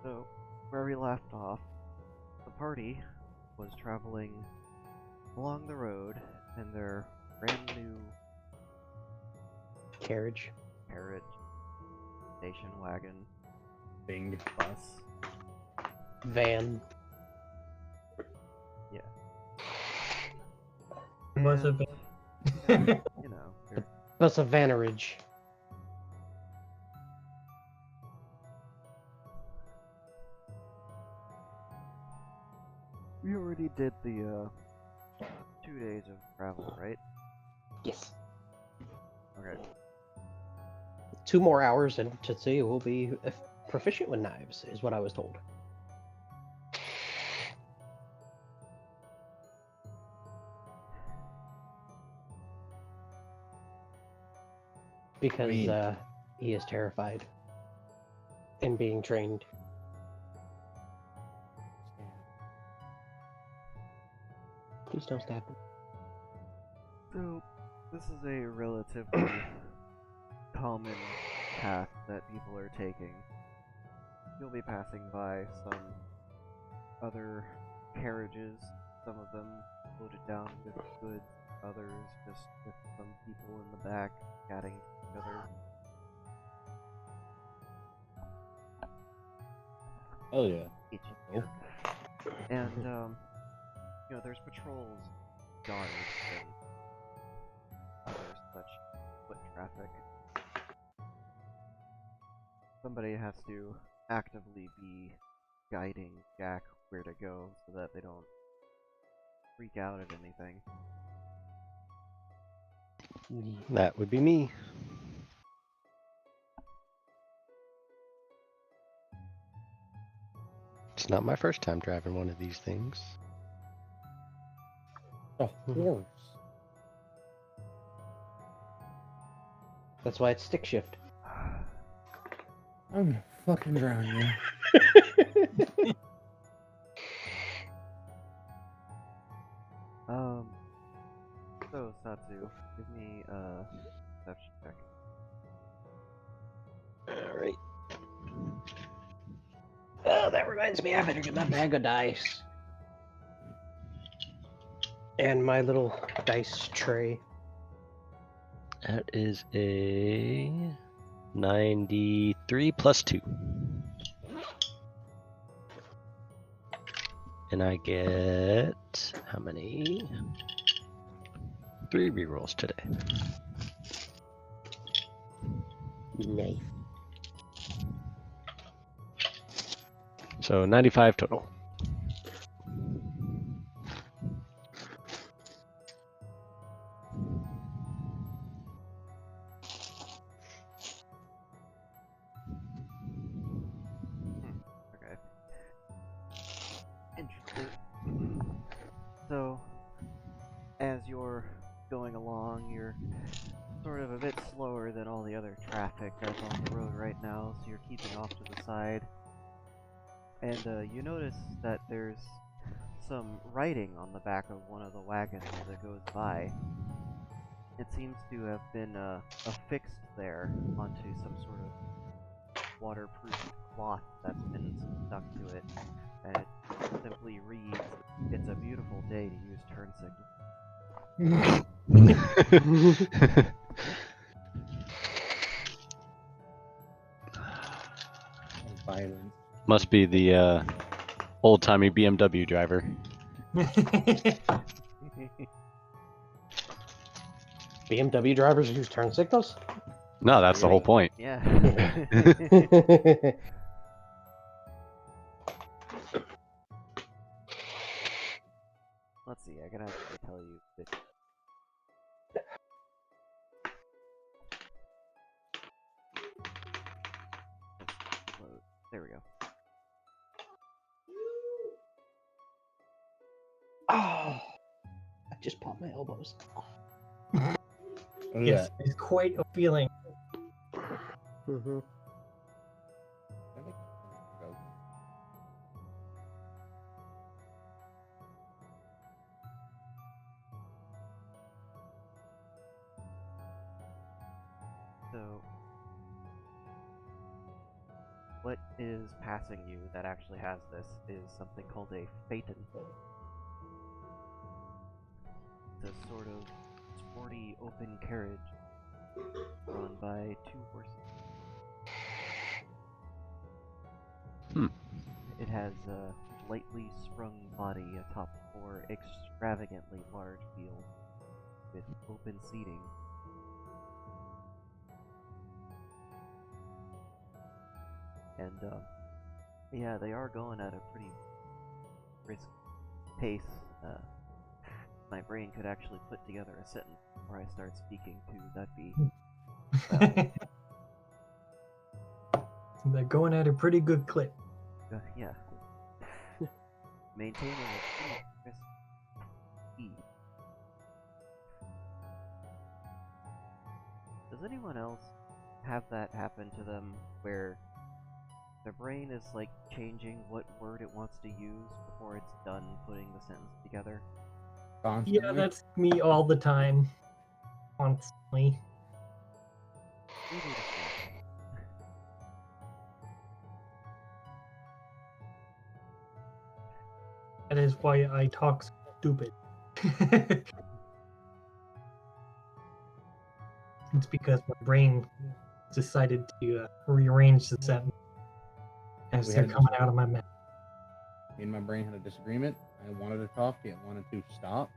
So, where we left off, the party was traveling along the road in their brand new Carriage. carriage station wagon Bing. bus. Van. Yeah. Must have And, been. you know, they're- That's a vanarage. we already did the 2 days of travel, right? Yes. Okay. 2 more hours and Tetsuya will be proficient with knives, is what I was told. Because Sweet. he is terrified and being trained. Please don't stab him. So, this is a relatively common path that people are taking. You'll be passing by some other carriages, some of them loaded down with goods, others just with some people in the back chatting to each other. Oh yeah. Each Oh. And, you know, there's patrols, guards, and other such foot traffic. Somebody has to actively be guiding Jack where to go so that they don't freak out at anything. That would be me. It's not my first time driving one of these things. Of course. That's why it's stick shift. I'm fucking drowning you. So Satsu, give me a perception check. Alright. Oh, that reminds me, I better get my bag of dice. And my little dice tray. That is a 93 plus 2. And I get how many? 3 rerolls today. Nice. So 95 total. Okay. Interesting. So, as you're going along, you're sort of a bit slower than all the other traffic that's on the road right now, so you're keeping off to the side. And you notice that there's some writing on the back of one of the wagons as it goes by. It seems to have been affixed there onto some sort of waterproof cloth that's been stuck to it, and it simply reads, "It's a beautiful day to use turn signal." Violence. Must be the old-timey BMW driver. BMW drivers use turn signals? No, that's the whole point. Yeah. Let's see, I can actually tell you that. There we go. Oh, I just popped my elbows. Look at Yes, it's quite a feeling. Mm-hmm. that. So, what is passing you that actually has this is something called a phaeton. It's a sort of sporty open carriage drawn by 2 horses. It has a lightly sprung body atop 4 extravagantly large wheels with open seating. And yeah, they are going at a pretty brisk pace. My brain could actually put together a sentence before I start speaking too. That'd be They're going at a pretty good clip. yeah. Maintaining a pretty brisk speed. Does anyone else have that happen to them where their brain is like changing what word it wants to use before it's done putting the sentence together? Constantly. Yeah, that's me all the time. Constantly. We do the same. That is why I talk stupid. It's because my brain decided to rearrange the sentence as We they're had coming out of my mouth. Me and my brain had a disagreement. I wanted to talk, it wanted to stop,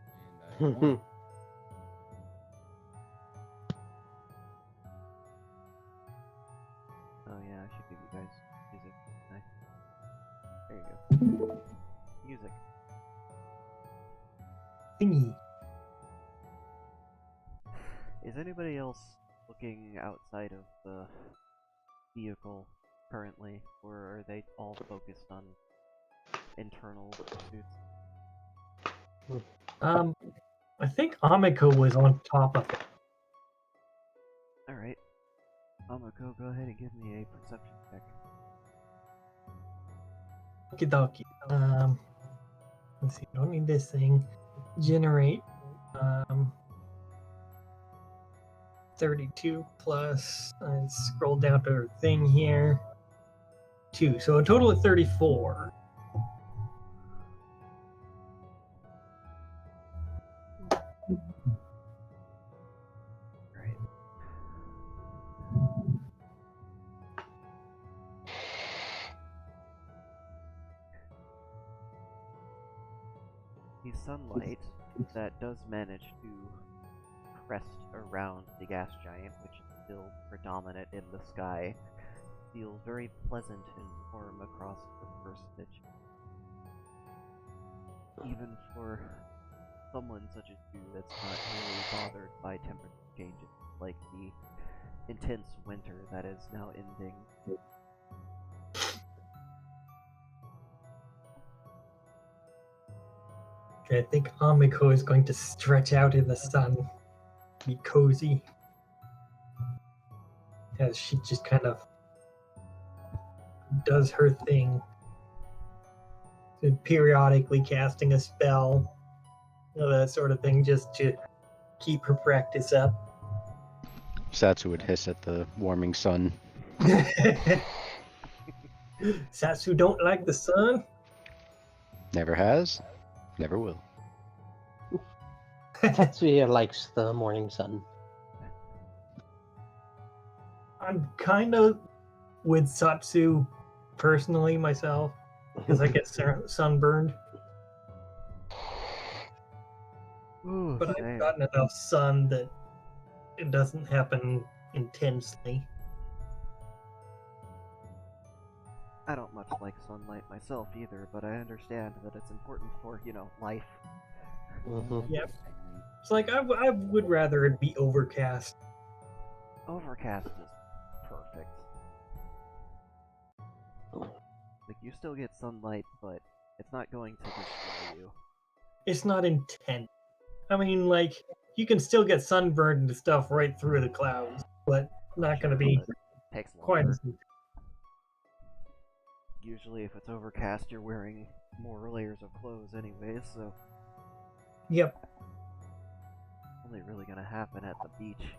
and I won. Oh yeah, I should give you guys music. Nice. There you go. Music. Thingy. Is anybody else looking outside of the vehicle currently, or are they all focused on internal pursuits? I think Amiko was on top of it. Alright. Amako, go ahead and give me a perception check. Okie dokie. Let's see. Don't need this thing. Generate. 32 plus. I scroll down to our thing here. 2. So a total of 34. Right. The sunlight that does manage to crest around the gas giant, which is still predominant in the sky, feels very pleasant and warm across the first stitch. Even for someone such as you that's not really bothered by temperature changes, like the intense winter that is now ending. Okay, I think Amiko is going to stretch out in the sun. Be cozy. As she just kind of does her thing. And periodically casting a spell. That sort of thing, just to keep her practice up. Satsu would hiss at the warming sun. Satsu don't like the sun? Never has, never will. Tatsuya likes the morning sun. I'm kind of with Satsu personally myself, because I get sunburned. Ooh, But same. I've gotten enough sun that it doesn't happen intensely. I don't much like sunlight myself either, but I understand that it's important for, life. Mhm. Yep. It's like I would rather it be overcast. Overcast is perfect. Like, you still get sunlight, but it's not going to destroy you. It's not intense. I mean, like, you can still get sunburned and stuff right through the clouds, but not going to be But it takes quite longer. as. Usually if it's overcast, you're wearing more layers of clothes anyways, so Yep. only really gonna happen at the beach.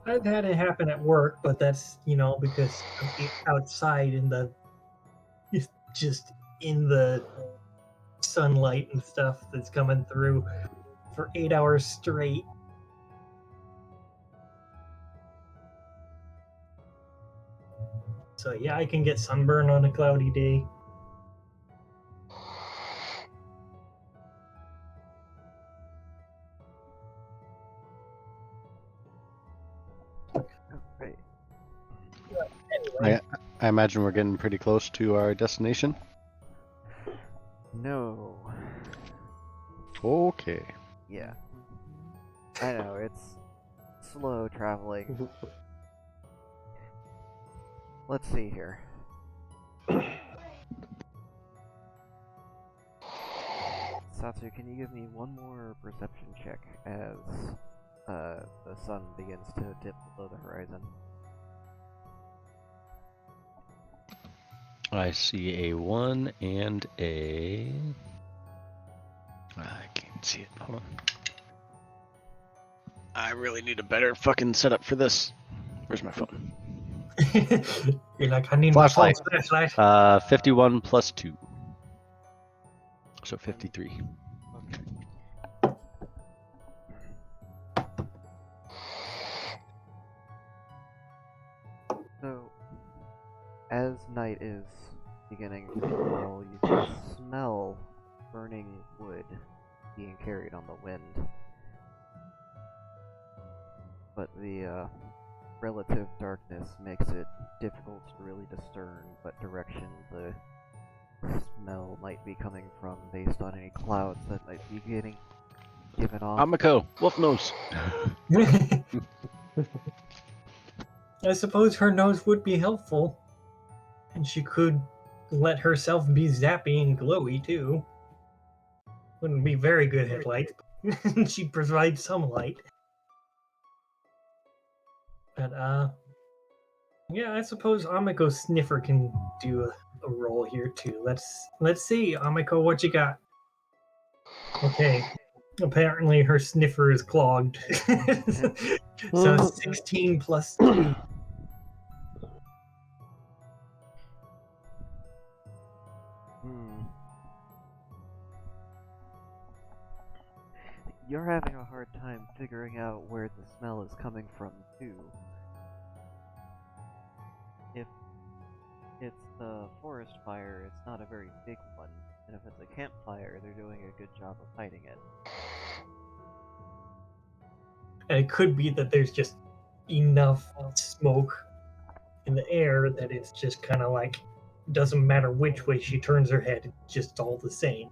I've had it happen at work, but that's, because I'm outside in the just in the sunlight and stuff that's coming through for 8 hours straight. So yeah, I can get sunburn on a cloudy day. Right. Anyway, I imagine we're getting pretty close to our destination. No. Okay. Yeah. I know, it's slow traveling. Let's see here. Satsu, can you give me one more perception check as the sun begins to dip below the horizon? I see a 1 and a... I can't see it. Hold on. I really need a better fucking setup for this. Where's my phone? you're like, I need my Flashlight. phone's flashlight. 51 plus 2. So 53. Okay. So, as night is beginning to fall, you can smell burning wood being carried on the wind. But the relative darkness makes it difficult to really discern what direction the smell might be coming from based on any clouds that might be getting given off. Amiko, wolf nose. I suppose her nose would be helpful. And she could let herself be zappy and glowy too. Wouldn't be very good at light. She'd provide some light. But yeah, I suppose Amiko Sniffer can do a roll here too. Let's see, Amiko, what you got? Okay. Apparently her sniffer is clogged. So 16 plus 2. You're having a hard time figuring out where the smell is coming from, too. If it's the forest fire, it's not a very big one, and if it's a campfire, they're doing a good job of hiding it. And it could be that there's just enough smoke in the air that it's just kind of like, doesn't matter which way she turns her head, it's just all the same.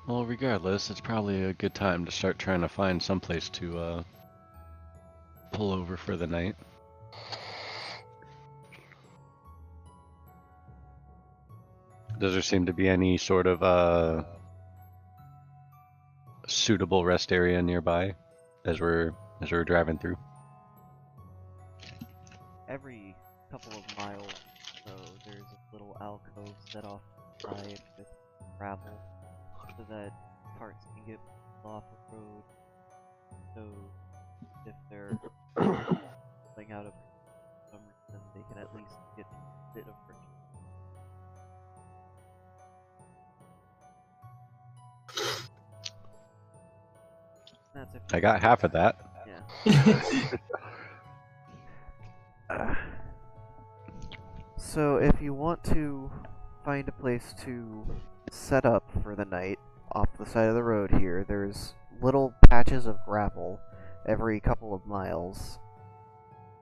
Well, regardless, it's probably a good time to start trying to find someplace to pull over for the night. Does there seem to be any sort of suitable rest area nearby as we're driving through? Every couple of miles, so there's a little alcove set off the side with gravel, so that carts can get off the road. So if they're pulling out of some reason, they can at least get a bit of friction. That's if I got half of that. Yeah. So if you want to find a place to set up for the night off the side of the road here, there's little patches of gravel every couple of miles,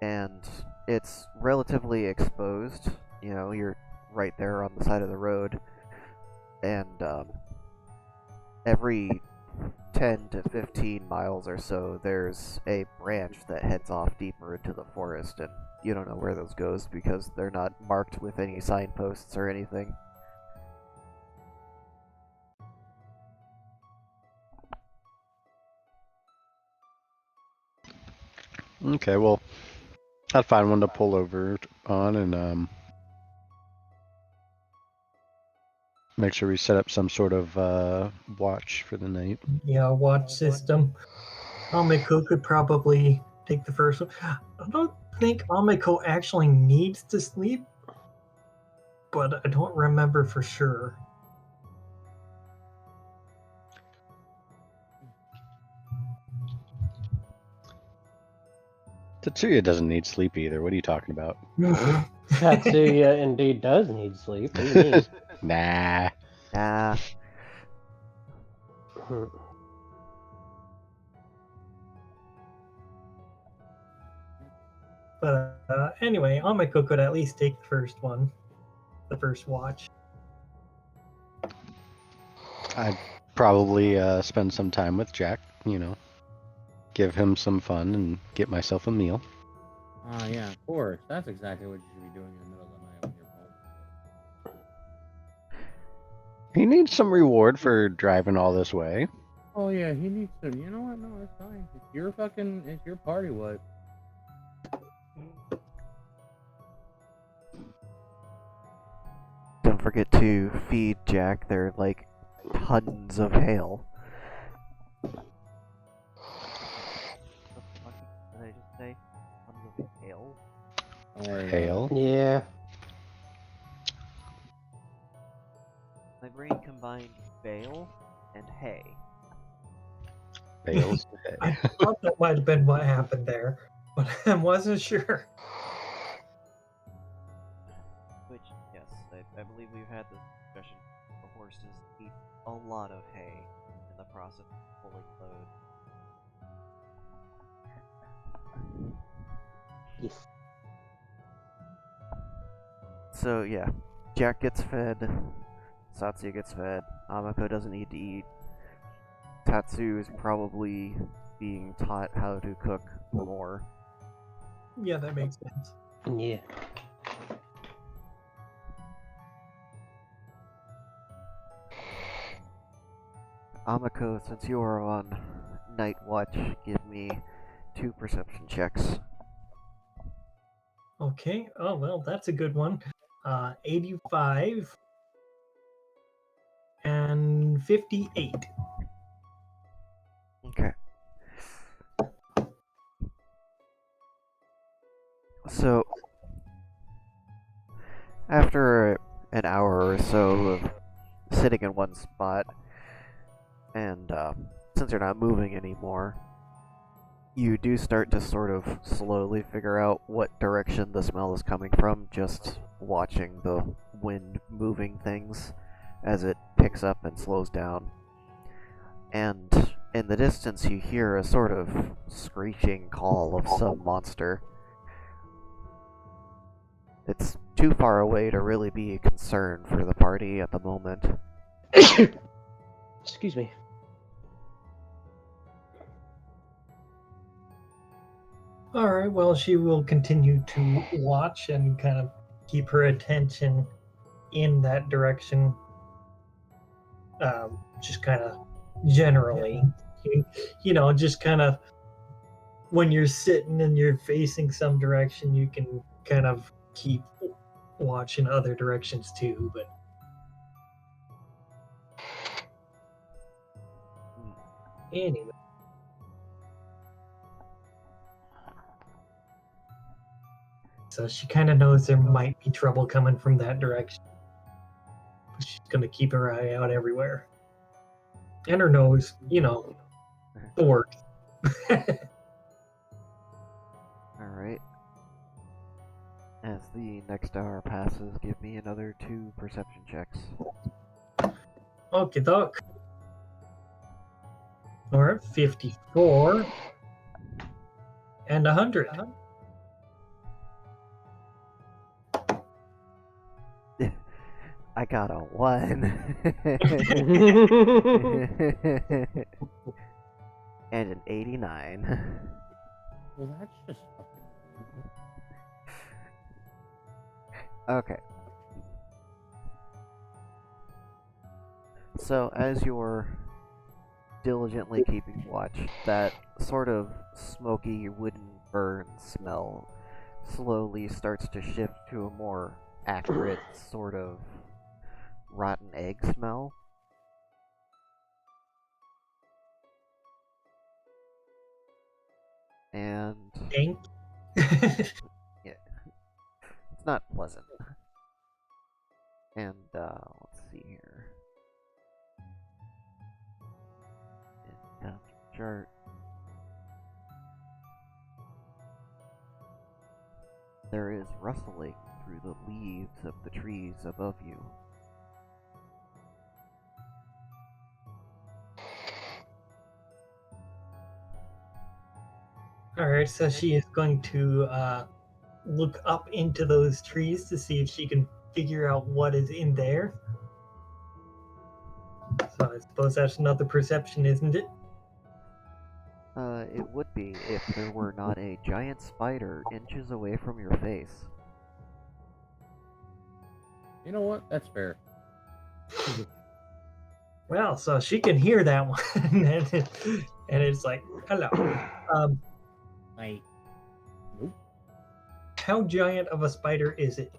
and it's relatively exposed. You know, you're right there on the side of the road, and every 10 to 15 miles or so, there's a branch that heads off deeper into the forest, and you don't know where those goes because they're not marked with any signposts or anything. Okay, well, I'd find one to pull over on, and Make sure we set up some sort of watch for the night. Yeah, watch system. Amiko could probably take the first one. I don't think Amiko actually needs to sleep, but I don't remember for sure. Tatsuya doesn't need sleep either. What are you talking about? Tatsuya indeed does need sleep. What do you mean? Nah. Nah. But anyway, Amiko could at least take the first one, the first watch. I'd probably spend some time with Jack, give him some fun and get myself a meal. Ah, yeah, of course. That's exactly what you should be doing in the middle of the night when you're home. He needs some reward for driving all this way. Oh yeah, he needs to. You know what? No, it's fine. It's your party. What? Don't forget to feed Jack. There are like tons of hail. What the fuck did I just say? Tons of hail? Don't worry. Hail. Yeah. My brain combined bale and hay. Bales. I thought that might have been what happened there, but I wasn't sure. Which, yes, I believe we've had this discussion. The horses eat a lot of hay in the process of pulling load. Yes. So yeah, Jack gets fed, Satsuya gets fed, Amako doesn't need to eat. Tatsu is probably being taught how to cook more. Yeah, that makes sense. Yeah. Amako, since you are on night watch, give me 2 perception checks. Okay. Oh well, that's a good one. 85 and 58. Okay. So, after an hour or so of sitting in one spot, and since you're not moving anymore, you do start to sort of slowly figure out what direction the smell is coming from, just watching the wind moving things as it picks up and slows down. And in the distance you hear a sort of screeching call of some monster. It's too far away to really be a concern for the party at the moment. Excuse me. All right. Well, she will continue to watch and kind of keep her attention in that direction. Just kind of generally, just kind of when you're sitting and you're facing some direction, you can kind of keep watching other directions too. But anyway. So she kind of knows there might be trouble coming from that direction. But she's going to keep her eye out everywhere. And her nose, the works. Alright. As the next hour passes, give me another 2 perception checks. Okay, doc. Alright, 54 and 100. I got a 1. And an 89. Well, that's just fucking rude. Okay. So, as you're diligently keeping watch, that sort of smoky wooden burn smell slowly starts to shift to a more accurate sort of rotten egg smell. And Dank. it's not pleasant. And let's see here. Chart. There is rustling through the leaves of the trees above you. Alright, so she is going to look up into those trees to see if she can figure out what is in there. So I suppose that's another perception, isn't it? It would be if there were not a giant spider inches away from your face. You know what? That's fair. Well, so she can hear that one, and it's like, hello. Like, nope. How giant of a spider is it?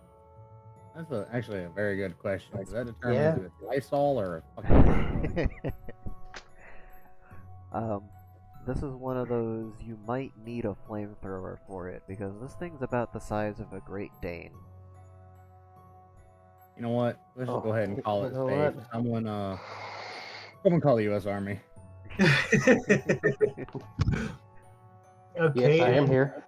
That's actually a very good question. Does that determine Yeah. if it's Lysol or a fucking... This is one of those you might need a flamethrower for it, because this thing's about the size of a Great Dane. You know what? Let's just go ahead and call it You know safe. what? Someone call the U.S. Army. Okay. Yes, I am here.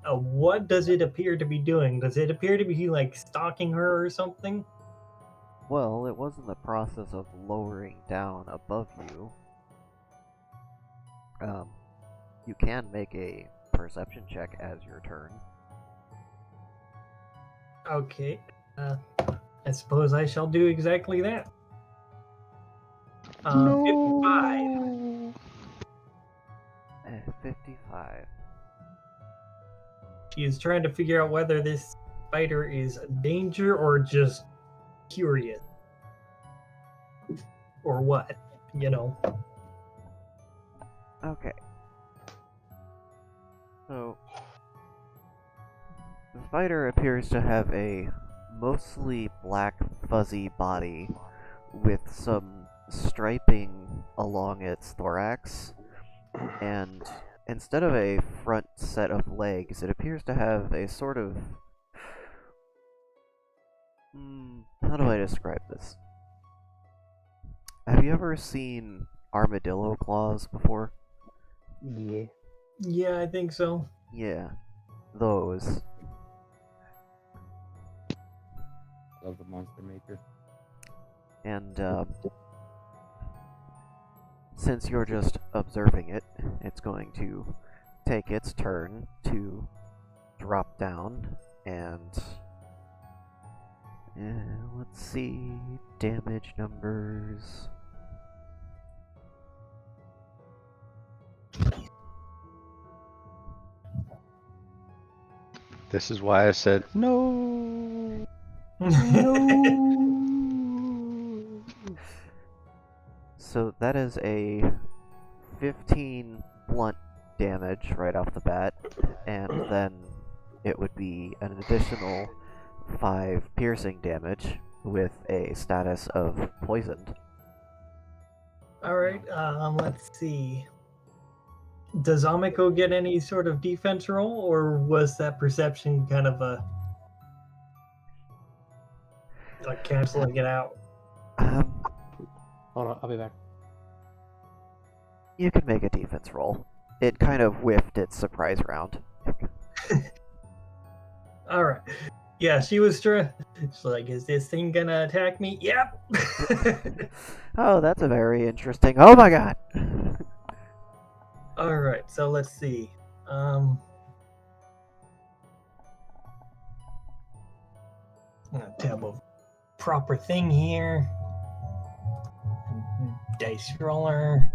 What does it appear to be doing? Does it appear to be like stalking her or something? Well, it was in the process of lowering down above you. You can make a perception check as your turn. Okay. I suppose I shall do exactly that. 55. 55. She is trying to figure out whether this spider is a danger or just curious. Or what, you know. Okay. So, the spider appears to have a mostly black fuzzy body with some striping along its thorax, and instead of a front set of legs, it appears to have a sort of... how do I describe this? Have you ever seen armadillo claws before? Yeah. Yeah, I think so. Yeah, those. Love the Monster Maker. And since you're just observing it, it's going to take its turn to drop down and let's see, damage numbers. This is why I said no. So that is a 15 blunt damage right off the bat, and then it would be an additional 5 piercing damage with a status of poisoned. Alright, let's see. Does Amiko get any sort of defense roll, or was that perception kind of a... like canceling it out? Hold on, I'll be back. You can make a defense roll. It kind of whiffed its surprise round. Alright. Yeah, she was she's like, is this thing gonna attack me? Yep! Oh, that's a very interesting... Oh my god! Alright, so let's see. I'm gonna tab a proper thing here. Dice roller.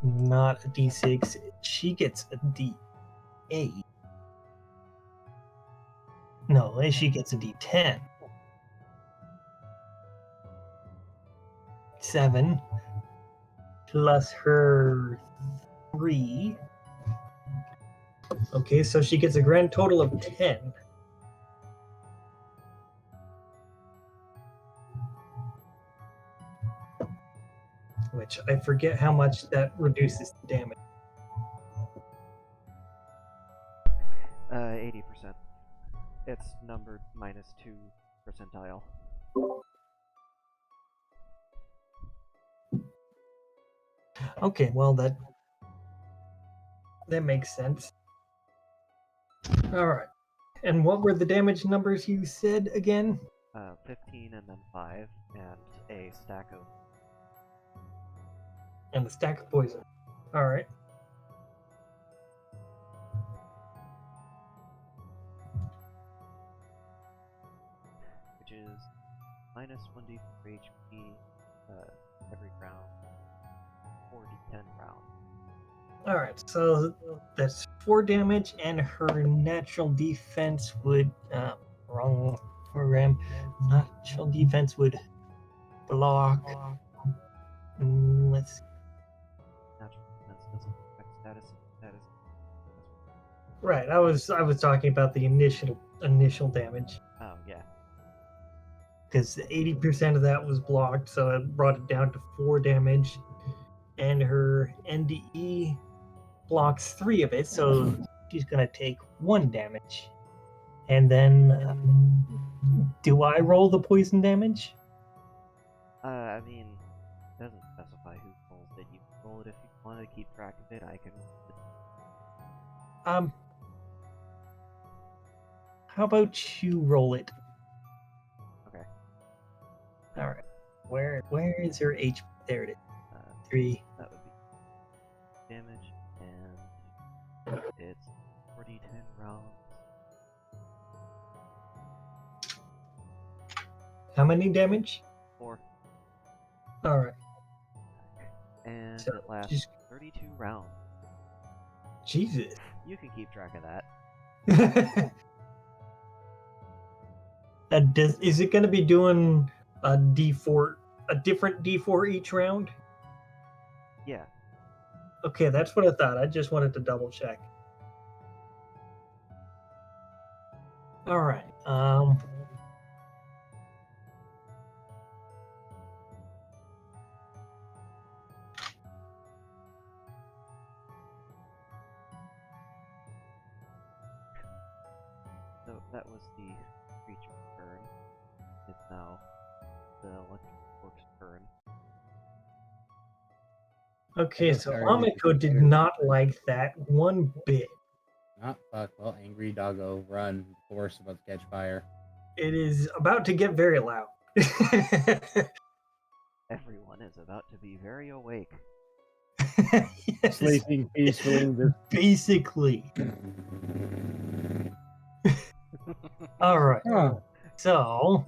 Not a d6. She gets a d8. No, she gets a d10. 7 plus her 3. Okay, so she gets a grand total of 10. damage. I forget how much that reduces the damage. 80%. It's numbered -2 percentile. Okay, well that makes sense. All right. And what were the damage numbers you said again? 15 and then 5, and a stack of. And the stack of poison. All right. Which is -1d4 HP every round, 4d10 round. All right. So that's 4 damage, and her natural defense would wrong program. Natural defense would block. Let's. Natural defense doesn't affect status. Right. I was talking about the initial damage. Oh yeah. Because 80% of that was blocked, so it brought it down to 4 damage. And her NDE blocks 3 of it, so she's going to take 1 damage. And then, do I roll the poison damage? I mean, it doesn't specify who rolls it. You can roll it if you want to keep track of it. I can. How about you roll it? Okay. All right. Where is her HP? There it is. 3. That would be damage, and it's 4d10 rounds. How many damage? 4. All right. And So, it lasts just- 32 rounds. Jesus. You can keep track of that. Is it going to be doing a different D4 each round? Yeah. Okay, that's what I thought. I just wanted to double check. All right. So that was the creature's turn. It's now the electric orc's turn. Okay, guess so I already Amiko did considered- not like that one bit. Not fuck. Well, angry doggo, run. Force about to catch fire. It is about to get very loud. Everyone is about to be very awake. Yes, Sleeping peacefully. This basically. All right. So,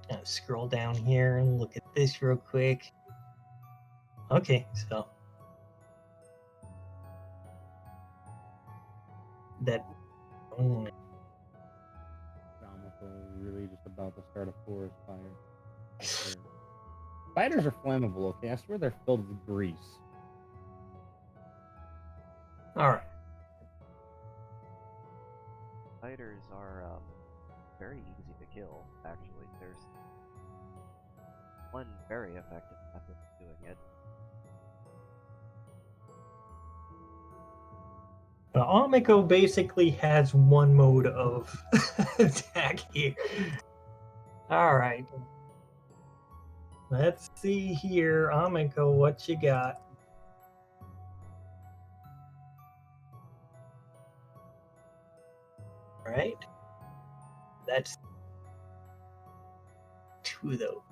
gonna scroll down here and look at this real quick. Okay, so that. really just about to start a forest fire. Spiders are flammable, okay? I swear they're filled with grease. All right. Spiders are very easy to kill, actually. There's one very effective method of doing it. Amiko basically has one mode of attack here. All right. Let's see here, Amiko, what you got? All right. That's 2 though.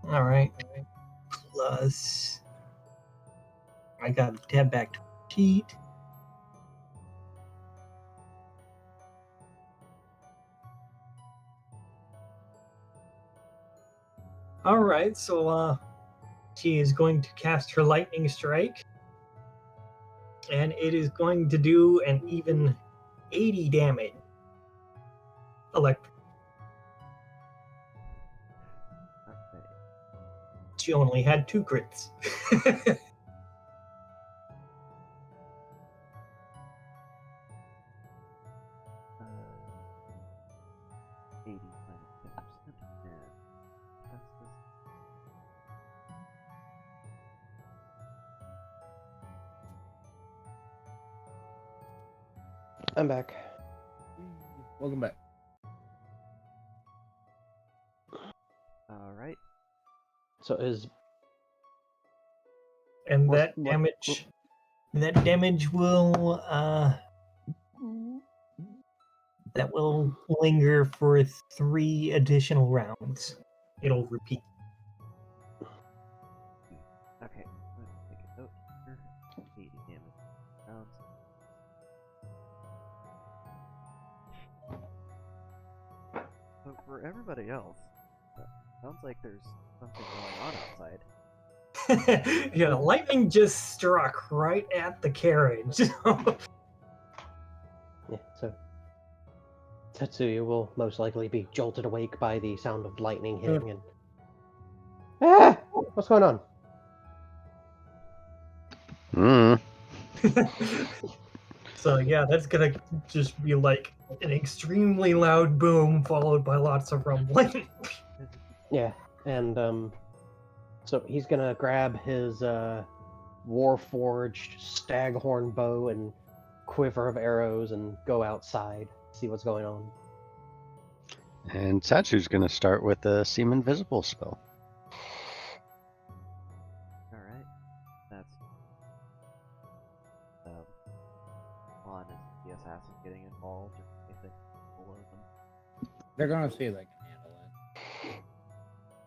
All right. Plus, I got to tab back to sheet. All right, so she is going to cast her lightning strike, and it is going to do an even 80 damage. Electric. Okay. She only had 2 crits. 80 minus 10%. And test this. I'm back. Welcome back. Alright. So is And What's- that what- damage, that damage will that will linger for 3 additional rounds. It'll repeat. Okay, let's make a note here. 80 damage rounds. So for everybody else, sounds like there's something going on outside. Yeah, the lightning just struck right at the carriage. yeah, so Tetsuya will most likely be jolted awake by the sound of lightning hitting and what's going on? Mm. So yeah, that's gonna just be like an extremely loud boom followed by lots of rumbling. Yeah, and so he's gonna grab his Warforged Staghorn bow and quiver of arrows and go outside, see what's going on. And Satsu's gonna start with the Seem Invisible spell. Alright. That's on is the assassin getting involved or anything below them. They're gonna see they can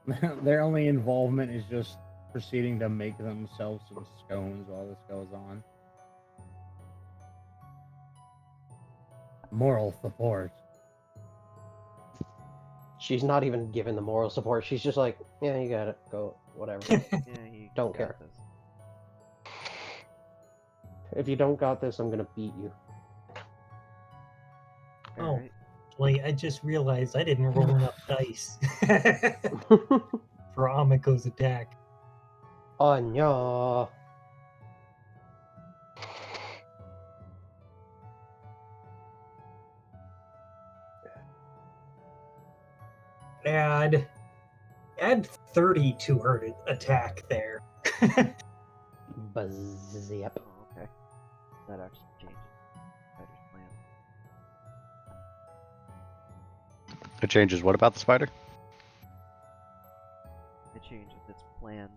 handle it. Their only involvement is just proceeding to make themselves some scones while this goes on. Moral support. She's not even giving the moral support. She's just like, yeah, you got it. Go, whatever. Yeah, you Don't got care. this. If you don't got this, I'm gonna beat you. Oh. Alright. Like, I just realized I didn't roll enough dice for Amiko's attack. Anya. Add 30 to her attack there. Bazzap. Oh, okay. That actually changes Spider's plan. It changes what about the spider? It changes its plans.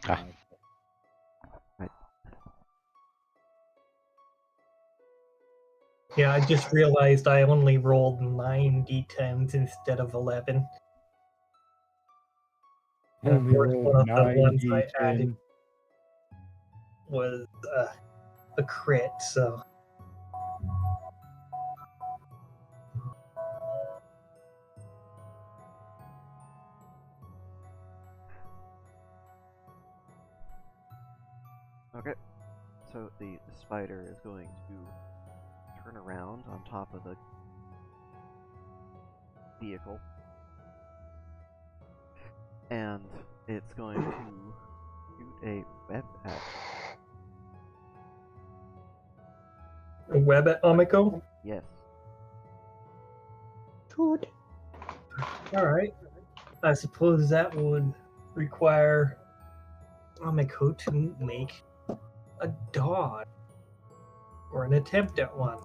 Ah. Yeah, I just realized I only rolled 9 d10s instead of 11. And of Only course, rolled one of the 9 ones I D10. added was a crit, so. Okay. So the spider is going to turn around on top of the vehicle. And it's going to shoot a web at A web at Amiko? yes. Good. Alright. I suppose that would require Amiko to make a dodge. Or an attempt at one.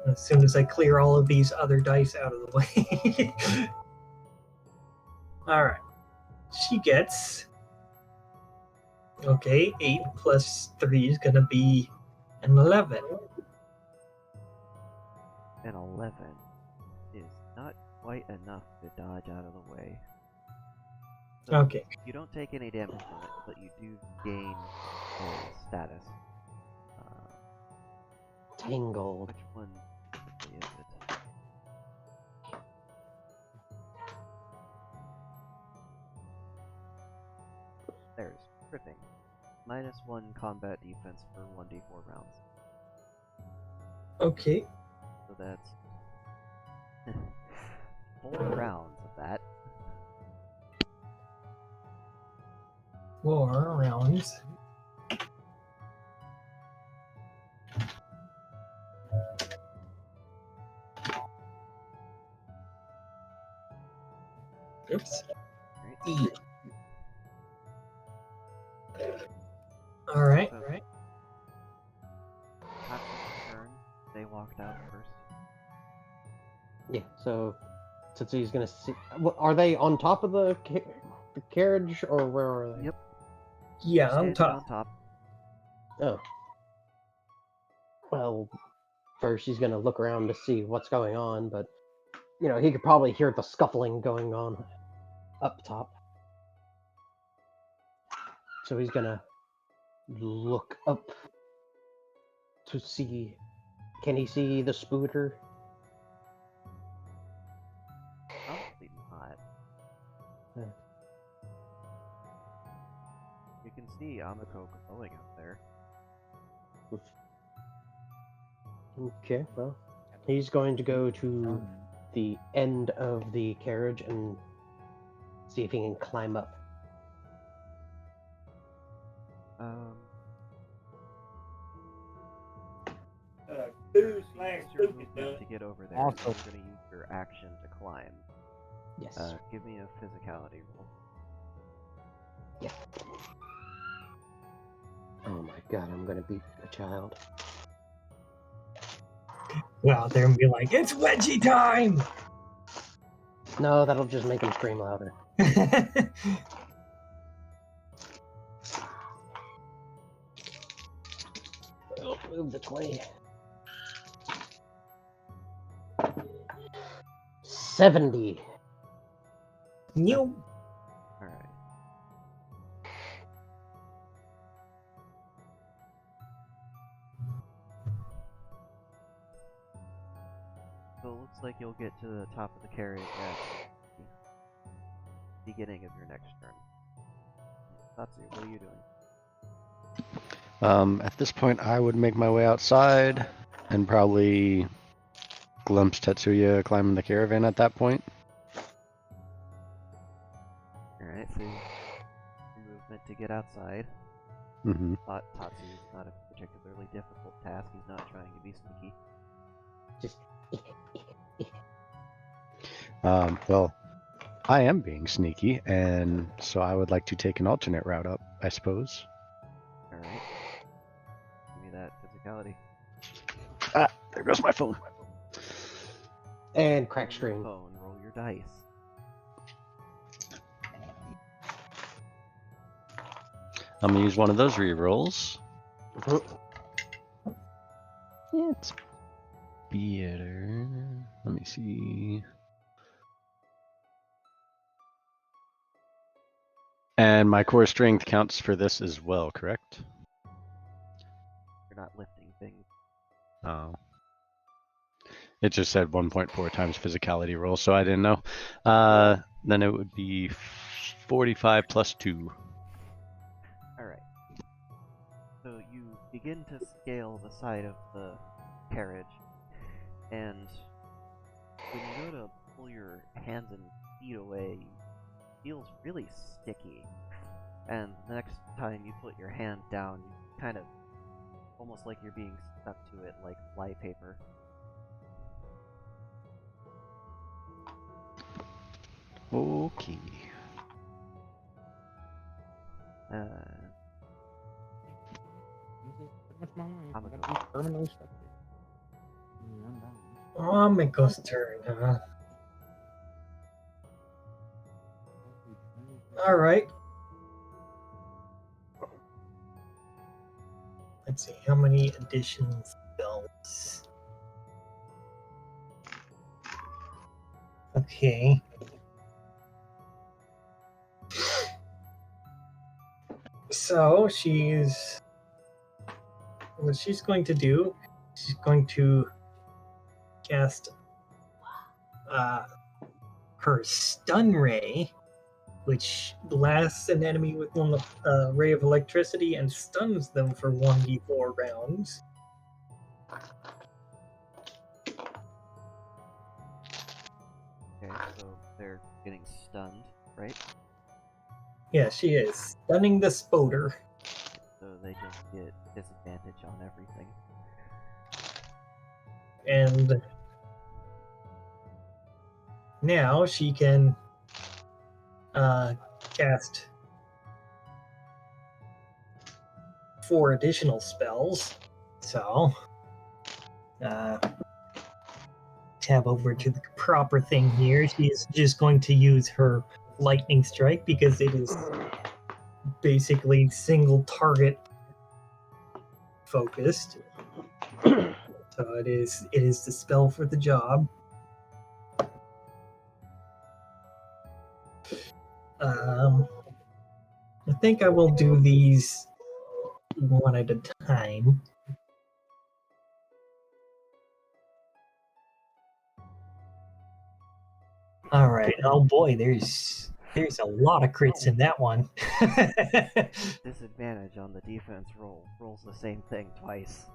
As soon as I clear all of these other dice out of the way. Alright. She gets. Okay, 8 plus 3 is gonna be an 11. An 11 is not quite enough to dodge out of the way. So Okay. you don't take any damage from it, but you do gain a status. Tangled. Which one exactly is it? There's tripping. -1 combat defense for 1d4 rounds. Okay. So that's 4 rounds of that. 4 rounds. Oops. Right. E. All right. So, Tatsu's turn. They walked out first. Yeah, so Tetsuya's gonna see. Are they on top of the carriage, or where are they? Yep. Yeah, on Standing top. on top. Oh. Well, first he's gonna look around to see what's going on, but he could probably hear the scuffling going on up top. So he's gonna look up to see. Can he see the spooter? Probably not. Yeah. You can see Amiko glowing up there. Okay, well, he's going to go to the end of the carriage and see if he can climb up. Use your movement to get over there. Awesome. So you're going to use your action to climb. Yes. Give me a physicality roll. Yeah. Oh my god, I'm gonna beat a child. Wow, they're gonna be like, it's wedgie time! No, that'll just make him scream louder. Oh, move the 20. 70. New. Alright. So it looks like you'll get to the top of the carriage at the beginning of your next turn. Tatsu, what are you doing? At this point, I would make my way outside and probably glimpse Tetsuya climbing the caravan at that point. Alright, so your movement to get outside. Mm-hmm. Tatsu is not a particularly difficult task. He's not trying to be sneaky. Just. Well, I am being sneaky, and so I would like to take an alternate route up, I suppose. Alright. Give me that physicality. Ah, there goes my phone. And crack Roll your screen. phone, roll your dice. I'm gonna use one of those re-rolls. It's better. Let me see. And my core strength counts for this as well, correct? You're not lifting things. Oh. It just said 1.4 times physicality roll, so I didn't know. Then it would be 45 plus 2. Alright. So you begin to scale the side of the carriage, and when you go to pull your hands and feet away, it feels really sticky. And the next time you put your hand down, you kind of almost like you're being stuck to it like flypaper. Okay. Pretty much my mind. I'm I a gotta be permanently stuck here. I'm down. Amiko's turn, huh? Alright. Let's see, how many additions spells? Okay. So what she's going to do, she's going to cast her stun ray, which blasts an enemy with one ray of electricity and stuns them for 1d4 rounds. Okay, so they're getting stunned, right? Yeah, she is. Stunning the spoder. So they just get disadvantage on everything. And now she can cast 4 additional spells. So, tab over to the proper thing here. She is just going to use her lightning strike because it is basically single target focused. So it is the spell for the job. I think I will do these one at a time. All right. Oh boy, there's a lot of crits in that one. Disadvantage on the defense roll. Rolls the same thing twice.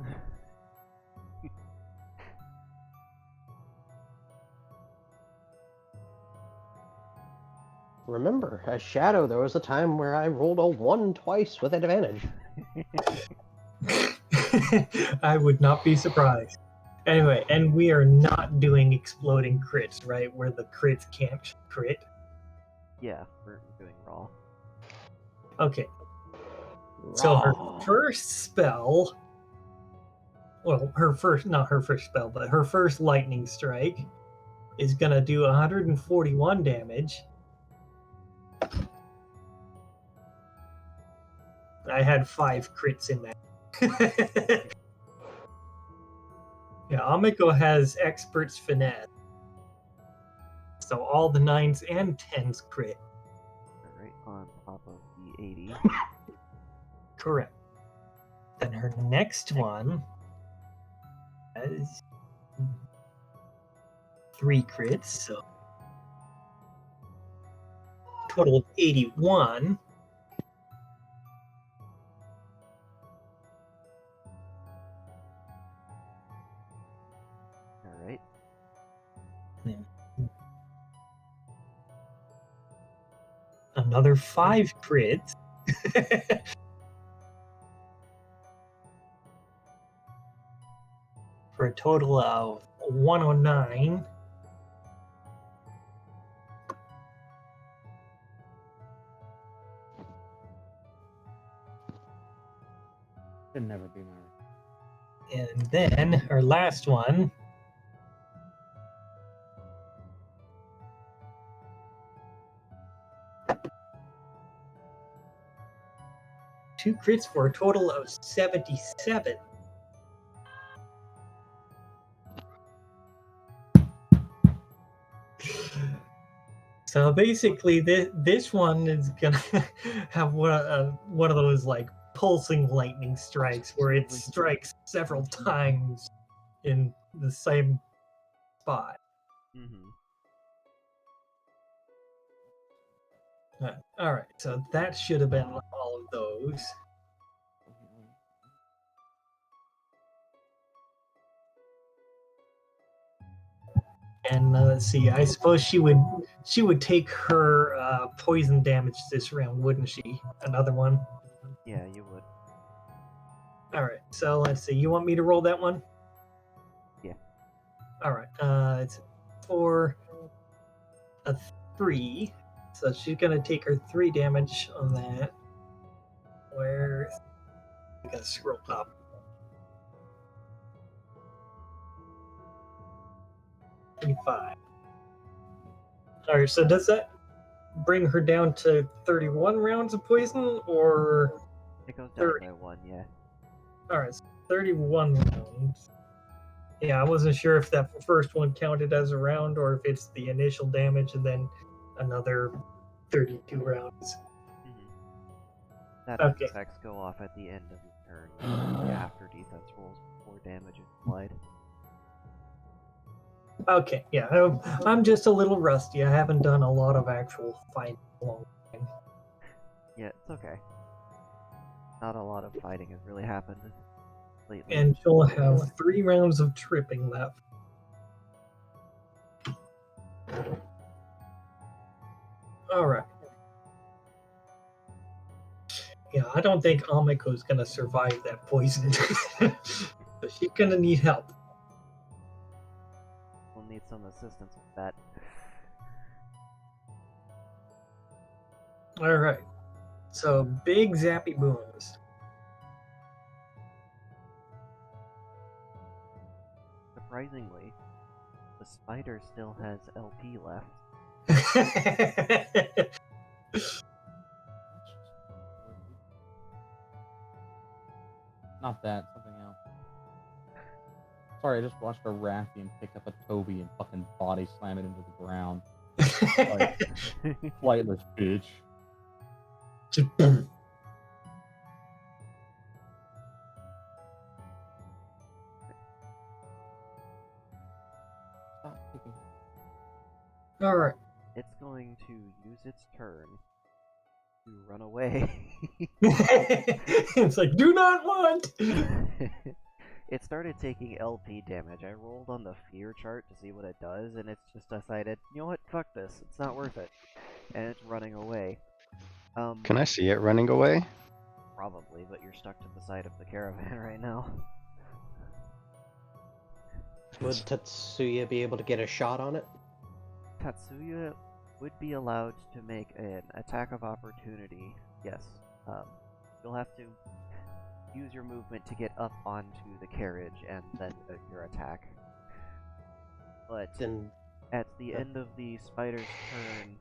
Remember, as Shadow, there was a time where I rolled a 1 twice with advantage. I would not be surprised. Anyway, and we are not doing exploding crits, right? Where the crits can't crit. Yeah, we're doing raw. Okay. So her Raw. first spell, well, not her first spell, but her first lightning strike is gonna do 141 damage. I had 5 crits in that. Yeah, Amiko has Expert's Finesse. So all the 9s and 10s crit. Right on top of the 80. Correct. Then her next one has 3 crits, so total of 81. Alright. Another 5 crits. For a total of 109. Should never be my. And then our last one. Two crits for a total of 77. So basically, this one is gonna have one of those like pulsing lightning strikes where it strikes several times in the same spot. Mm-hmm. All right, so that should have been all of those. And let's see. I suppose she would take her poison damage this round, wouldn't she? Another one. Yeah, you would. All right. So let's see. You want me to roll that one? Yeah. All right. It's for a 3, so she's gonna take her 3 damage on that. Where I gotta scroll up. $25. All right. So does that bring her down to 31 rounds of poison, or It goes down 30? by 1, yeah. All right, so 31 rounds. Yeah, I wasn't sure if that first one counted as a round or if it's the initial damage and then another 32 rounds. Mm-hmm. That Okay. effects go off at the end of your turn, after defense rolls before damage is applied. Okay, yeah, I'm just a little rusty. I haven't done a lot of actual fighting in a long time. Yeah, it's okay. Not a lot of fighting has really happened lately. And she'll have 3 rounds of tripping left. All right. Yeah, I don't think Amiko's gonna survive that poison. But she's gonna need help. We'll need some assistance with that. All right. So big zappy booms. Surprisingly, the spider still has LP left. Not that, something else. Sorry, I just watched a Rathian pick up a Toby and fucking body slam it into the ground. Flightless bitch. Just boom. Stop picking. All right. It's going to use its turn to run away. It's like, do not want. It started taking LP damage. I rolled on the fear chart to see what it does, and it's just decided, you know what, fuck this, it's not worth it. And it's running away. Can I see it running away? Probably, but you're stuck to the side of the caravan right now. Would Tatsuya be able to get a shot on it? Tatsuya would be allowed to make an attack of opportunity, yes. You'll have to use your movement to get up onto the carriage and then your attack. But Then at the end of the spider's turn,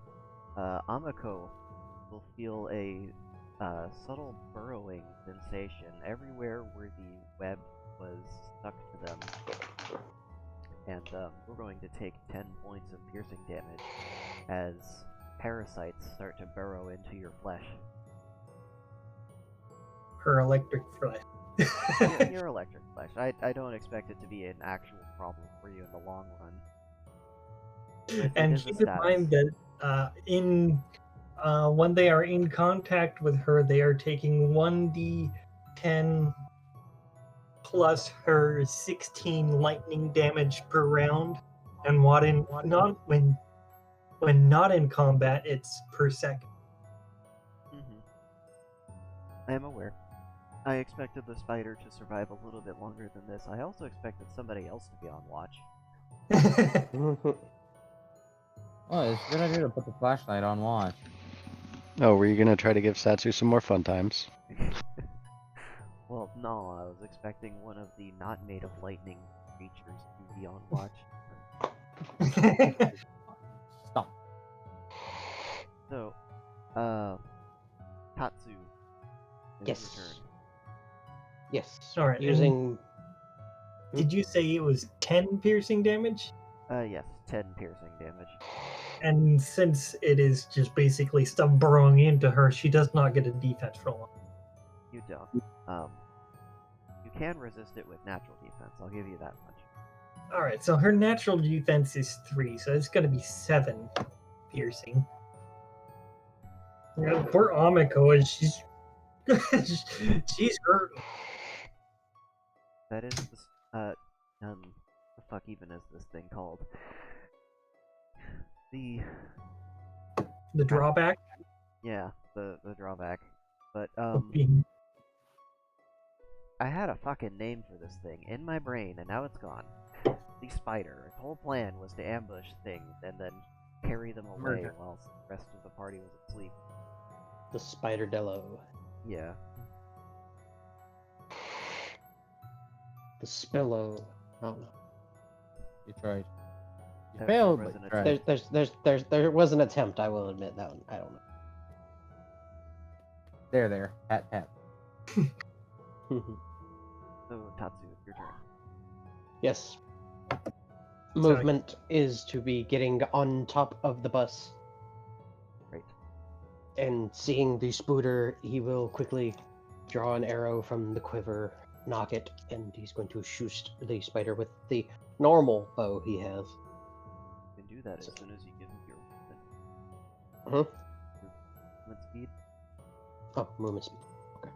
Amako will feel a subtle burrowing sensation everywhere where the web was stuck to them. And we're going to take 10 points of piercing damage as parasites start to burrow into your flesh. Her electric flash. Your electric flesh. I don't expect it to be an actual problem for you in the long run. It And is a keep in status. mind that when they are in contact with her, they are taking 1d10 plus her 16 lightning damage per round, and when not in combat, it's per second. I am aware. I expected the spider to survive a little bit longer than this. I also expected somebody else to be on watch. Well, it's a good idea to put the flashlight on watch. Oh, were you gonna try to give Satsu some more fun times? Well, no, I was expecting one of the not made of lightning creatures to be on watch. Stop. So, Tatsu. It's Yes. your turn. yes, All right, and- using Did you say it was 10 piercing damage? Yes, 10 piercing damage. And since it is just basically stuff burrowing into her, she does not get a defense roll. You don't. You can resist it with natural defense, I'll give you that much. Alright, so her natural defense is 3, so it's going to be 7 piercing. Yeah, poor Amiko, and she's she's hurt. That is the fuck even is this thing called? The drawback. yeah, the drawback. But of being- I had a fucking name for this thing in my brain, and now it's gone. The spider. Its whole plan was to ambush things and then carry them away Murder. while the rest of the party was asleep. the Spider-Dello. Yeah. The Spillo. I don't know. You tried. You There failed, was but an you tried. There was an attempt. I will admit that one. I don't There. Pat, pat. know. So Tatsu, it's your turn. Yes. Movement is to be getting on top of the bus Great. and seeing the spooter. He will quickly draw an arrow from the quiver, knock it, and he's going to shoot the spider with the normal bow he has. You can do that as soon as you give him your Huh? movement speed. Oh, movement speed. Okay.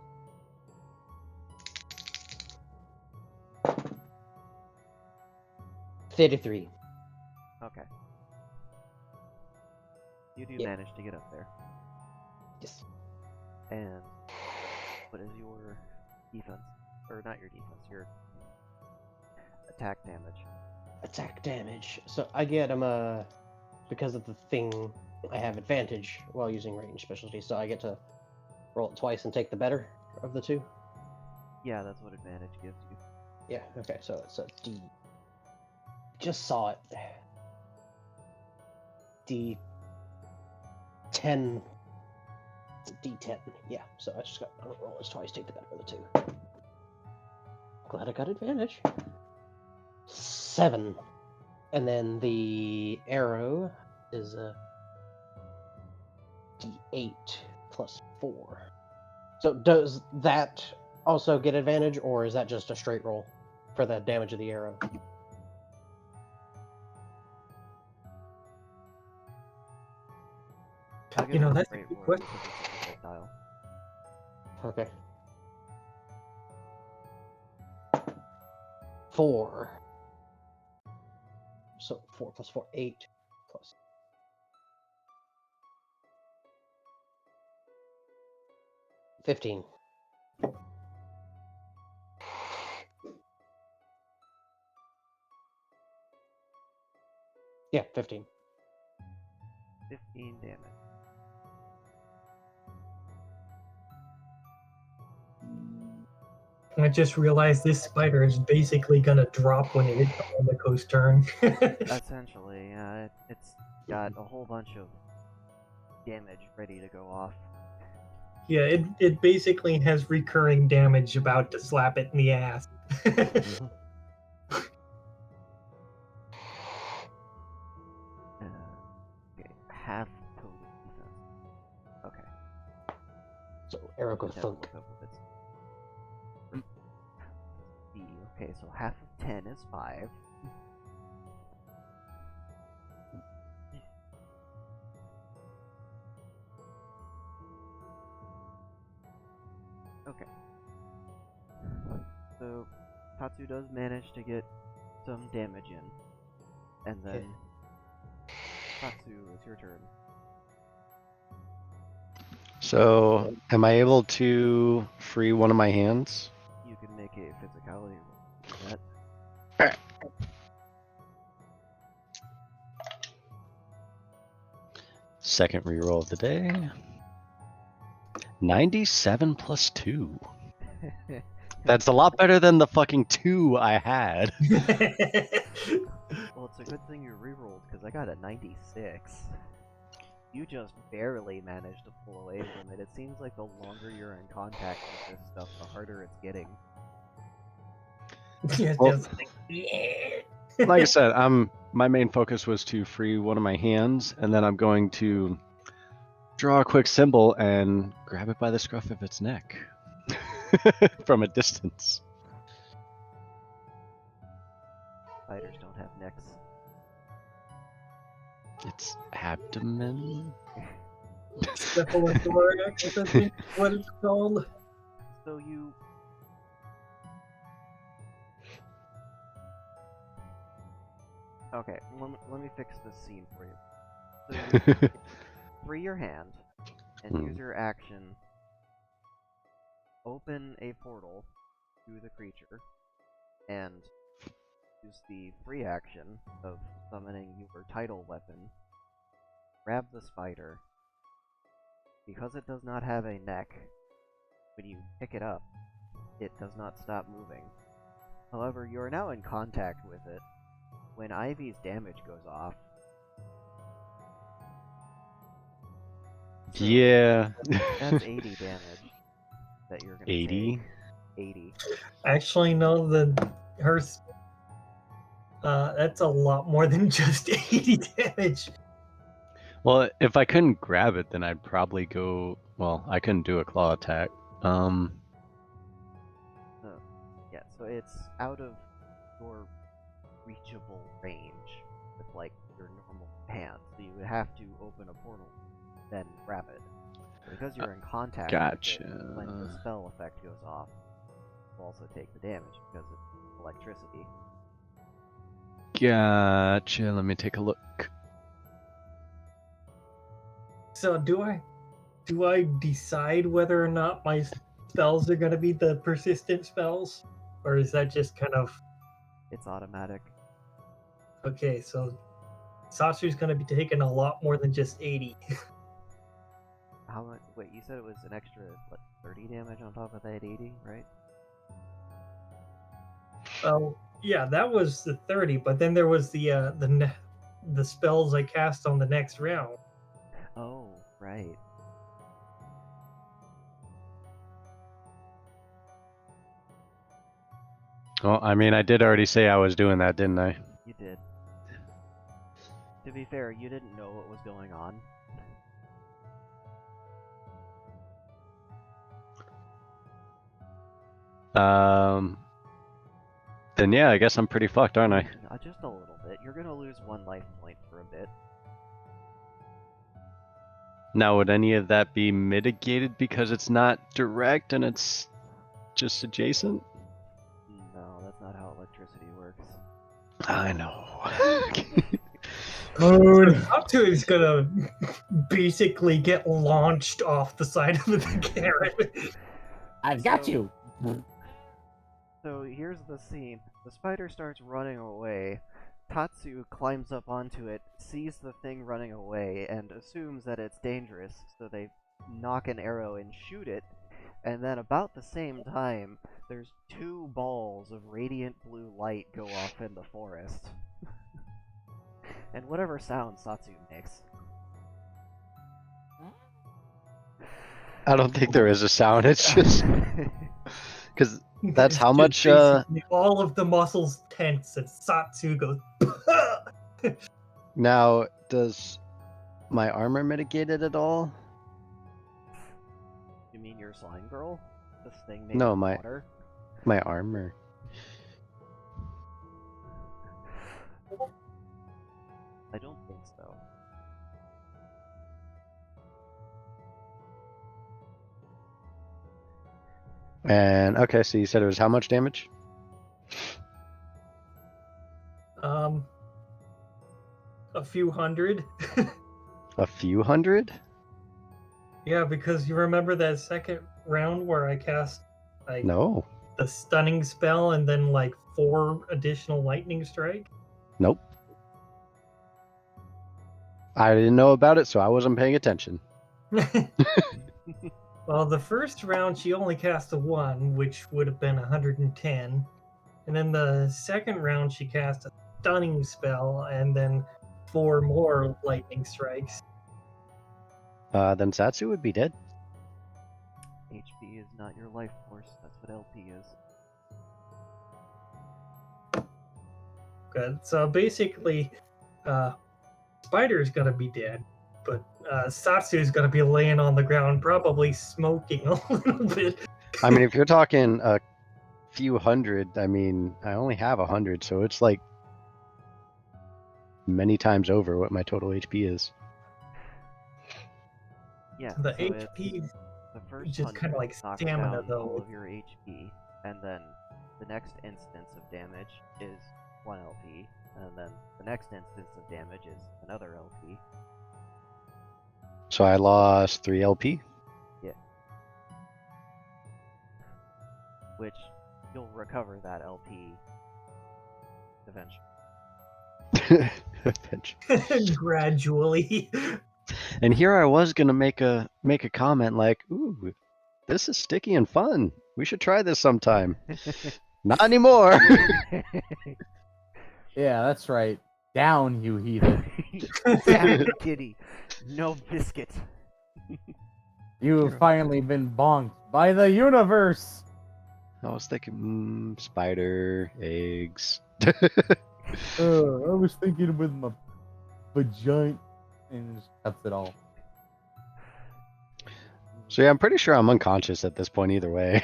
$33. Okay. You do Yep. manage to get up there. Yes. And what is your defense? Or not your defense, your attack damage. Attack damage. So I get him because of the thing I have advantage while using range specialty, so I get to roll it twice and take the better of the two. Yeah, that's what advantage gives you. Yeah. Okay. So it's a D. Just saw it. D10. It's a D10. Yeah. So I just got roll this twice, take the better of the two. Glad I got advantage. 7. And then the arrow is a D8 plus 4. So does that also get advantage, or is that just a straight roll for the damage of the arrow? I'll give You know, it a that's a straight good roll question. because it's a projectile. Okay. 4. So 4 plus 4, 8 plus. $15. Yeah, 15. 15 damage. I just realized this spider is basically gonna drop when it hits the Omiko's turn. Essentially, it's got a whole bunch of damage ready to go off. Yeah, it basically has recurring damage about to slap it in the ass. Mhm. Okay, half total defense. Okay. So arrow goes Just have to thunk. look up what it's- D. Okay, so half of 10 is 5. Okay. So Tatsu does manage to get some damage in. And then Tatsu, it's your turn. So, am I able to free one of my hands? You can make a physicality roll for that. Second reroll of the day. 97 plus 2. That's a lot better than the fucking 2 I had. Well, it's a good thing you rerolled, because I got a 96. You just barely managed to pull away from it. It seems like the longer you're in contact with this stuff, the harder it's getting. Yeah, Well- just like, yeah. Like I said, my main focus was to free one of my hands, and then I'm going to draw a quick symbol and grab it by the scruff of its neck from a distance. Spiders don't have necks. Its abdomen. Cephalothorax, I think is what it's called. So you... Okay, let me fix this scene for you. So you free your hand, and use your action. Open a portal to the creature, and use the free action of summoning your title weapon. Grab the spider. Because it does not have a neck, when you pick it up, it does not stop moving. However, you are now in contact with it. When Ivy's damage goes off... So, Yeah. that's 80 damage that you're gonna 80? take. 80. Actually, no, that's a lot more than just 80 damage. Well, if I couldn't grab it, then I'd probably go. Well, I couldn't do a claw attack. Yeah, so it's out of your reachable range with, like, your normal hand. So you would have to open a portal, then grab it. But because you're in contact with Gotcha. it, when the spell effect goes off, you'll also take the damage because it's electricity. Gotcha. Let me take a look. So do I decide whether or not my spells are going to be the persistent spells, or is that just kind of It's automatic. okay? So Satsu's gonna be taking a lot more than just 80. How much? Wait, you said it was an extra, what, 30 damage on top of that 80, right? Oh, yeah, that was the 30, but then there was the spells I cast on the next round. Oh, right. Well, I mean, I did already say I was doing that, didn't I? You did. To be fair, you didn't know what was going on. Then yeah, I guess I'm pretty fucked, aren't I? Just a little bit. You're gonna lose 1 life point for a bit. Now, would any of that be mitigated because it's not direct and it's just adjacent? No, that's not how electricity works. I know. Satsu is gonna basically get launched off the side of the carrot. I've got So- you. So here's the scene. The spider starts running away. Tatsu climbs up onto it, sees the thing running away, and assumes that it's dangerous, so they knock an arrow and shoot it. And then about the same time, there's 2 balls of radiant blue light go off in the forest. And whatever sound Satsu makes. I don't think there is a sound. It's just because that's how It's much. just basically all of the muscles tense, and Satsu goes. Now, does my armor mitigate it at all? You mean your slime girl? This thing made No, of my- water? My armor. I don't think so. And okay, so you said it was how much damage? A few hundred. A few hundred? Yeah, because you remember that second round where I cast like No. the stunning spell and then like 4 additional lightning strike. Nope. I didn't know about it, so I wasn't paying attention. Well, the first round she only cast a 1, which would have been 110. And then the second round she cast a stunning spell and then 4 more lightning strikes. Then Satsu would be dead. HP is not your life force, that's what LP is. Good. So basically, Spider's gonna be dead, but Satsu's gonna be laying on the ground, probably smoking a little bit. I mean, if you're talking a few hundred, I mean, I only have 100, so it's like many times over what my total HP is. Yeah, The so it's HP the first just kinda 100 like knocks stamina, down though. all of your HP, and then the next instance of damage is 1 LP, and then the next instance of damage is another LP. So I lost 3 LP. Which you'll recover that LP eventually. gradually. And here I was gonna make a comment like, "Ooh, this is sticky and fun. We should try this sometime." Not anymore. Yeah, that's right. Down, you heathen. Damn it, kitty. No biscuit. You've finally been bonked by the universe. I was thinking, spider, eggs. I was thinking with my vagina, and just cuts it all. So yeah, I'm pretty sure I'm unconscious at this point either way.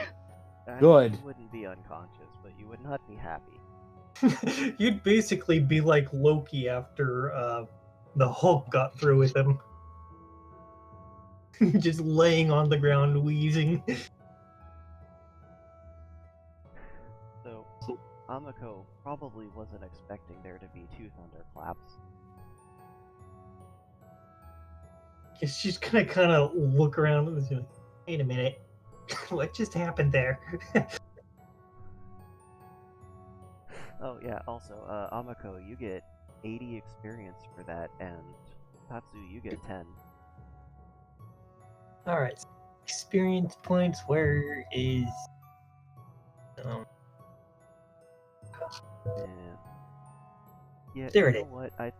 I mean, Good. You wouldn't be unconscious, but you would not be happy. You'd basically be like Loki after the Hulk got through with him. Just laying on the ground, wheezing. So, Amako probably wasn't expecting there to be 2 thunderclaps. She's gonna kind of look around and be like, wait a minute. What just happened there? Oh yeah, also, Amako, you get 80 experience for that, and Tatsu, you get 10. All right. Experience points. Where is? Um, And yeah, There you it know is. what? I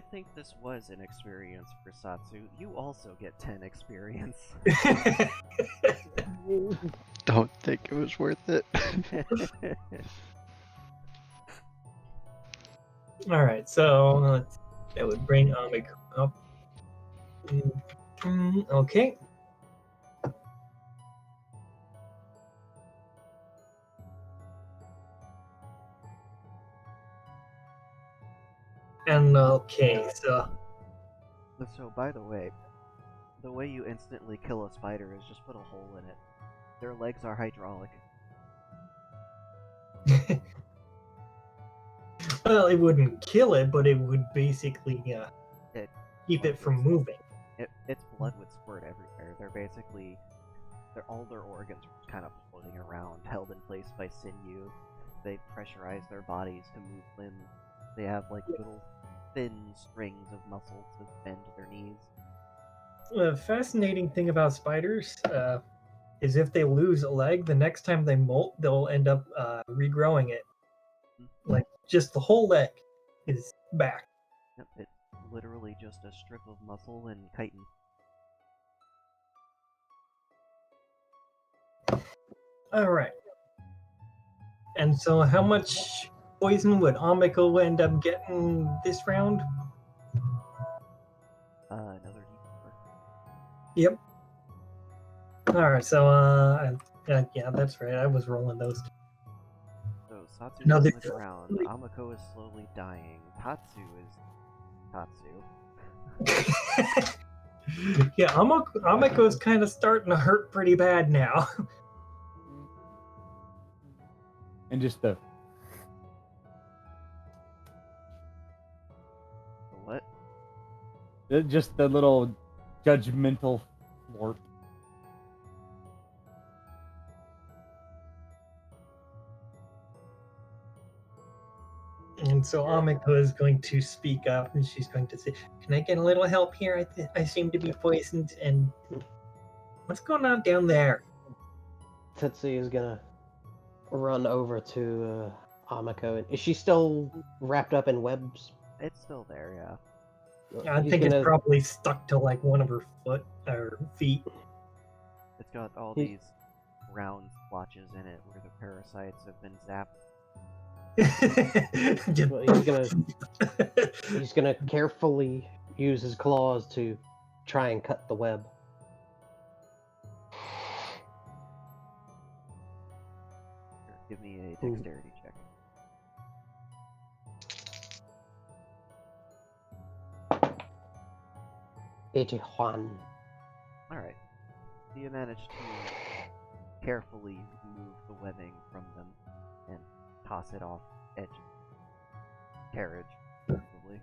think this was an experience for Satsu. You also get 10 experience. Don't think it was worth it. All right. So that would bring Amiko up. Okay. And okay, so So, by the way you instantly kill a spider is just put a hole in it. Their legs are hydraulic. well, it wouldn't kill it, but it would basically It keep blood it from would- moving. Its blood would squirt everywhere. All their organs are kind of floating around, held in place by sinew. They pressurize their bodies to move limbs. They have like little thin strings of muscle to bend their knees. The fascinating thing about spiders is if they lose a leg, the next time they molt, they'll end up regrowing it. Like just the whole leg is back. Yep, it's literally just a strip of muscle and chitin. All right. And so, how much poison would Amiko end up getting this round? Another D4. Yep. All right. So, yeah, that's right. I was rolling those. So Satsu No, is they- on the ground. Amiko is slowly dying. Tatsu is Tatsu. yeah, Amiko's kind of starting to hurt pretty bad now. And just the What? just the little judgmental flirt. And so Amiko is going to speak up, and she's going to say, "Can I get a little help here? I seem to be poisoned, and what's going on down there?" Tetsuya is gonna run over to Amiko. Is she still wrapped up in webs? It's still there, yeah. I He's think gonna- it's probably stuck to like one of her foot or feet. It's got all He's- these round splotches in it where the parasites have been zapped. Just- Well, he's gonna carefully use his claws to try and cut the web. Here, give me a dexterity check. AJ Juan. Alright. So you manage to carefully remove the webbing from them and toss it off edge of carriage, probably.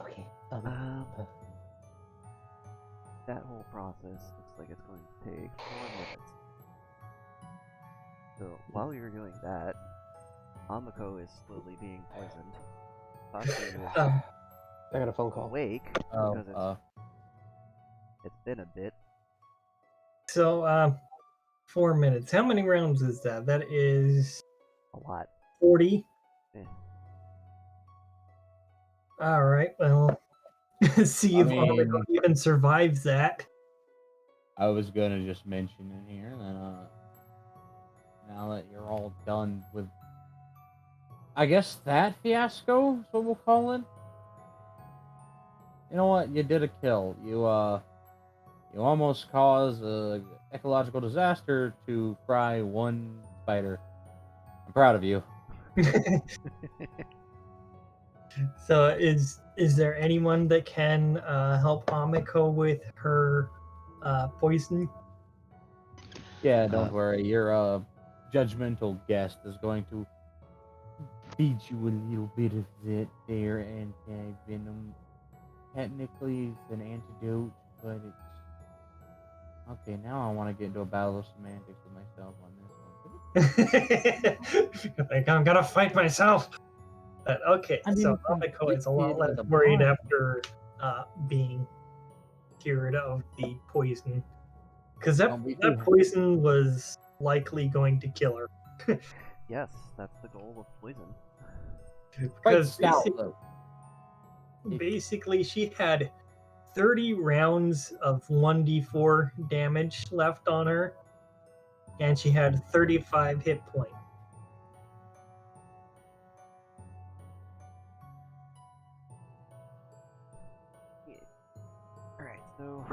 Okay. That whole process looks like it's going to take 4 minutes. So while you're doing that, Amiko is slowly being poisoned. Tatsu is I got a phone call. awake Oh, because it's been a bit. So, 4 minutes. How many rounds is that? That is A lot. 40. Eh. All right. Well, see I if Amiko mean- even survives that. I was gonna just mention in here that now that you're all done with, I guess that fiasco is what we'll call it. You know what? You did a kill. You almost caused a ecological disaster to fry one spider. I'm proud of you. So, is there anyone that can help Amiko with her poison? Yeah, don't worry. Your judgmental guest is going to feed you a little bit of that there anti-venom. Technically, it's an antidote, but it's Okay, now I want to get into a battle of semantics with myself on this one. Like, I'm gonna fight myself. But okay, I so mean, Amiko is a lot less conflicted worried mind. after being cured of the poison, because that We that do- poison was likely going to kill her. Yes, that's the goal of poison. Quite Because stout, though. basically she had 30 rounds of 1d4 damage left on her, and she had 35 hit points. Alright, so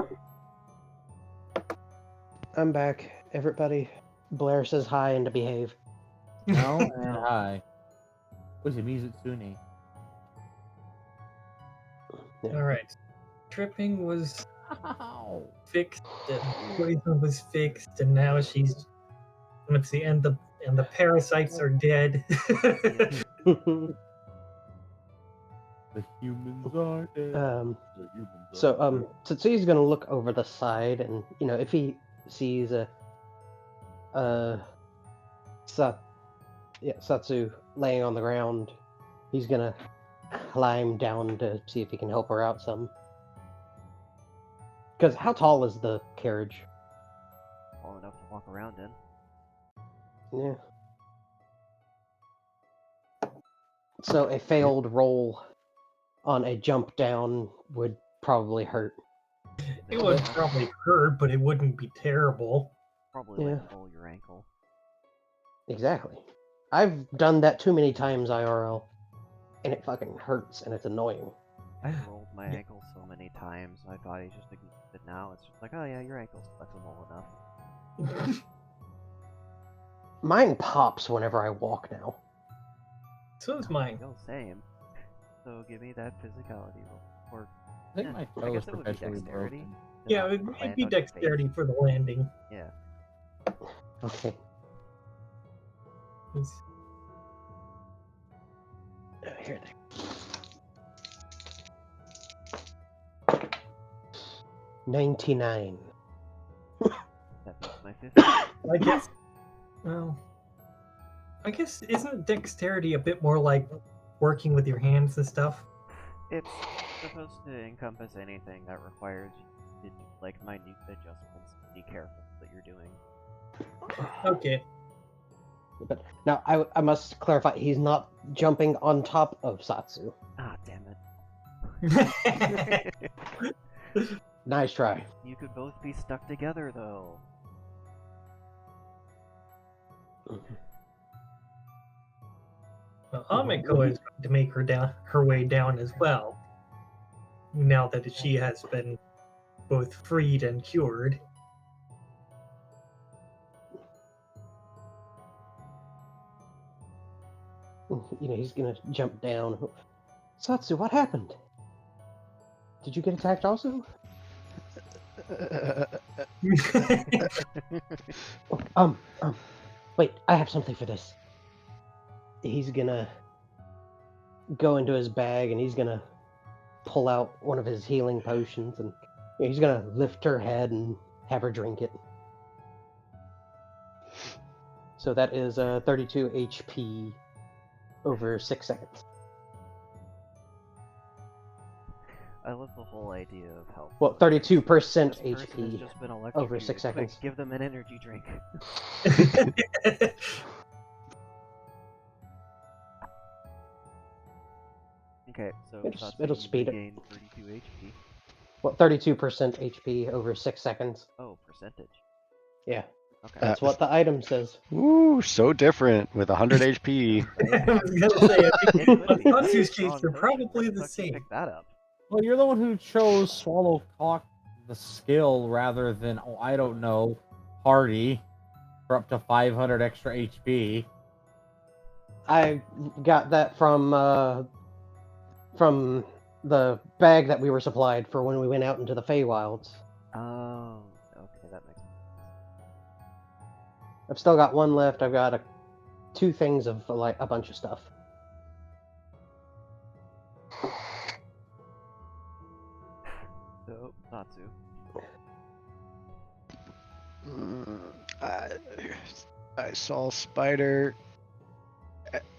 I'm back. Everybody, Blair says hi and to behave. No, and hi. What's it, Mizutsune? All right, tripping was Ow. fixed, and poison was fixed, and now she's. Let's see, and the parasites are dead. The humans are dead. Um, The humans are So, dead. Satsui's gonna look over the side, and if he sees Satsu laying on the ground, he's gonna climb down to see if he can help her out some. Because how tall is the carriage? tall enough to walk around in. Yeah. So a failed roll on a jump down would probably hurt. It would probably hurt, but it wouldn't be terrible. Probably Yeah. like roll your ankle. Exactly. I've done that too many times IRL, and it fucking hurts, and it's annoying. I've rolled my ankle so many times, my body's just ignored it now. It's just like, oh yeah, your ankle's flexible enough. Mine pops whenever I walk now. So is mine. Go same. So give me that physicality roll. Or I think eh, my I toe guess is it would be perpetually dexterity. broken. to Yeah, not it'd land be on your dexterity face. for the landing. Yeah. Okay. It's- Here they 99. That makes my 50. I guess. Well, I guess isn't dexterity a bit more like working with your hands and stuff? It's supposed to encompass anything that requires you to do like minute adjustments. Be careful that you're doing. Okay. But now I must clarify, he's not jumping on top of Satsu. Ah, damn Well, it. Nice try. You could both be stuck together though. Amiko is going to make her way down as well. Now that she has been both freed and cured. He's gonna jump down. Satsu, what happened? Did you get attacked also? Wait, I have something for this. He's gonna go into his bag and he's gonna pull out one of his healing potions and he's gonna lift her head and have her drink it. So that is 32 HP over 6 seconds. I love the whole idea of health. Well, 32% This person has HP. just been over electrocuted. 6 seconds. Quick, give them an energy drink. Okay, so It'll speed it. gain 32 HP. Well, 32% HP over 6 seconds. Oh, percentage. Yeah, Okay. that's what the item says. Ooh, so different with 100 HP. I was gonna say, I think It could be. in Tatsu's Strong case, they're potion. probably Where the fuck did you same. Pick that up. Well, you're the one who chose Swallow Cock the skill rather than, oh, I don't know, Hardy for up to 500 extra HP. I got that from the bag that we were supplied for when we went out into the Feywilds. Oh, okay, that makes sense. I've still got one left. I've got 2 things of like a bunch of stuff. So, Natsu. I saw Spider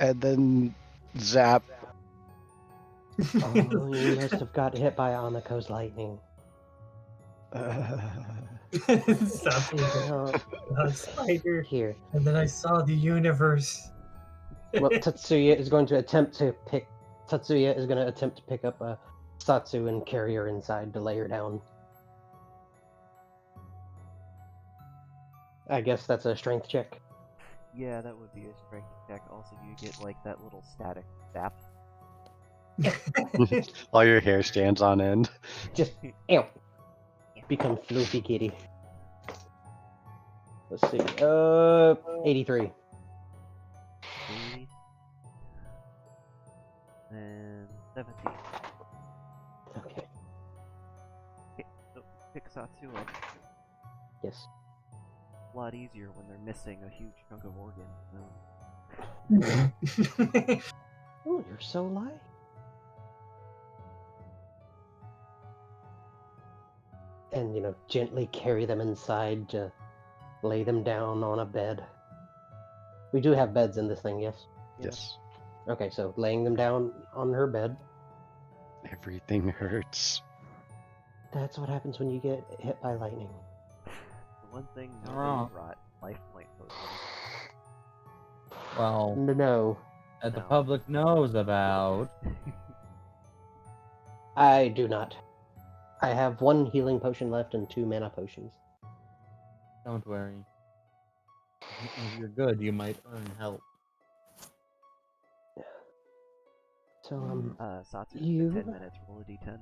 and then Zap. Oh, you must have got hit by Amako's lightning. Stop looking No, at Spider. here. And then I saw the universe. Well, Tatsuya is going to attempt to pick. Tatsuya is going to attempt to pick up Satsu and carry her inside to lay her down. I guess that's a strength check. Yeah, that would be a strength check. Also, you get like that little static zap. All your hair stands on end. Just ew. Become floofy kitty. Let's see. 83. 80. And 17. Okay. Okay, so pick Satsu up. Yes. A lot easier when they're missing a huge chunk of organ. Oh, you're so light. And, gently carry them inside to lay them down on a bed. We do have beds in this thing, yes? Yes. Okay, so laying them down on her bed. Everything hurts. That's what happens when you get hit by lightning. The one thing Not nobody wrong. brought, life point potions. Well, No, that the No. public knows about. I do not. I have 1 healing potion left and 2 mana potions. Don't worry. If you're good, you might earn help. So, Satsu, You- for 10 minutes, roll a d10.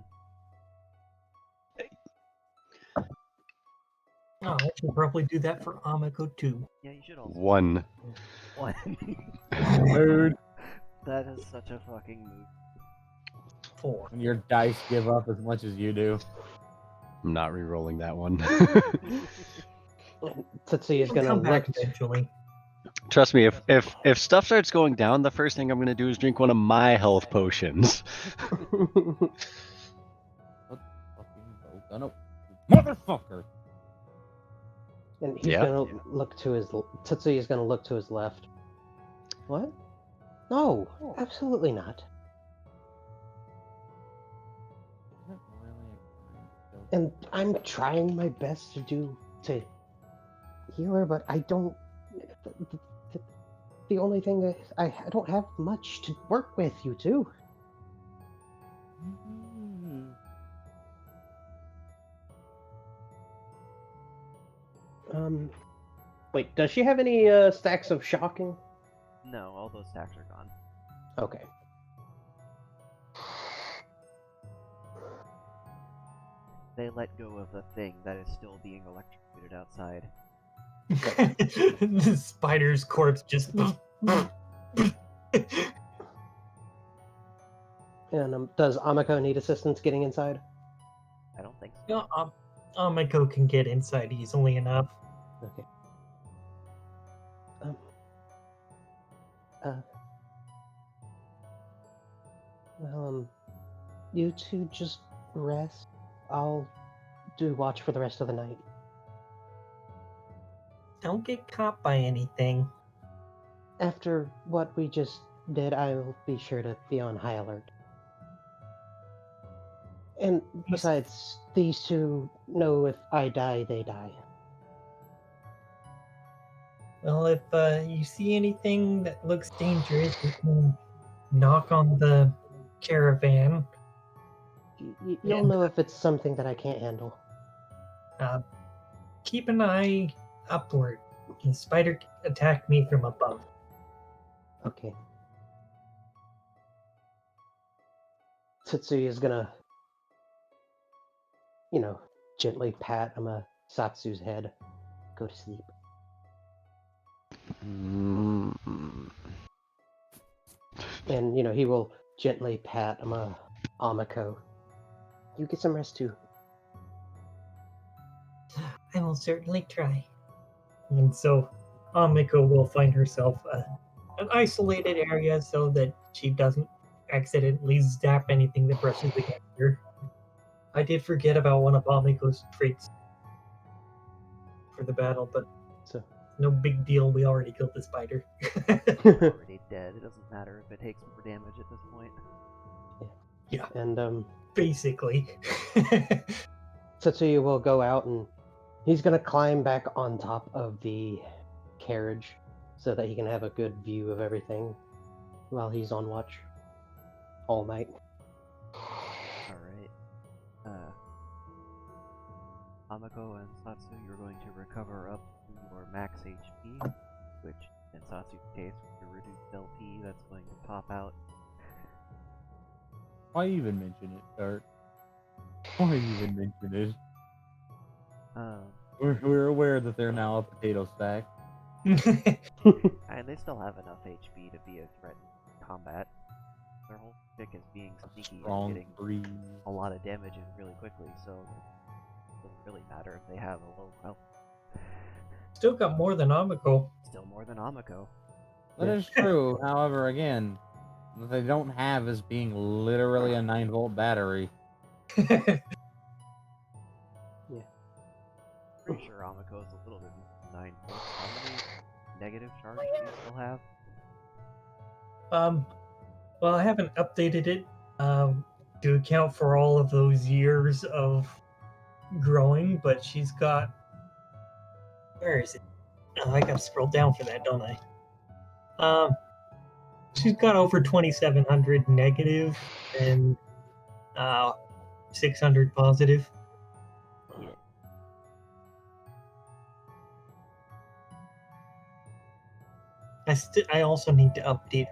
Oh, I should probably do that for Amiko too. Yeah, you should also. 1. One. Mood. That is such a fucking move. 4. When your dice give up as much as you do. I'm not re-rolling that one. Tatsuya is It'll gonna come back look. eventually. Trust me, if stuff starts going down, the first thing I'm gonna do is drink one of my health potions. Fucking Volcano. Motherfucker! And he's Yeah. gonna look to his. Tatsuya is gonna look to his left. What? No, absolutely not. And I'm trying my best to heal her, but I don't. The only thing is, I don't have much to work with, you two. Wait, does she have any stacks of shocking? No, all those stacks are gone. Okay. They let go of the thing that is still being electrocuted outside. The spider's corpse just. And does Amiko need assistance getting inside? I don't think so. No, Amiko can get inside easily enough. Okay. You two just rest. I'll do watch for the rest of the night. Don't get caught by anything. After what we just did, I'll be sure to be on high alert. And besides, these two know if I die, they die. Well, if you see anything that looks dangerous, you can knock on the caravan. You'll know if it's something that I can't handle. Keep an eye upward. The spider attacked me from above. Okay. Tatsuya is gonna, gently pat Satsu's head. Go to sleep. Mm. And, he will gently pat Amiko. You get some rest too. I will certainly try. And so Amiko will find herself an isolated area so that she doesn't accidentally zap anything that brushes against her. I did forget about one of Amiko's traits for the battle, but So no big deal. We already killed the spider. Already dead. It doesn't matter if it takes more damage at this point. and Basically. Tetsuya will go out and he's gonna climb back on top of the carriage so that he can have a good view of everything while he's on watch all night. Alright. Amako and Satsu, you're going to recover up to your max HP, which in Satsu's case, with your reduced LP, that's going to pop out. Why even mention it, Dart? Why even mention it? We're aware that they're now a potato sack. And they still have enough HP to be a threat in combat. Their whole stick is being sneaky and Strong getting breeze. a lot of damage in really quickly, so it doesn't really matter if they have a low health. Still got more than Amiko. Still more than Amako. That is true. However, again, what they don't have is being literally a 9-volt battery. Pretty sure Amako is a little bit 9 volts. How many negative charge do you still have? Well, I haven't updated it to account for all of those years of growing, but she's got. Where is it? Oh, I gotta scroll down for that, don't I? She's got over 2,700 negative and 600 positive. Yeah. I also need to update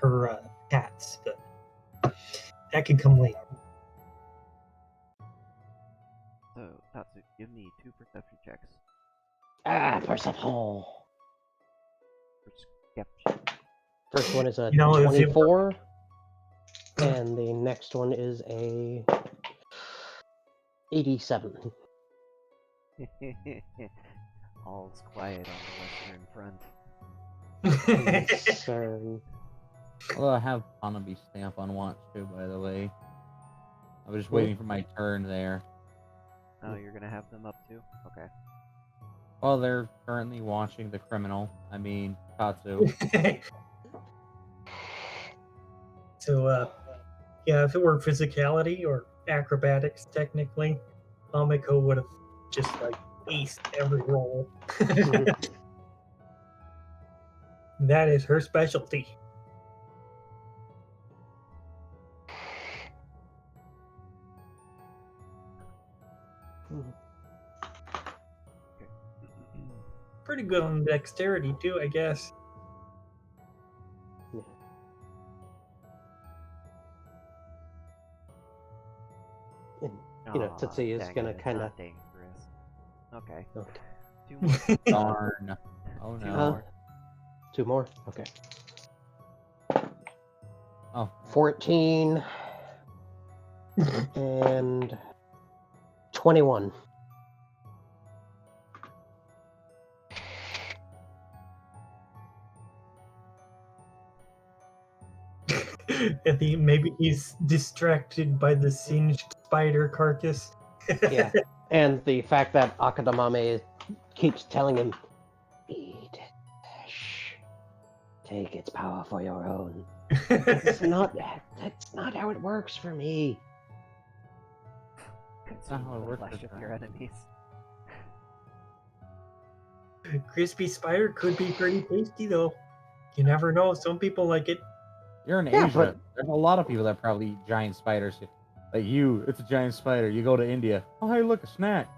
her stats, but that can come later. So, Tatsu, give me 2 perception checks. Perception. Perception. First one is a You know, if it- 24, and the next one is a 87. All's quiet on the Western Front. Concern. Although I have Hanabi stamp on watch too, by the way. I was just waiting for my turn there. Oh, you're gonna have them up too? Okay. Well, they're currently watching the criminal. I mean, Tatsu. So, yeah, if it were physicality or acrobatics, technically, Amiko would have just like aced every roll. That is her specialty. Pretty good on dexterity too, I guess. You know, Aw, Tetsuya's dang gonna it, it's kinda- not dangerous. Okay. Okay. 2 more. Darn. Oh Two no. Huh? more. 2 more? Okay. Oh, 14 and 21. Maybe he's distracted by the singed spider carcass. Yeah. And the fact that Akadamame keeps telling him, eat, shh, take its power for your own. That's not how it works for me. Consume how it the works flesh with of your that. enemies. Crispy spider could be pretty tasty though. You never know. Some people like it. you're in Yeah, Asia. but- There's a lot of people that probably eat giant spiders. Like you, it's a giant spider. You go to India. Oh, hey, look, a snack.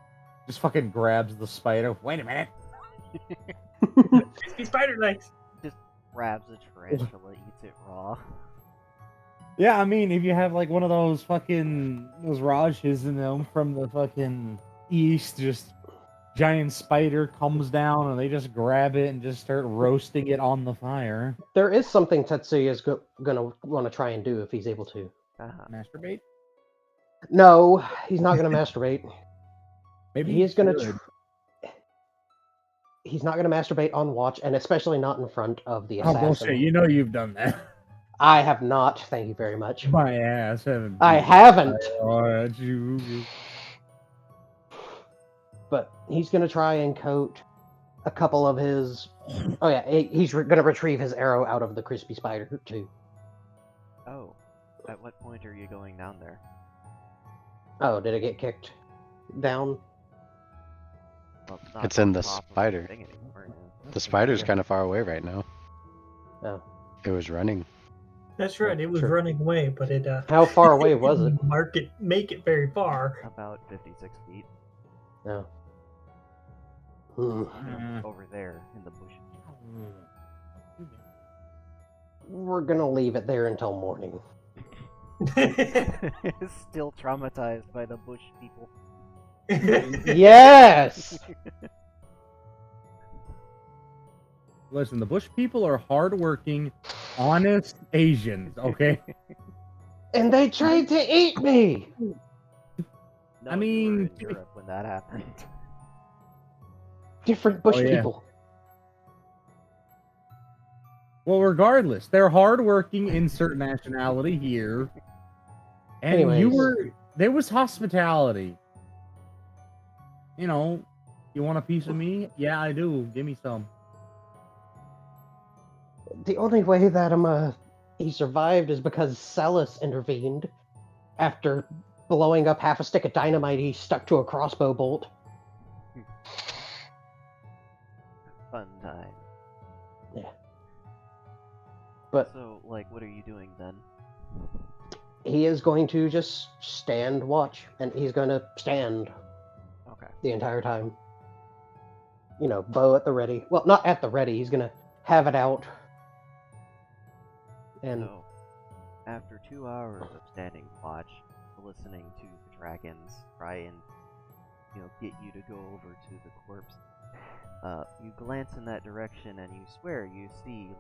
Just fucking grabs the spider. Wait a minute. Crispy spider legs. Grabs a tarantula, eats it raw. Yeah, I mean, if you have like one of those Rajas in them from the fucking east, just giant spider comes down and they just grab it and just start roasting it on the fire. There is something Tetsuya's gonna want to try and do if he's able to. Masturbate? No, he's not gonna masturbate. Maybe He is gonna. should. He's not gonna masturbate on watch, and especially not in front of the Oh assassin. bullshit! You know you've done that. I have not. Thank you very much. My ass haven't. I haven't. Oh, you. But he's gonna try and coat a couple of his. Oh yeah, he's gonna retrieve his arrow out of the crispy spider too. Oh, at what point are you going down there? Oh, did it get kicked down? Well, not It's in on the top of the spider. thing anymore, yeah. The spider's Okay. kind of far away right now. Oh, It was running. That's right. It was Sure. running away, but it How far away was it? didn't make it very far. About 56 feet No. Hmm. over there in the bush. We're gonna leave it there until morning. Still traumatized by the bush people. Yes. Listen, the bush people are hardworking, honest Asians, okay? And they tried to eat me. No, I you were mean, in Europe when that happened. Different bush Oh, yeah. people. Well, regardless, they're hardworking, insert nationality here. And Anyways. there was hospitality. You know, you want a piece of me? Yeah, I do. Give me some. The only way that he survived is because Celis intervened. After blowing up half a stick of dynamite, he stuck to a crossbow bolt. Fun time. But So, like, what are you doing then? he is going to just stand watch, and he's going to stand Okay. the entire time. You know, bow at the ready. Well, not at the ready. He's going to have it out. And So, after 2 hours of standing watch, listening to the dragons try and, get you to go over to the corpse, you glance in that direction and you swear you see,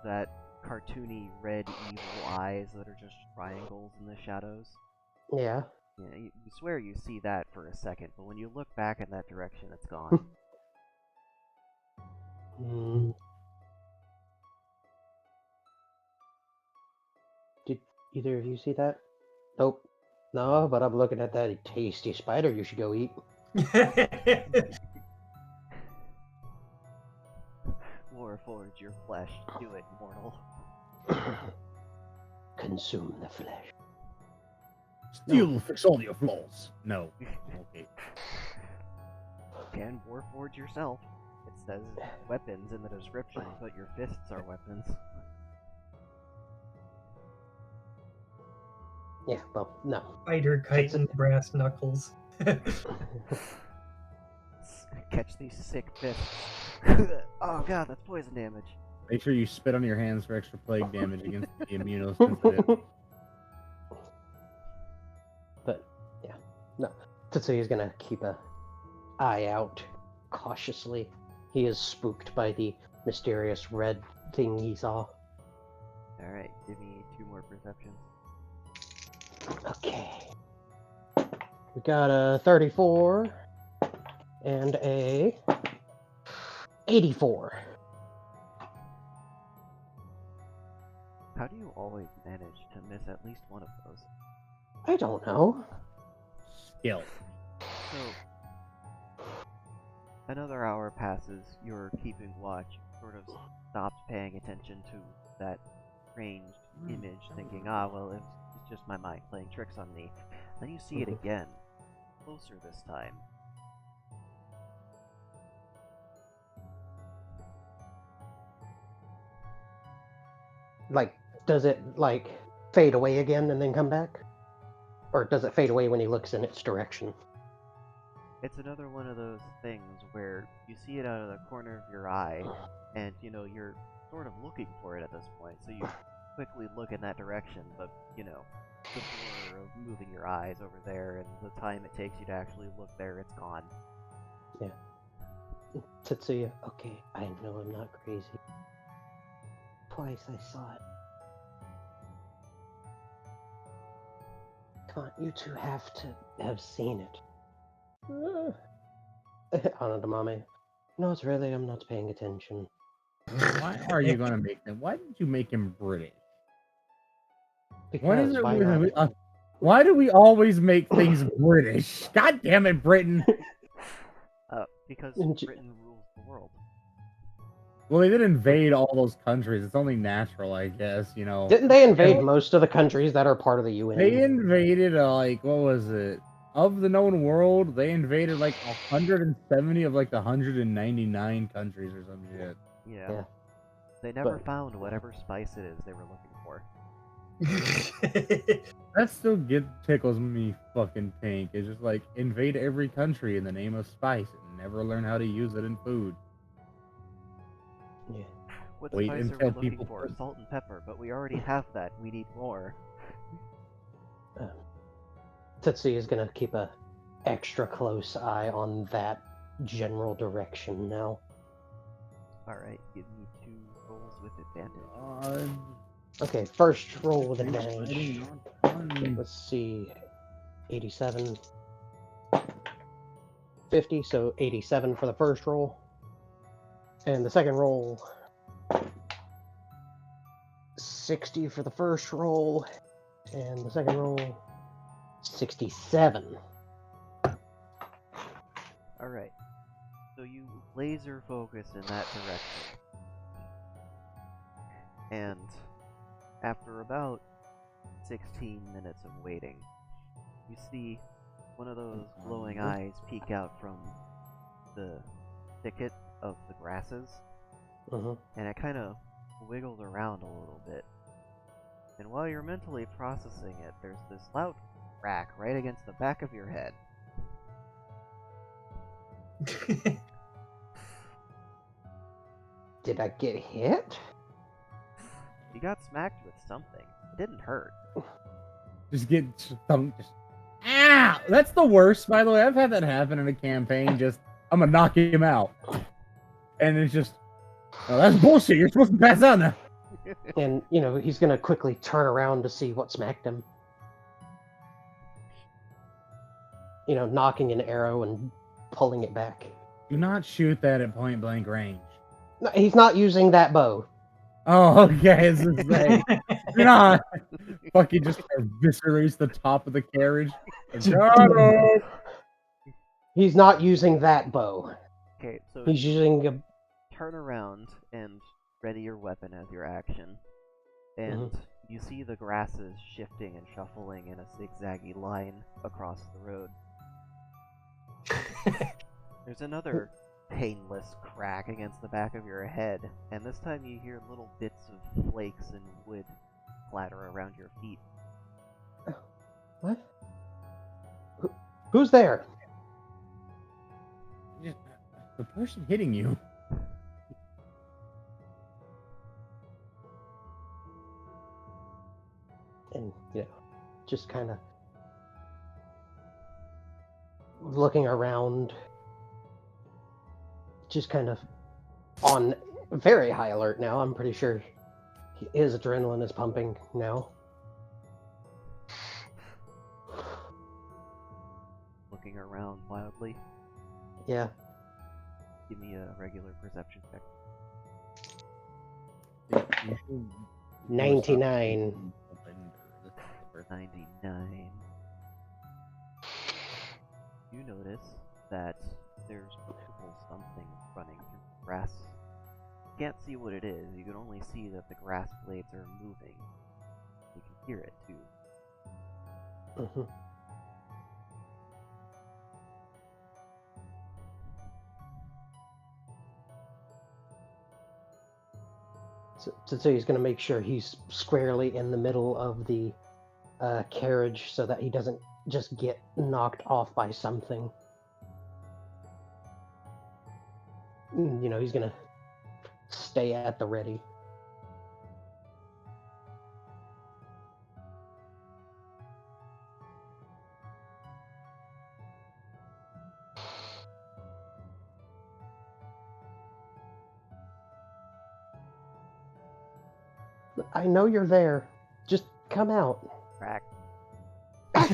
that cartoony red evil eyes that are just triangles in the shadows. yeah. Yeah, you swear you see that for a second, but when you look back in that direction, it's gone. Did either of you see that? Nope. No, but I'm looking at that tasty spider you should go eat. Warforge your flesh. Do it, mortal. Consume the flesh. Steel fix all your flaws. No. Okay. Can warforge yourself. It says weapons in the description, but your fists are weapons. Yeah, well, no. Spider kite and brass knuckles. Catch these sick fists. Oh god, that's poison damage. Make sure you spit on your hands for extra plague damage against the immunosensitive. But yeah, no. Tetsuya's gonna keep an eye out cautiously. He is spooked by the mysterious red thing he saw. Alright, give me 2 more perceptions. Okay. We got a 34 and a 84. How do you always manage to miss at least one of those? I don't know. Skill. So, another hour passes, you're keeping watch, sort of stopped paying attention to that strange image, thinking, well, it's just my mind playing tricks on me. Then you see it again, closer this time. Like, does it, like, fade away again and then come back? Or does it fade away when he looks in its direction? It's another one of those things where you see it out of the corner of your eye, and, you're sort of looking for it at this point, so you quickly look in that direction, but, the blur of moving your eyes over there and the time it takes you to actually look there, it's gone. Yeah. Tetsuya, okay, I know I'm not crazy. Twice I saw it. Come on, you two have to have seen it. Anadamame. No, it's really, I'm not paying attention. Why are you gonna make them? Why did you make him British? Because What is it why with not? Why do we always make things British? God damn it, Britain. Because J- Britain rules the world. Well, they did invade all those countries. It's only natural, I guess, you know. Didn't they invade most of the countries that are part of the UN? They invaded, like, what was it? Of the known world, they invaded, like, 170 of, like, the 199 countries or some shit. Yeah. Yeah. They never But- found whatever spice it is they were looking for. That still tickles me fucking pink. It's just like, invade every country in the name of spice and never learn how to use it in food. Yeah. What Wait spice are we until looking people for? put- Salt and pepper, but we already have that. We need more. Tootsie is gonna keep a extra close eye on that general direction now. Alright, give me 2 rolls with advantage. Okay, first roll with advantage. Fun. Let's see. 87. 50, so 87 for the first roll. And the second roll, 60 for the first roll. And the second roll, 67. Alright. So you laser focus in that direction. And after about 16 minutes of waiting, you see one of those glowing eyes peek out from the thicket of the grasses, Mhm. and it kind of wiggles around a little bit. And while you're mentally processing it, there's this loud crack right against the back of your head. Did I get hit? You got smacked with something. It didn't hurt. Just get thumped. Ow! That's the worst, by the way. I've had that happen in a campaign. Just, I'm gonna knock him out. And it's just, oh, that's bullshit. You're supposed to pass out now. And, you know, he's gonna quickly turn around to see what smacked him. You know, knocking an arrow and pulling it back. Do not shoot that at point blank range. No, he's not using that bow. Oh, okay. It's the same. Do not fucking just eviscerates the top of the carriage. Got him! He's not using that bow. Okay, so He's using a... turn around and ready your weapon as your action. And you see the grasses shifting and shuffling in a zigzaggy line across the road. There's another painless crack against the back of your head, and this time you hear little bits of flakes and wood clatter around your feet. What? Who's there? The person hitting you. And, you know, just kind of looking around, just kind of on very high alert now. I'm pretty sure his adrenaline is pumping now. Looking around wildly. Yeah. Give me a regular perception check. 99. For 99. You notice that there's multiple something running through the grass. You can't see what it is, you can only see that the grass blades are moving. You can hear it too. Mhm. So he's going to make sure he's squarely in the middle of the carriage so that he doesn't just get knocked off by something. You know, he's going to stay at the ready. I know you're there. Just come out. Crack. That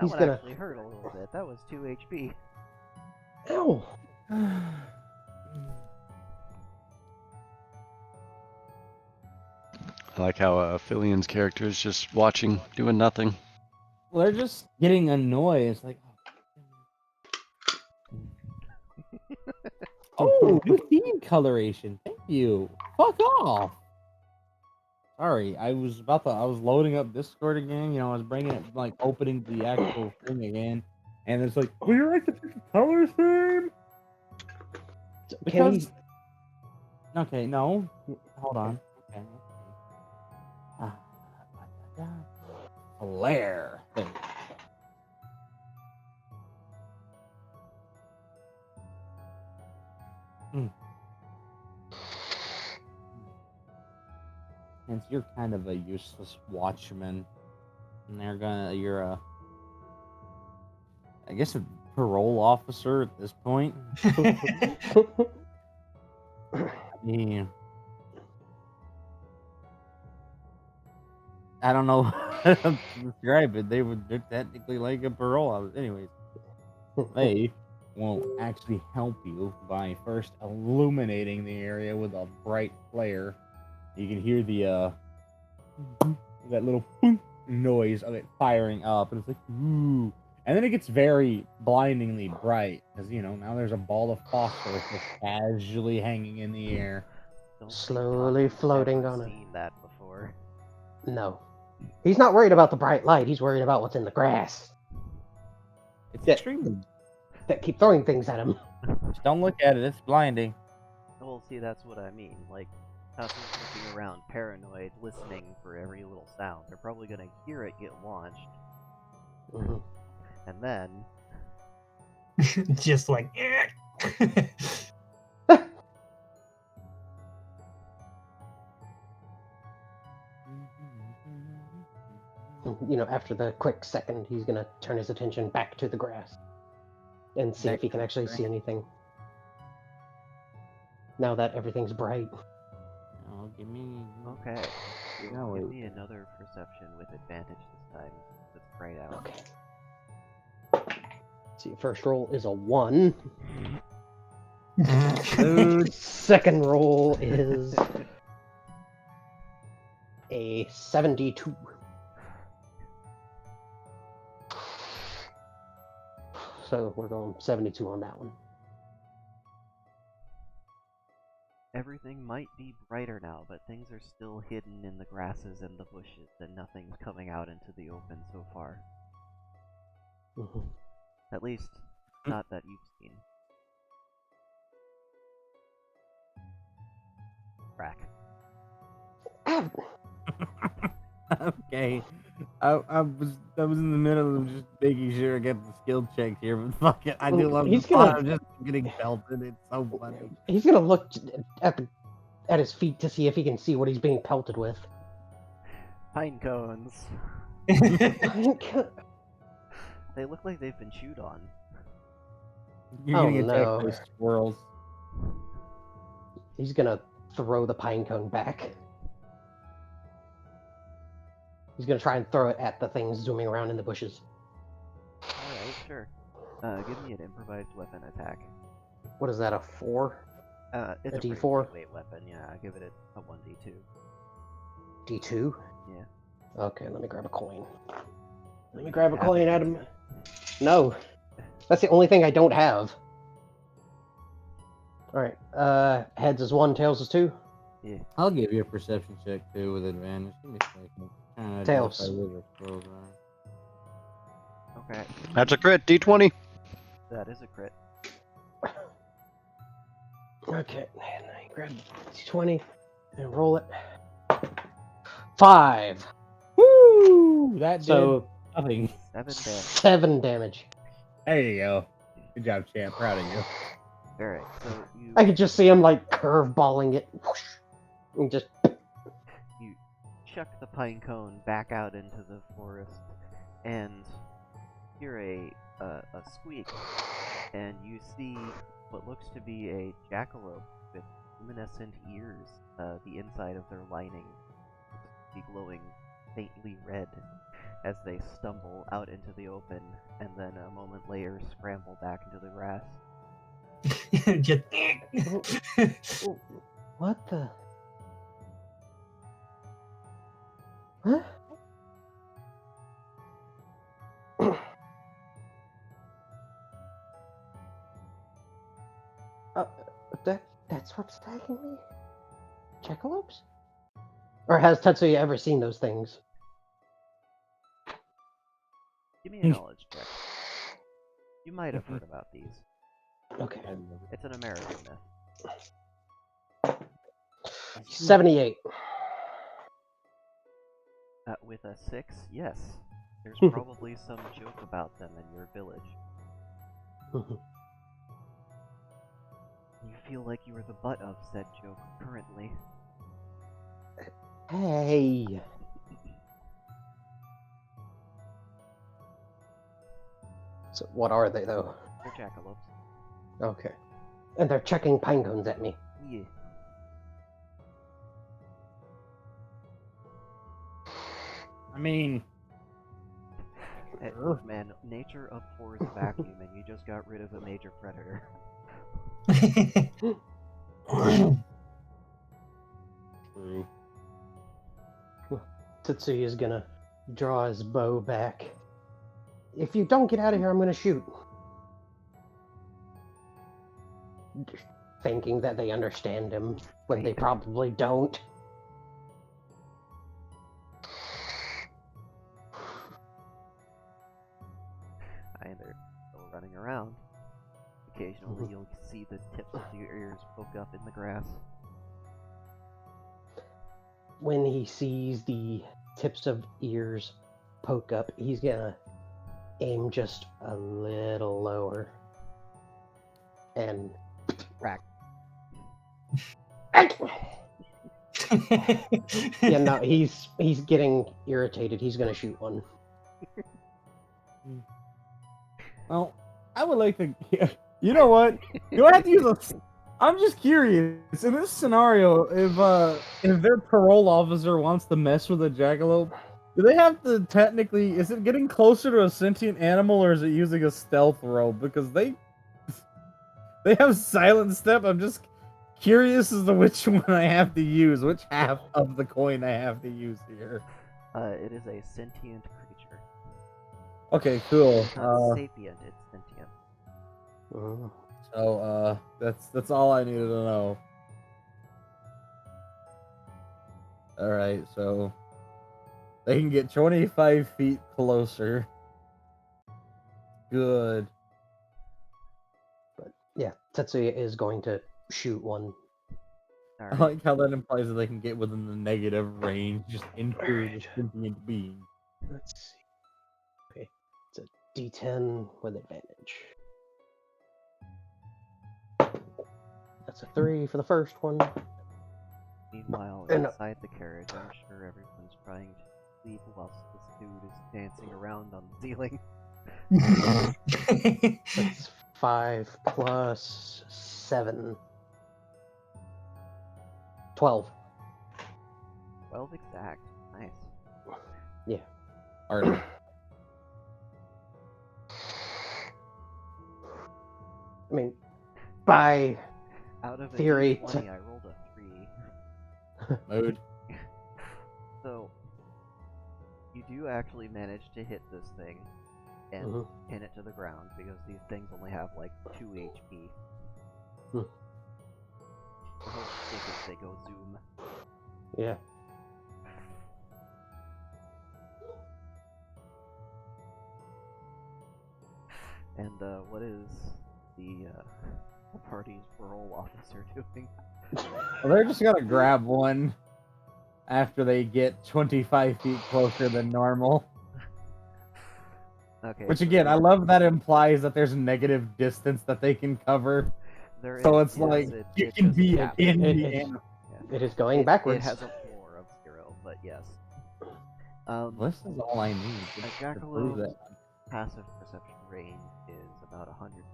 He's one gonna- actually hurt a little bit. That was 2 HP. Ow! I like how Filian's character is just watching, doing nothing. Well, they're just getting annoyed. It's like, oh, new theme coloration. Thank you. Fuck off. Sorry, I was loading up Discord again. You know, I was bringing it, like, opening the actual thing again, and it's like, will you write the color theme? Can he? Because okay, no, hold on. Okay. Flare. There. Since you're kind of a useless watchman, and you're a, I guess, a parole officer at this point. Yeah. I don't know how to describe it. They're technically like a parole officer. Anyways, they will actually help you by first illuminating the area with a bright flare. You can hear the that little noise of it firing up, and it's like, ooh. And then it gets very blindingly bright, because, you know, now there's a ball of phosphorus just casually hanging in the air. Don't think Slowly Tanya's floating ever on it. seen that before. No. He's not worried about the bright light. He's worried about what's in the grass. It's Yeah. extremely... That keep throwing things at him. Just don't look at it, it's blinding. Well, see, that's what I mean. Like, Tasso's looking around, paranoid, listening for every little sound. They're probably gonna hear it get launched, Mhm. and then Just like, You know, after the quick second, he's gonna turn his attention back to the grass and see Back if he to can the actually grass. see anything. Now that everything's bright. Oh, give me... okay, No, give wait. me another perception with advantage this time. It's bright out. Okay. See, first roll is a 1. Dude. Second roll is a 72. So we're going 72 on that one. Everything might be brighter now, but things are still hidden in the grasses and the bushes, and nothing's coming out into the open so far. Mhm. At least, not that you've seen. Rack. Ah, Okay. I was in the middle of just making sure I get the skill checks here, but fuck it. I do love He's the thought gonna- of just getting pelted. It's so funny. he's gonna look at his feet to see if he can see what he's being pelted with. Pine cones. They look like they've been chewed on. You're Oh, getting attacked no. by squirrels. He's gonna throw the pine cone back. He's gonna try and throw it at the things zooming around in the bushes. Alright, sure. Give me an improvised weapon attack. What is that, a 4? It's A a pretty D4? lightweight weapon, yeah. I'll give it a 1d2. D2? Yeah. Okay, let me grab a coin. Let me You grab a have coin, it, Adam. don't you? No. That's the only thing I don't have. Alright, heads is 1, tails is 2. Yeah. I'll give you a perception check too with advantage. Give me a second. Trying to Tails. identify where the squirrels are. Okay, That's a crit, D20. that is a crit. Okay, and I grab D20 and roll it. 5. Woo! That did So, nothing. 7 damage. 7 damage. There you go. Good job, champ. Proud of you. Alright, so you I could just see him, like, curveballing it. Whoosh, and just... chuck the pine cone back out into the forest and hear a squeak, and you see what looks to be a jackalope with luminescent ears. The inside of their lining looks to be glowing faintly red as they stumble out into the open, and then a moment later scramble back into the grass. Just What the... Huh? uh, that's what's attacking me? Jackalopes? Or has Tetsuya ever seen those things? Give me a knowledge check. You might have heard about these. Okay. It's an American myth. 78. With a 6, yes. There's probably some joke about them in your village. You feel like you are the butt of said joke currently. Hey. So what are they though? They're jackalopes. Okay. And they're chucking pine cones at me. Yeah. I mean, Look, man, nature abhors a vacuum, and you just got rid of a major predator. true. Tetsuya's gonna draw his bow back. If you don't get out of here, I'm gonna shoot. Thinking that they understand him when they probably don't. They're still running around. Occasionally, you'll see the tips of your ears poke up in the grass. When he sees the tips of ears poke up, he's gonna aim just a little lower. And Rack. yeah, no, he's getting irritated. He's gonna shoot one. Well, I would like to. You know what? Do I have to use a? I'm just curious. In this scenario, if their parole officer wants to mess with a jackalope, do they have to technically? Is it getting closer to a sentient animal, or is it using a stealth rope? Because they have silent step. I'm just curious as to which one I have to use, which half of the coin I have to use here. It is a sentient creature. Okay, cool. It's not sapient, it's sentient. So that's all I needed to know. All right, so they can get 25 feet closer. Good. But yeah, Tetsuya is going to shoot one. I Alright. like how that implies that they can get within the negative range, just enter the sentient being. Let's see. Okay, it's a D10 with advantage. That's a 3 for the first one. Meanwhile, And- inside the carriage, I'm sure everyone's trying to sleep whilst this dude is dancing around on the ceiling. That's 5 plus 7. 12. 12 exact. Nice. Alright. I mean, by Out of a Theory D20, I rolled a 3. Mode. So, you do actually manage to hit this thing and Mhm. pin it to the ground because these things only have like 2 HP. Hmm. The whole stick if they go zoom. Yeah. And what is the party's parole officer doing? Well, they're just gonna grab one after they get 25 feet closer than normal. Okay. Which so again, I there- love that implies that there's negative distance that they can cover. there So is- it's yes, like you it can just be caps. in the It- animal. It is going It backwards. has a floor of 0, but yes. This is all I need A to prove jackalope's that. passive perception range is about 120.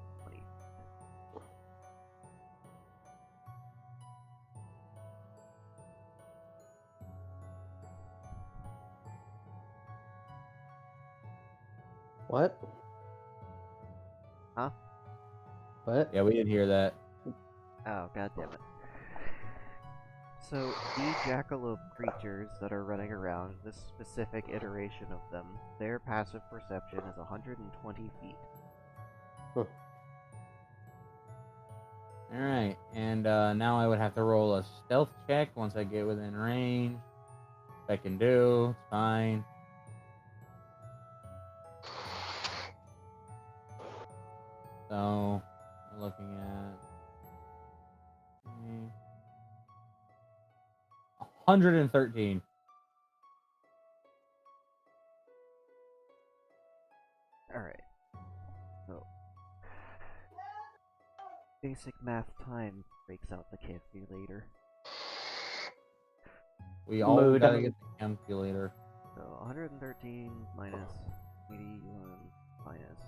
What? Huh? What? Yeah, we didn't hear that. Oh, god damn it. So the jackalope creatures that are running around, this specific iteration of them, their passive perception is 120 feet. Alright, and now I would have to roll a stealth check once I get within range. If I can do, it's fine. So, we're looking at 113. Alright. So, basic math time breaks out the calculator. We all Mood, gotta I'm- get the calculator. So 113 minus 81 minus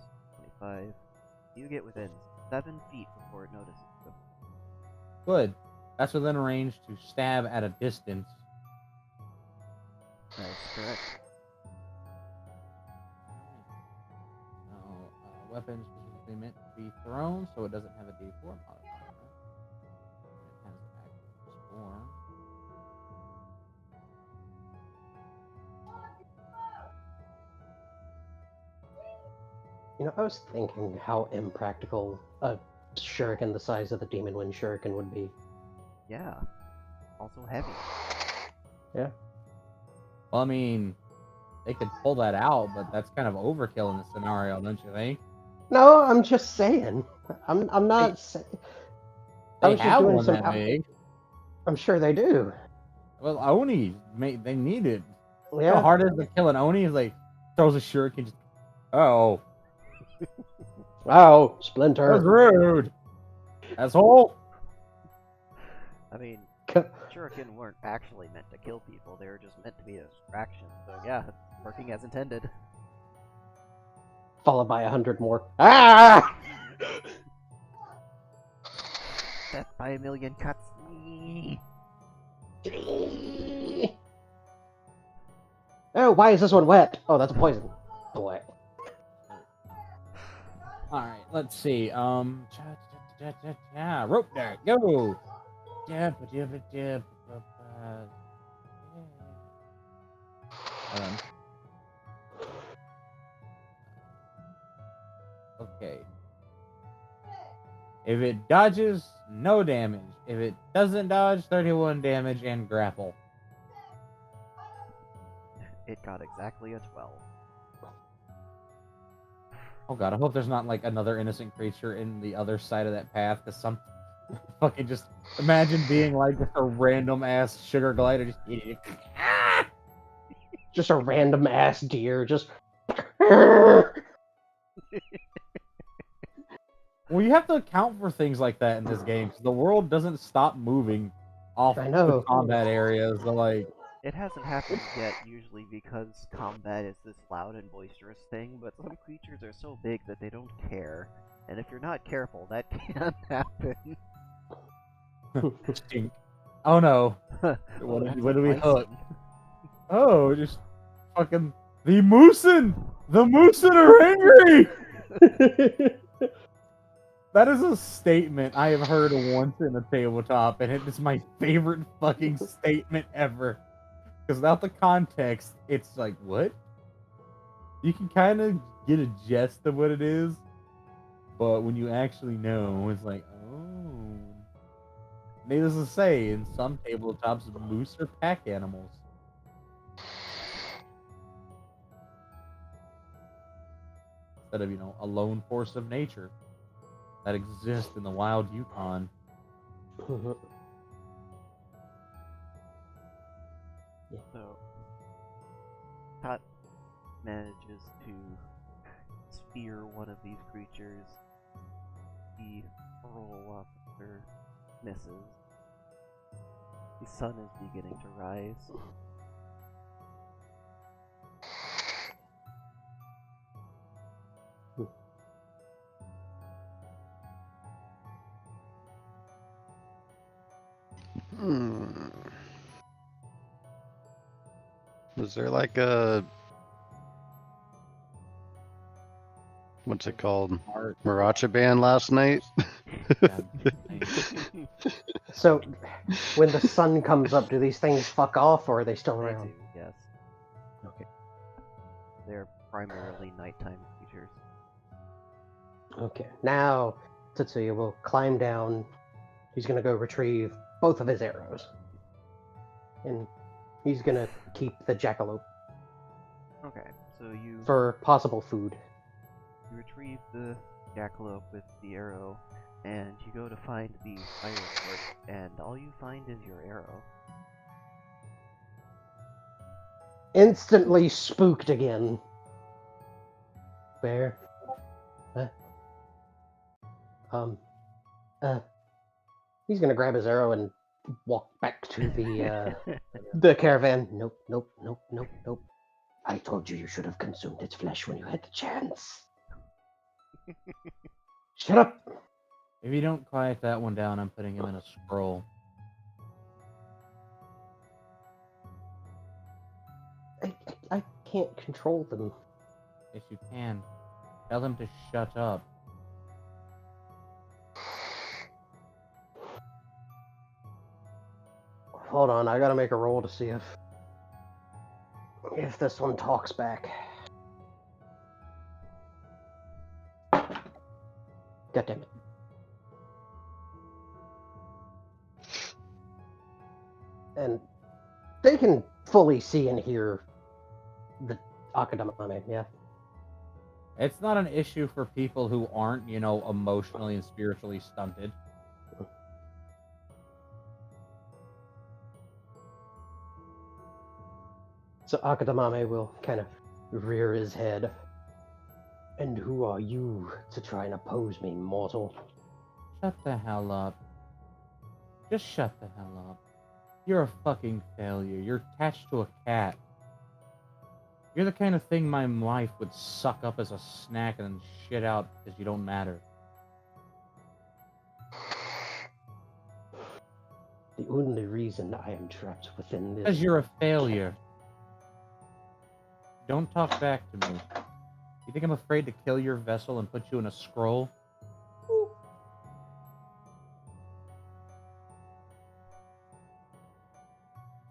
25. You get within 7 feet before it notices you. Good. That's within range to stab at a distance. That is correct. So, weapons specifically meant to be thrown, so it doesn't have a D4 modifier. It has active swarm. You know, I was thinking how impractical a shuriken the size of the Demon Wind shuriken would be. Yeah. Also heavy. Well, I mean, they could pull that out, but that's kind of overkill in this scenario, don't you think? No, I'm just saying. I'm not saying. I They was just have doing one some that out- big. I'm sure they do. Well, Oni, they need it. Yeah. How hard is it to kill an Oni? Is like throws a shuriken. Just, oh, Oh, that was Splinter. rude, asshole. I mean, C- shuriken weren't actually meant to kill people, they were just meant to be a distraction. So yeah, working as intended. Followed by 100 more. Ah! Death by a million cuts. Oh, why is this one wet? Oh, that's a poison. Boy. All right, let's see. Rope dart, go. Okay. If it dodges, no damage. If it doesn't dodge, 31 damage and grapple. It got exactly a 12. Oh god, I hope there's not like another innocent creature in the other side of that path, because some fucking just imagine being like just a random ass sugar glider just Just a random ass deer. Just. Well, you have to account for things like that in this game, 'cause the world doesn't stop moving off I the know. combat areas. So like, It hasn't happened yet, usually because combat is this loud and boisterous thing, but some creatures are so big that they don't care. And if you're not careful, that can happen. stink. Oh no. Oh, What that's do we bison. hook? Oh, just fucking the Moosin! The Moosin are angry! That is a statement I have heard once in a tabletop, and it is my favorite fucking statement ever. Because without the context, it's like, what? You can kind of get a gist of what it is, but when you actually know, it's like, oh. Needless to say, in some tabletops, moose are pack animals. Instead of, a lone force of nature that exists in the wild Yukon. So, Tot manages to spear one of these creatures. The parole officer misses. The sun is beginning to rise. Was there like a what's it called? Art. Maracha band last night. God, So, when the sun comes up, do these things fuck off, or are they still They around? do, yes. Okay. They're primarily nighttime creatures. Okay. Now, Tetsuya will climb down. He's gonna go retrieve both of his arrows. And he's gonna keep the jackalope Okay, so you for possible food. retrieve the jackalope with the arrow, and you go to find the fire port, and all you find is your arrow. Instantly spooked again. Bear? Huh? He's gonna grab his arrow and walk back to the caravan. Nope, nope, nope, nope, nope. I told you should have consumed its flesh when you had the chance. Shut up! If you don't quiet that one down, I'm putting him in a scroll. I can't control them. Yes, you can. Tell him to shut up. Hold on, I gotta make a roll to see if this one talks back. God damn it. And they can fully see and hear the Akadamame, yeah. It's not an issue for people who aren't, you know, emotionally and spiritually stunted. So Akadamame will kind of rear his head. And who are you to try and oppose me, mortal? Shut the hell up. Just shut the hell up. You're a fucking failure. You're attached to a cat. You're the kind of thing my wife would suck up as a snack and then shit out because you don't matter. The only reason I am trapped within Because this... you're a failure. Don't talk back to me. You think I'm afraid to kill your vessel and put you in a scroll?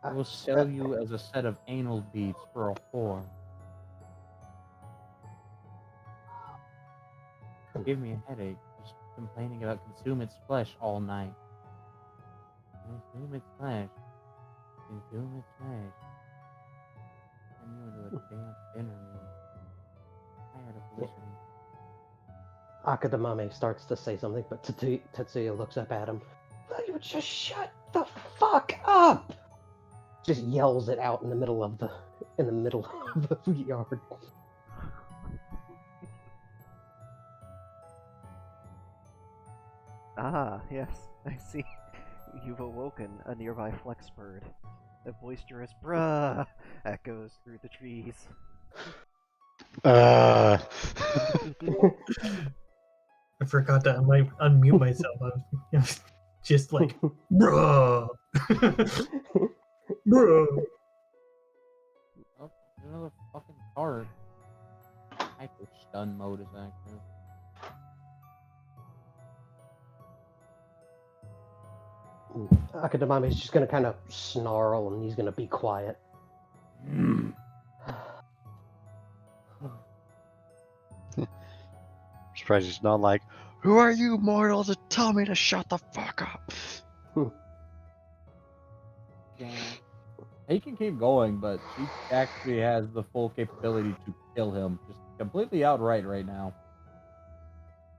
I will sell you as a set of anal beads for a whore. Give me a headache just complaining about consume its flesh all night. Consume its flesh. Consume its flesh. Turn you into a damn dinner meal. Tired of listening. Akadamame starts to say something, but Tetsuya looks up at him. Will you just shut the fuck up? Just yells it out in the middle of the yard. Ah, yes, I see. You've awoken a nearby flex bird. A boisterous bruh echoes through the trees. I forgot to unmute myself. I was just like, bruh. Bruh. Oh, another fucking card. Hyper stun mode is active. Akadamame is just gonna kind of snarl and he's gonna be quiet. Surprised he's not like, who are you, mortal, to tell me to shut the fuck up? Yeah. He can keep going, but she actually has the full capability to kill him, just completely outright right now.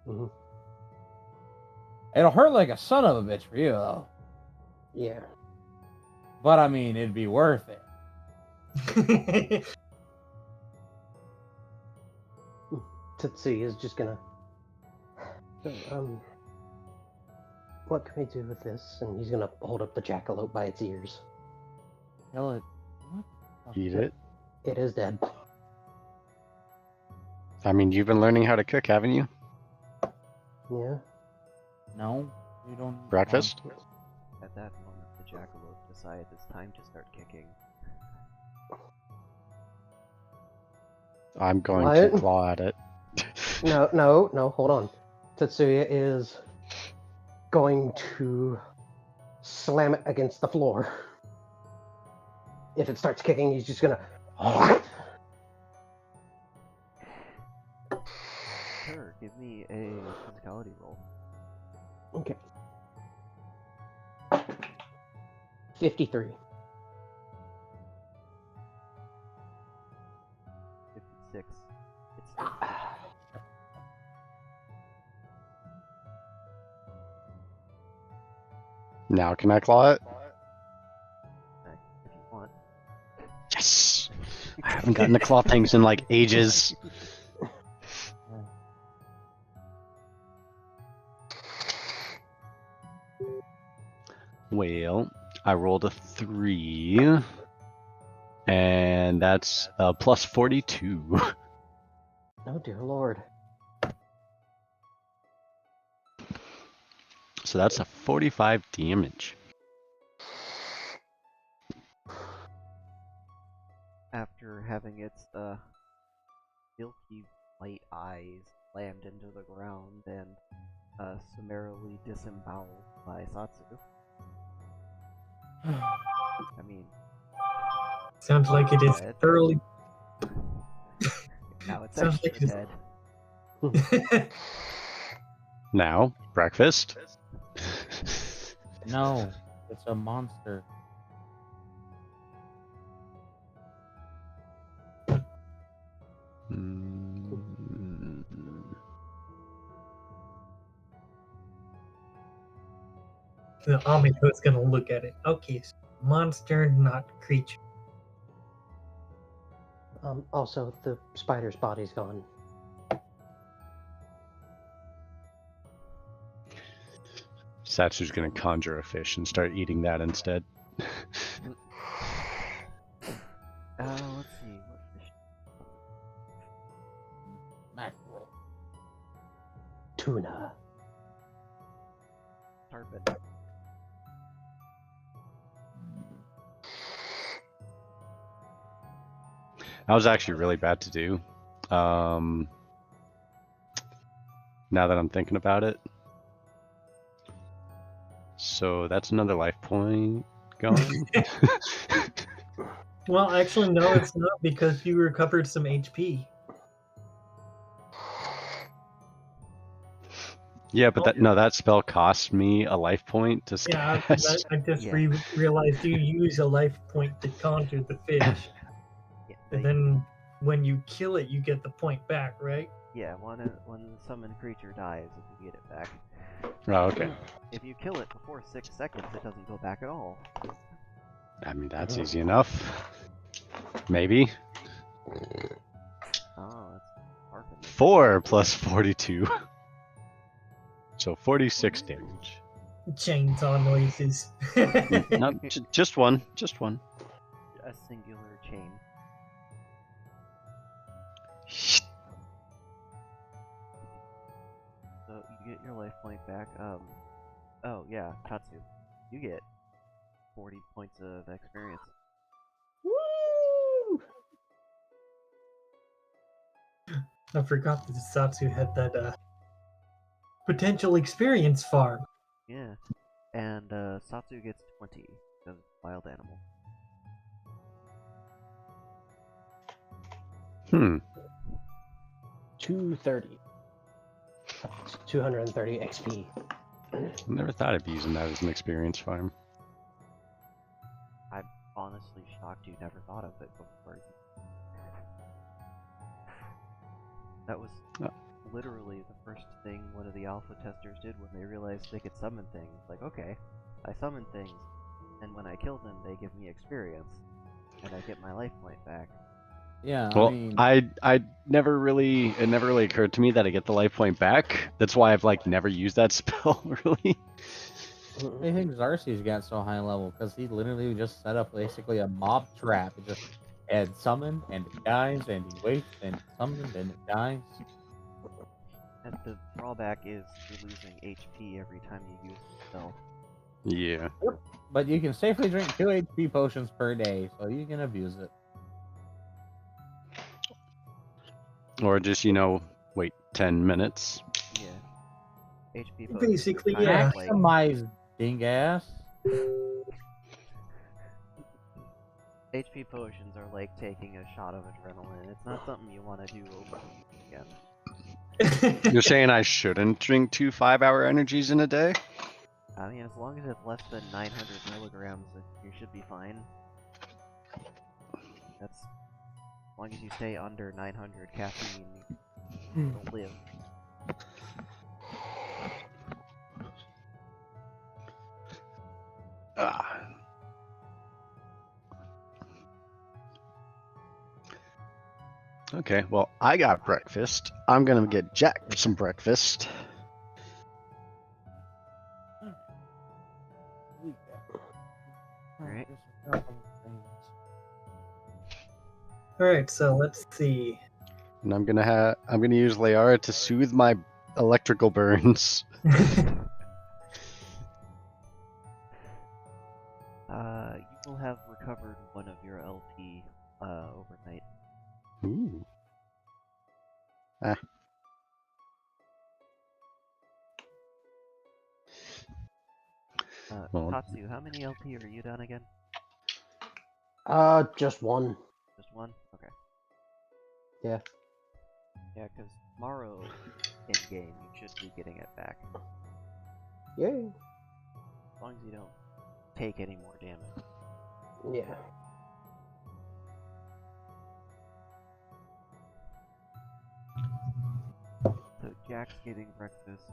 Mhm. It'll hurt like a son of a bitch for you, though. Yeah. But I mean, it'd be worth it. Tetsuya is just gonna... what can we do with this? And he's gonna hold up the jackalope by its ears. Kill it. What the fuck? Eat it. It is dead. I mean, you've been learning how to cook, haven't you? Yeah. No, you don't. Breakfast? At that moment, the jackalope decides it's time to start kicking. I'm going What? to claw at it. No, hold on. Tetsuya is going to slam it against the floor. If it starts kicking, he's just gonna. Sure, give me a physicality roll. Okay. 53. 56. It's Now can I claw it? okay, if you want. Yes! I haven't gotten to claw things in like ages. Well, I rolled a 3. And that's plus 42. Oh dear lord. So that's a 45 damage. After having its silky white eyes slammed into the ground and summarily disemboweled by Satsu. I mean, Sounds like it is dead. thoroughly. Now it's Sounds extra like it's- dead. Now, breakfast. No, it's a monster. Mm. The Amiko's gonna look at it. Okay, so monster, not creature. Also, the spider's body's gone. Satsu's gonna conjure a fish and start eating that instead. Let's see. What fish? Mackerel. Tuna. Tarpon. That was actually really bad to do. Now that I'm thinking about it. So that's another life point gone. Well, actually, no, it's not because you recovered some HP. Yeah, but that spell cost me a life point to Yeah, cast. I just Yeah. realized you use a life point to conjure the fish, Yeah, and then when you kill it, you get the point back, right? yeah, when the summoned creature dies, if you get it back. Oh, okay. If you kill it before 6 seconds, it doesn't go back at all. I mean, that's easy enough. Maybe. Oh, that's tarpon. 4 plus 42. So 46 damage. Chainsaw noises. Not just one. Just one. A singular chain. So you get your life point back. Oh yeah, Tatsu, you get 40 points of experience. Woo! I forgot that Satsu had that potential experience farm. Yeah, and Satsu gets 20 because it's a wild animal. 230. 230 XP. Never thought I'd be using that as an experience farm. I'm honestly shocked you never thought of it before. That was literally the first thing one of the alpha testers did when they realized they could summon things. Like, okay, I summon things, and when I kill them, they give me experience, and I get my life point back. Yeah, Well, I mean, I never really it never really occurred to me that I get the life point back. That's why I've like never used that spell really. I think Xarces got so high level because he literally just set up basically a mob trap. It just had summon and it dies, and he waits and summons and it dies. And the drawback is you're losing HP every time you use the spell. Yeah. But you can safely drink 2 HP potions per day, so you can abuse it. Or just, wait, 10 minutes. Yeah. HP potions are Basically, kind yeah. of like Maximize, dingass. HP potions are like taking a shot of adrenaline. It's not something you want to do over again. You're saying I shouldn't drink 2 5-hour energies in a day? I mean, as long as it's less than 900 milligrams, you should be fine. That's as long as you stay under 900 caffeine, you'll live. Ah. Okay, well, I got breakfast. I'm gonna get Jack some breakfast. Alright. Alright, so let's see. And I'm gonna use Layara to soothe my electrical burns. You will have recovered one of your LP overnight. Ooh. Well. Tatsu, how many LP are you down again? Just one. Just one? Okay. Yeah. Yeah, because tomorrow in game you should be getting it back. Yay. As long as you don't take any more damage. Yeah. So Jack's getting breakfast.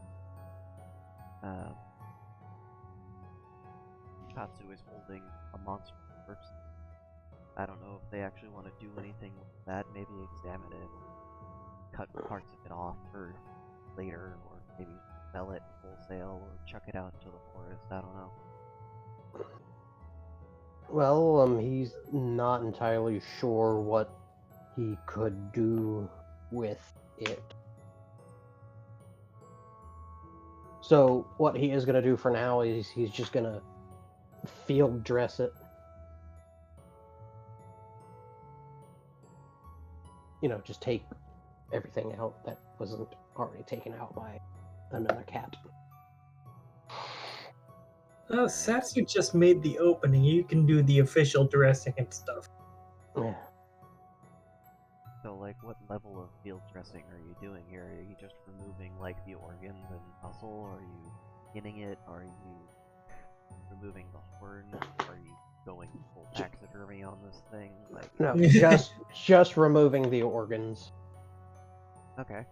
Tatsu is holding a monster first. I don't know if they actually want to do anything with that. Maybe examine it, cut parts of it off for later, or maybe sell it wholesale, or chuck it out into the forest. I don't know. Well, he's not entirely sure what he could do with it. So what he is going to do for now is he's just going to field dress it. You know, just take everything out that wasn't already taken out by another cat. Oh, Satsu just made the opening. You can do the official dressing and stuff. Yeah. So, like, what level of field dressing are you doing here? Are you just removing, like, the organs and muscle? Are you skinning it? Are you removing the horn? Are you going full taxidermy on this thing? Like, No, just removing the organs. okay.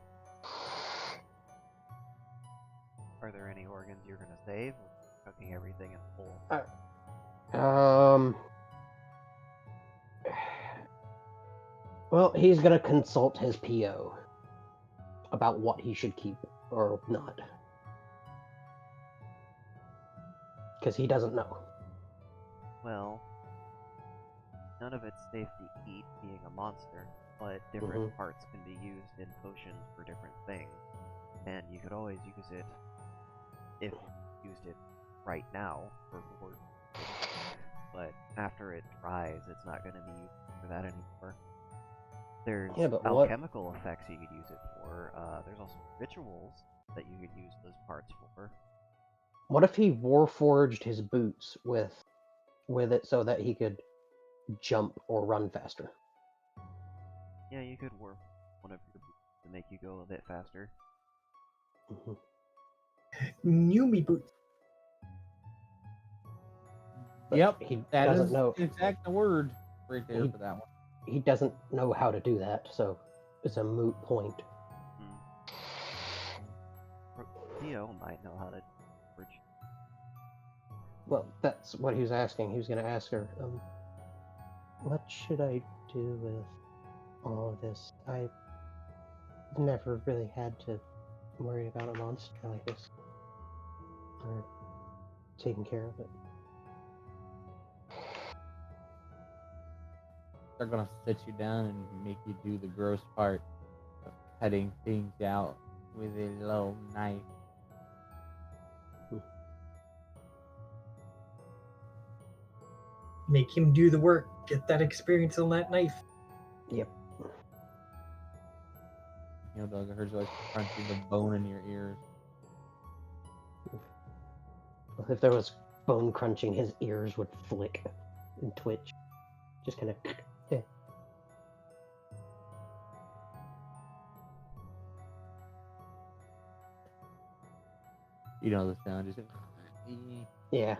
Are there any organs you're gonna save? Or cooking everything in whole? Well, he's gonna consult his PO about what he should keep or not. Because he doesn't know. Well, none of it's safe to eat, being a monster, but different parts can be used in potions for different things. And you could always use it, if you used it right now, for more. But after it dries, it's not going to be used for that anymore. There's alchemical effects you could use it for. There's also rituals that you could use those parts for. What if he warforged his boots with it so that he could jump or run faster? Yeah, you could warp one of your boots to make you go a bit faster. Newbie boots. But Yep, he that doesn't is know. the exact word right there for that one. He doesn't know how to do that, so it's a moot point. Theo might know how to forge. Well, that's what he was asking. He was going to ask her, what should I do with all of this? I've never really had to worry about a monster like this. Or taking care of it. They're gonna sit you down and make you do the gross part of cutting things out with a little knife. Make him do the work. Get that experience on that knife. Yep. You know, Doug, I heard you like crunching the bone in your ears. If there was bone crunching, his ears would flick and twitch. Just kind of. Yeah. You know the sound, just Yeah.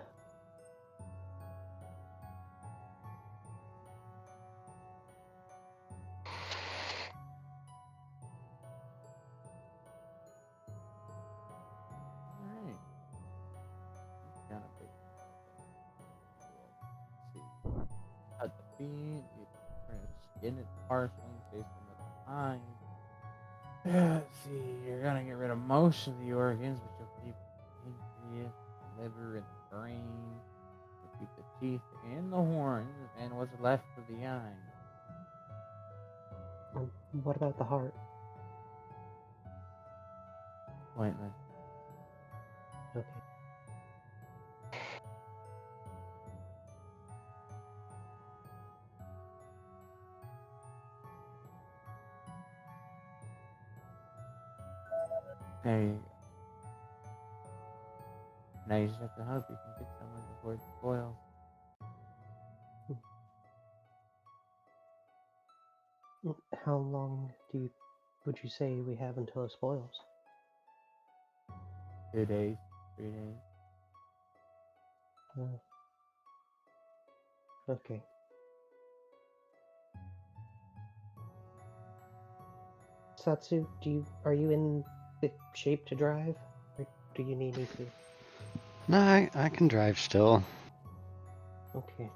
Alright. Kind of big. Let's see. Cut the feet, you try to skin it partially, face them at the behind. Let's see, you're gonna get rid of most of the organs, but you'll keep the pancreas, the liver, and the brain. You'll keep the teeth and the horns, and what's left of the eye. What about the heart? Pointless. Okay. There you go. Now you just have to hope you can get someone before it spoils. How long would you say we have until it spoils? 2 days, 3 days. Okay. Satsu, are you in the shape to drive? Or do you need me to? No, I can drive still. Okay.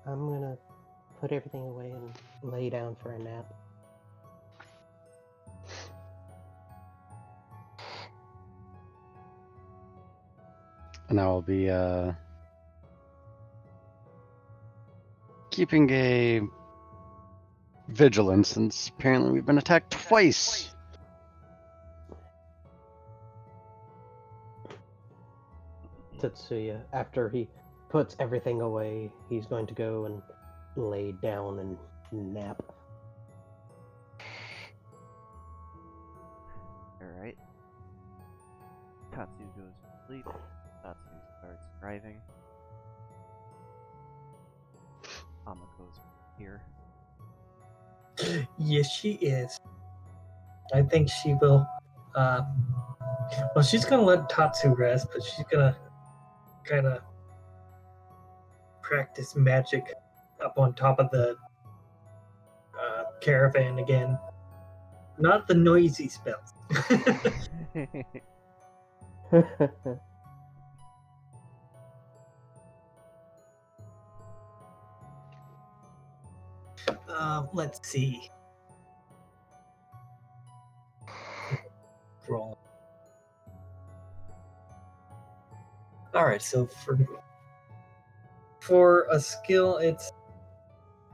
I'm gonna put everything away and lay down for a nap. And I will be keeping a vigilance since apparently we've been attacked twice. Tetsuya, after he puts everything away, he's going to go and lay down and nap. Alright. Tatsu goes to sleep. Tatsu starts driving. Amako's here. Yes, she is. I think she will. Well, she's gonna let Tatsu rest, but she's gonna kind of practice magic up on top of the caravan again. Not the noisy spells. Let's see. Roll. All right, so for a skill, it's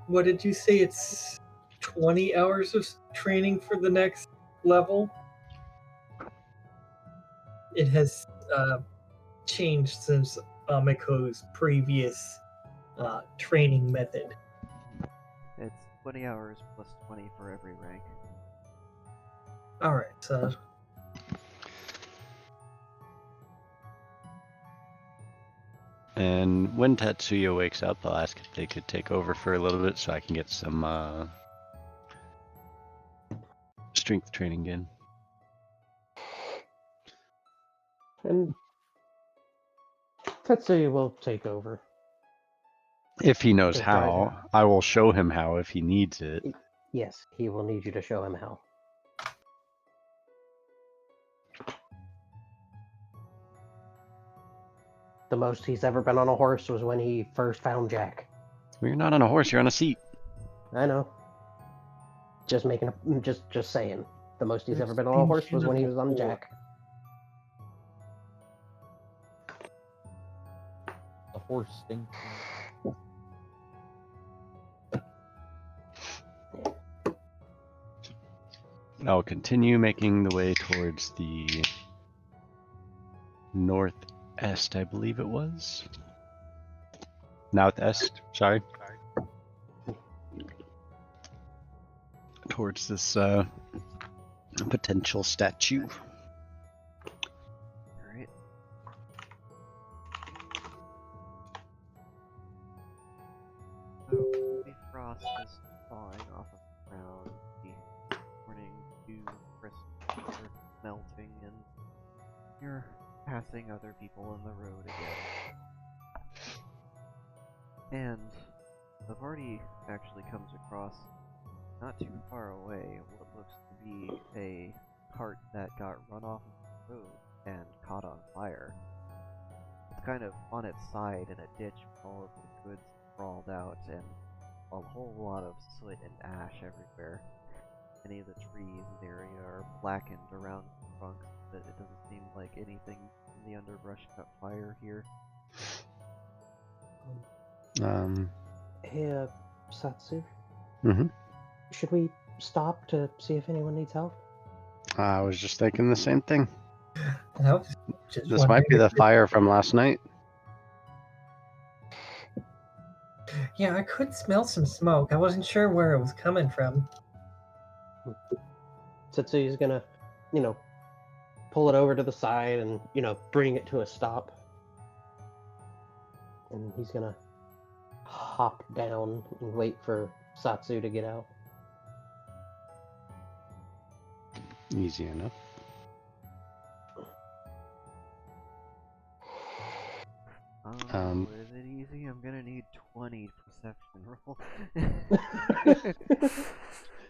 what did you say? It's 20 hours of training for the next level. It has changed since Amiko's previous training method. It's 20 hours plus 20 for every rank. All right, so And when Tatsuya wakes up, I'll ask if they could take over for a little bit so I can get some strength training in. And Tetsuya will take over. If he knows Just how, drive I will show him how if he needs it. Yes, he will need you to show him how. The most he's ever been on a horse was when he first found Jack. Well, you're not on a horse, you're on a seat. I know. Just saying. The most he's ever been on a horse was when he was on Jack. The horse stinks. I'll continue making the way towards the northeast, I believe it was. Northeast, sorry. Towards this Potential statue. Alright. So, the frost is thawing off of the ground, the morning dew crystals are melting, and you're passing other people on the road again. And the party actually comes across, not too far away, what looks to be a cart that got run off of the road and caught on fire. It's kind of on its side in a ditch with all of the goods sprawled out and a whole lot of soot and ash everywhere. Many of the trees in the area are blackened around the trunks, but it doesn't seem like anything in the underbrush caught fire here. Hey, Satsu, Mhm. should we stop to see if anyone needs help? I was just thinking the same thing. I was just This might be wondering the if fire from last night. Yeah, I could smell some smoke. I wasn't sure where it was coming from. Satsu's gonna, pull it over to the side and, bring it to a stop. And he's gonna hop down and wait for Satsu to get out. Easy enough. Is it easy? I'm gonna need 20 perception roll.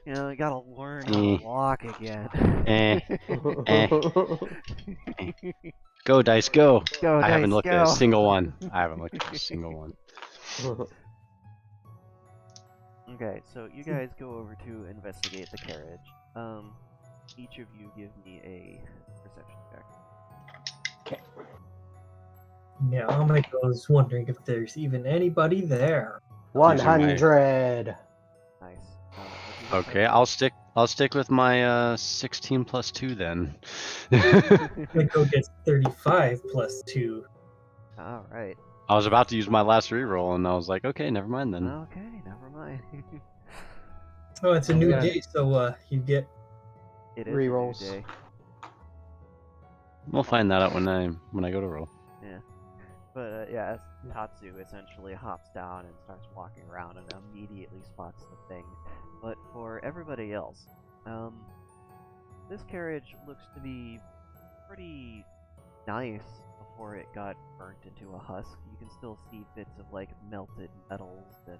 I gotta learn how to walk again. Go, dice, go. Go, I haven't dice, looked at a go. single one. I haven't looked at a single one. Okay, so you guys go over to investigate the carriage. Each of you give me a perception check. Yeah, Amiko was wondering if there's even anybody there. 100. Nice. Okay, I'll stick with my 16 plus 2 then. Amiko gets 35 plus 2. All right. I was about to use my last reroll and I was like, okay, never mind then. Okay, never mind. Oh, it's a new Yeah. day, so you get. It is Rerolls. a new day. We'll find that out when I go to roll. Yeah. But yeah, Tatsu essentially hops down and starts walking around and immediately spots the thing. But for everybody else, this carriage looks to be pretty nice before it got burnt into a husk. You can still see bits of like melted metals and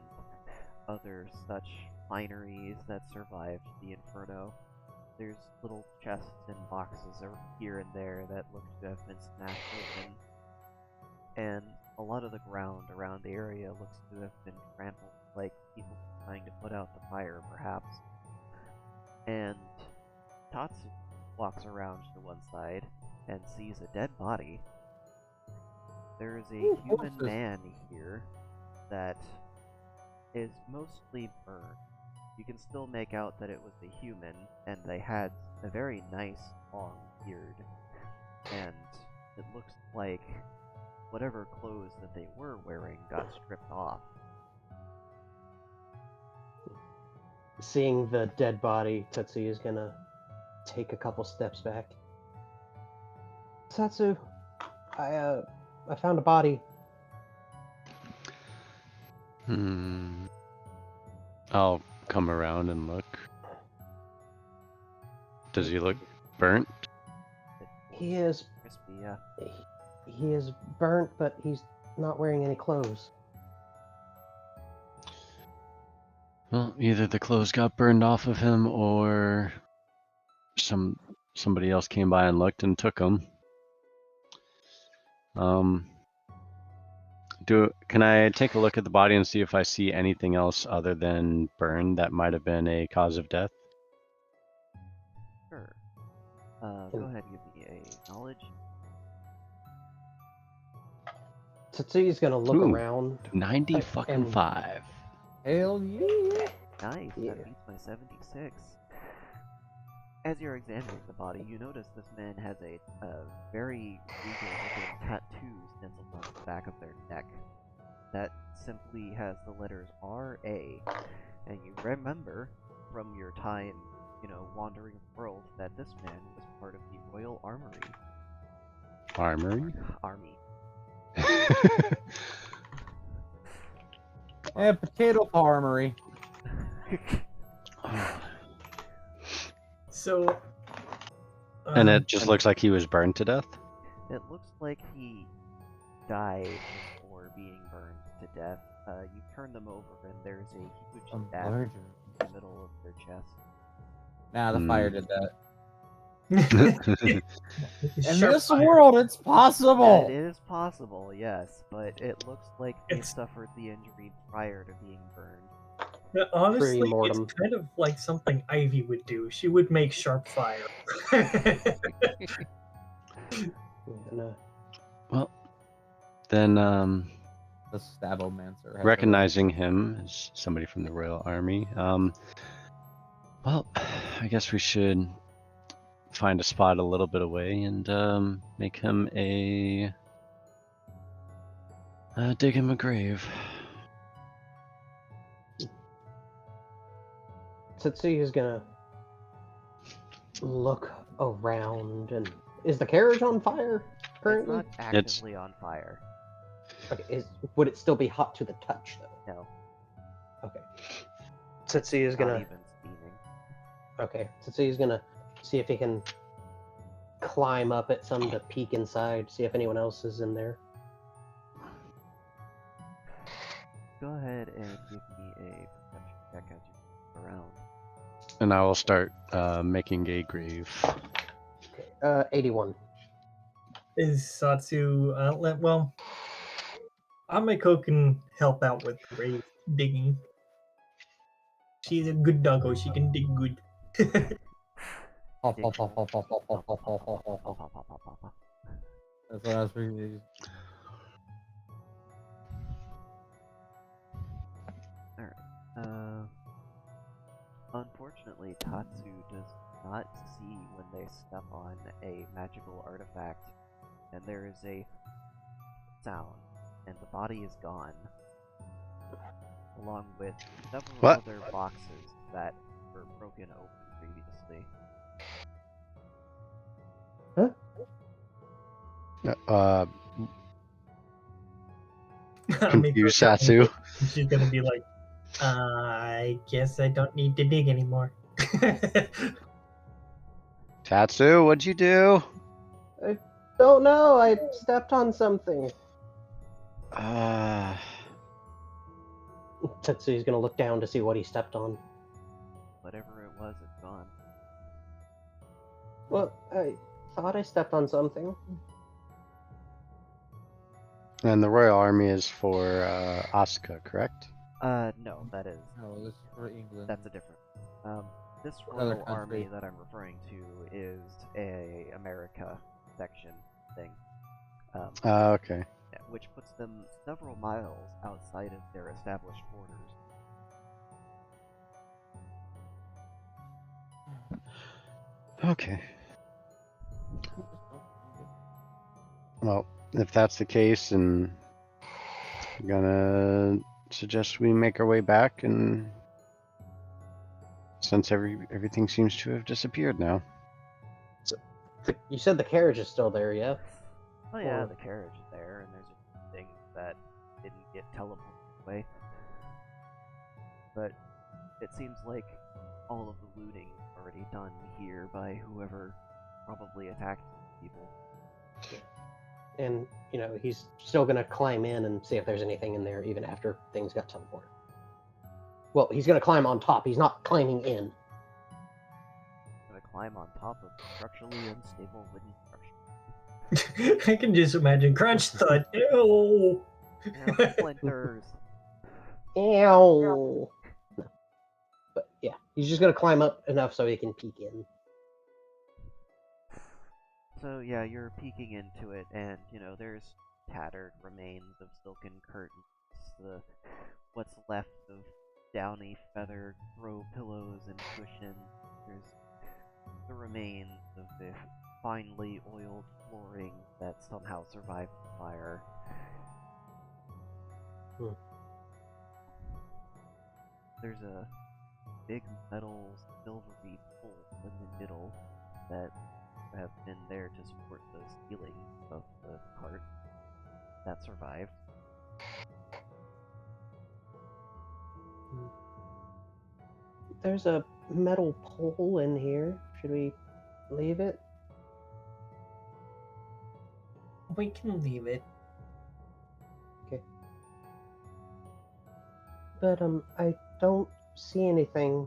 other such fineries that survived the inferno. There's little chests and boxes here and there that look to have been smashed open. And a lot of the ground around the area looks to have been trampled, like people trying to put out the fire, perhaps. And Tatsu walks around to one side and sees a dead body. There is a human horses. man here that is mostly burned. You can still make out that it was a human, and they had a very nice long beard. And it looks like whatever clothes that they were wearing got stripped off. Seeing the dead body, Tatsu is gonna take a couple steps back. Satsu, I found a body. I'll come around and look. Does he look burnt? He is Crispy, yeah. he is burnt, but he's not wearing any clothes. Well, either the clothes got burned off of him or somebody else came by and looked and took them. Can I take a look at the body and see if I see anything else other than burn that might have been a cause of death? Sure. Go ahead and give me a knowledge. Tatsu's gonna look Ooh. around. 90 fucking And- 5. Hell yeah! Nice, Yeah. that beats my 76. As you're examining the body, you notice this man has a very regal-looking tattoo stenciled on the back of their neck. That simply has the letters R.A. And you remember from your time wandering world, that this man was part of the Royal Armory. Armory? Army. Potato farmery. So. And it just looks like he was burned to death? It looks like he died before being burned to death. You turn them over, and there's a huge dagger in the middle of their chest. Nah, the fire did that. In In this world, it's possible. It is possible, yes, but it looks like they It's- suffered the injury prior to being burned. Honestly, Pre-mortem. it's kind of like something Ivy would do. She would make sharp fire. And, Well, then, The Stabomancer. has recognizing him as somebody from the Royal Army, well, I guess we should find a spot a little bit away and make him dig him a grave. Setsuya is gonna look around, and is the carriage on fire It's currently? not actively on fire. Okay, would it still be hot to the touch though? No, Okay. Setsuya is not gonna even steaming. okay. Setsuya is gonna see if he can climb up at some to peek inside, see if anyone else is in there. Go ahead and give me a perception check as you look around. And I will start making a grave. Okay. 81. Is Satsu well, Ameko can help out with grave digging. She's a good doggo, she can dig good. Pop, pop, pop, pop, pop, pop, pop, pop, pop, pop, pop, pop. Pop, pop, pop, pop, pop. That's what I was thinking. Unfortunately, Tatsu does not see when they step on a magical artifact, and there is a sound, and the body is gone, along with several What? other boxes that were broken open previously. Confused Satsu. She's gonna be like, I guess I don't need to dig anymore. Tatsu, what'd you do? Don't know. I stepped on something. Tetsuya's gonna look down to see what he stepped on. Whatever it was, it's gone. Well, I thought I stepped on something. And the Royal Army is for Asuka, correct? No, that is. No, this is for England. That's a different. This Other Royal Army country. that I'm referring to is a America section thing. Okay. Which puts them several miles outside of their established borders. Okay. Well, if that's the case, and I'm gonna suggest we make our way back, and since everything seems to have disappeared now. You said the carriage is still there, yeah? Oh yeah, Or- the carriage is there, and there's a few things that didn't get teleported away. But it seems like all of the looting is already done here by whoever probably attacked people. And, he's still gonna climb in and see if there's anything in there even after things got teleported. Well, he's gonna climb on top. He's not climbing in. Gonna climb on top of the structurally unstable wooden structure. I can just imagine crunch thud. Ew. Yeah, splinters. Ow! No. But yeah, he's just gonna climb up enough so he can peek in. So yeah, you're peeking into it, and there's tattered remains of silken curtains, what's left of downy feather throw pillows and cushions. There's the remains of the finely oiled flooring that somehow survived the fire. There's a big metal silvery poles in the middle that have been there to support the ceiling of the cart that survived. There's a metal pole in here. Should we leave it? We can leave it. But I don't see anything.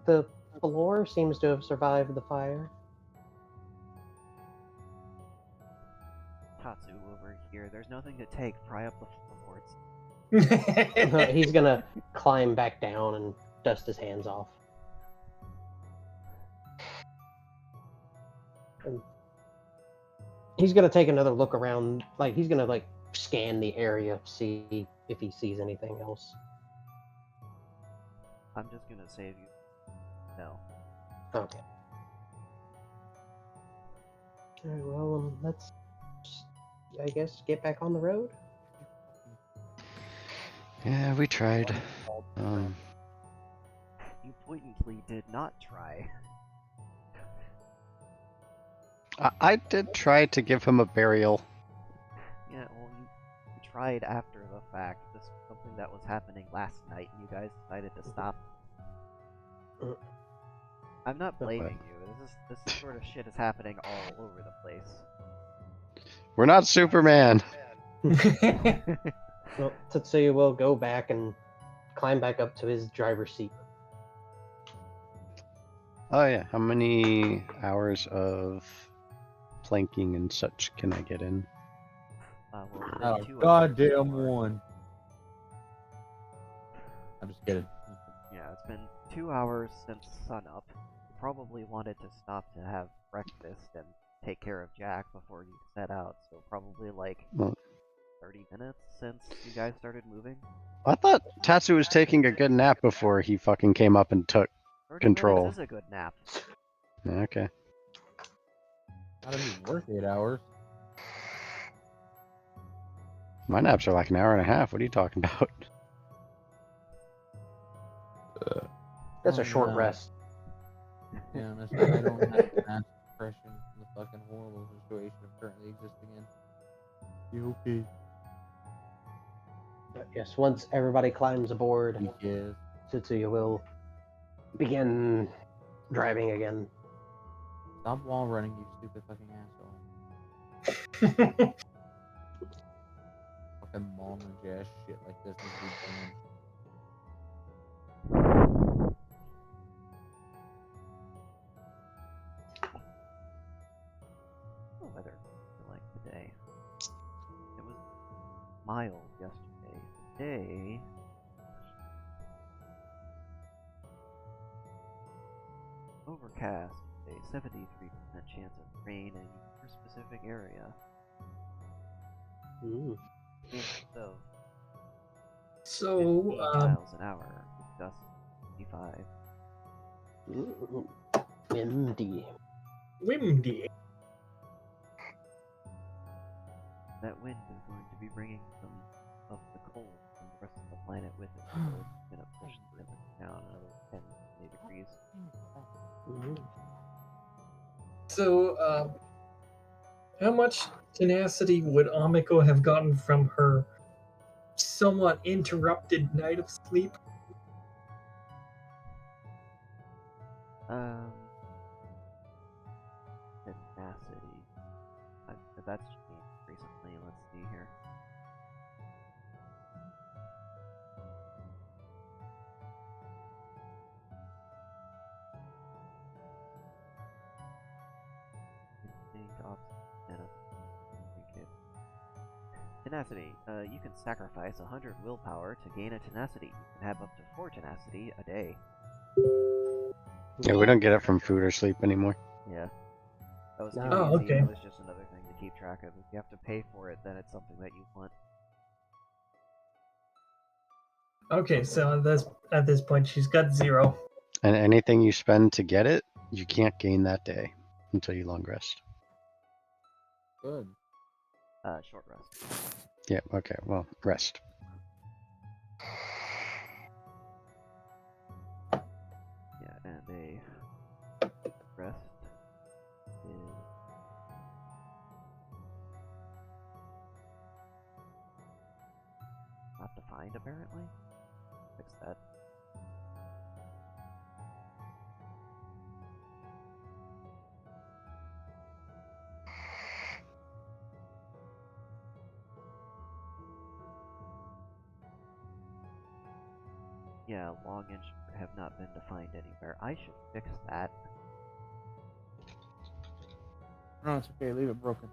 The floor seems to have survived the fire. Tatsu over here. There's nothing to take. Pry up the floorboards. He's gonna climb back down and dust his hands off. And he's gonna take another look around. Like he's gonna like scan the area, see if he sees anything else. I'm just gonna save you. No. Okay. Alright, well, let's, I guess, get back on the road. Yeah, we tried. You blatantly did not try. I did try to give him a burial. Yeah, well, you tried after the fact. This was something that was happening last night, and you guys decided to stop. I'm not blaming you. This sort of shit is happening all over the place. We're not Superman. Well, Tetsuya will go back and climb back up to his driver's seat. Oh yeah, how many hours of planking and such can I get in? Well, Oh, 2 hours. goddamn one. I'm just kidding. Yeah, it's been 2 hours since sunup. You probably wanted to stop to have breakfast and take care of Jack before you set out, so probably like Well- 30 minutes since you guys started moving. I thought Tatsu was taking a good nap before he fucking came up and took. 30 Control. minutes is a good nap. Okay. Not even work 8 hours. My naps are like an hour and a half. What are you talking about? That's a Oh, short no. rest. Yeah, honestly, I don't have mass depression from the fucking horrible situation I'm currently existing in. You okay? But yes, once everybody climbs aboard, Yes. Tetsuya will begin driving again. Stop wall running, you stupid fucking asshole. Fucking mom and jazz shit like this needs to be banned. What weather like today? It was mild yesterday. Today, overcast. A 73% chance of rain in your specific area. Mm. So, So, 15 miles an hour. With gusts 55. Windy. windy. That wind is going to be bringing some of the cold from the rest of the planet with it, so it's going to push the temperature down another 10 degrees. Mhm. So, how much tenacity would Amiko have gotten from her somewhat interrupted night of sleep? Tenacity. That's changed recently. Let's see here. Instinct, obstinate, okay. Tenacity. You can sacrifice 100 willpower to gain a tenacity. You can have up to 4 tenacity a day. Yeah, we don't get it from food or sleep anymore. Yeah. That was too Oh, easy. okay. It was just another thing to keep track of. If you have to pay for it, then it's something that you want. Okay, so that's, at this point, she's got 0. And anything you spend to get it, you can't gain that day until you long rest. Good. Short rest. Yeah, okay, well, rest. Yeah, and a find, apparently. Fix that. Yeah, long and short have not been defined anywhere. I should fix that. No, it's okay. Leave it broken.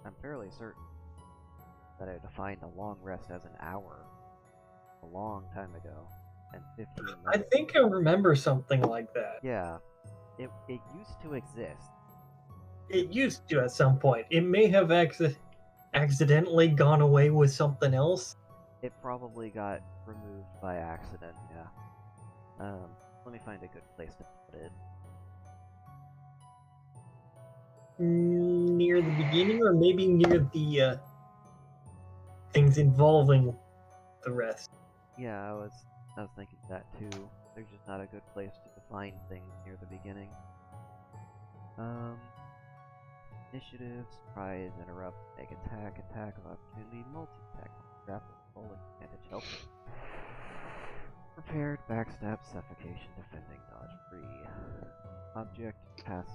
I'm fairly certain that I defined a long rest as an hour a long time ago, and 15 I minutes. think I remember something like that. Yeah, it used to exist. It used to at some point. It may have accidentally gone away with something else. It probably got removed by accident, yeah. Let me find a good place to put it. Near the beginning, or maybe near the things involving the rest. Yeah, I was thinking that too. There's just not a good place to define things near the beginning. Initiative, surprise, interrupt, make attack, attack of opportunity, multi-attack, grapple, rolling, advantage, help. Prepared, backstab, suffocation, defending, dodge, free. Object, pass,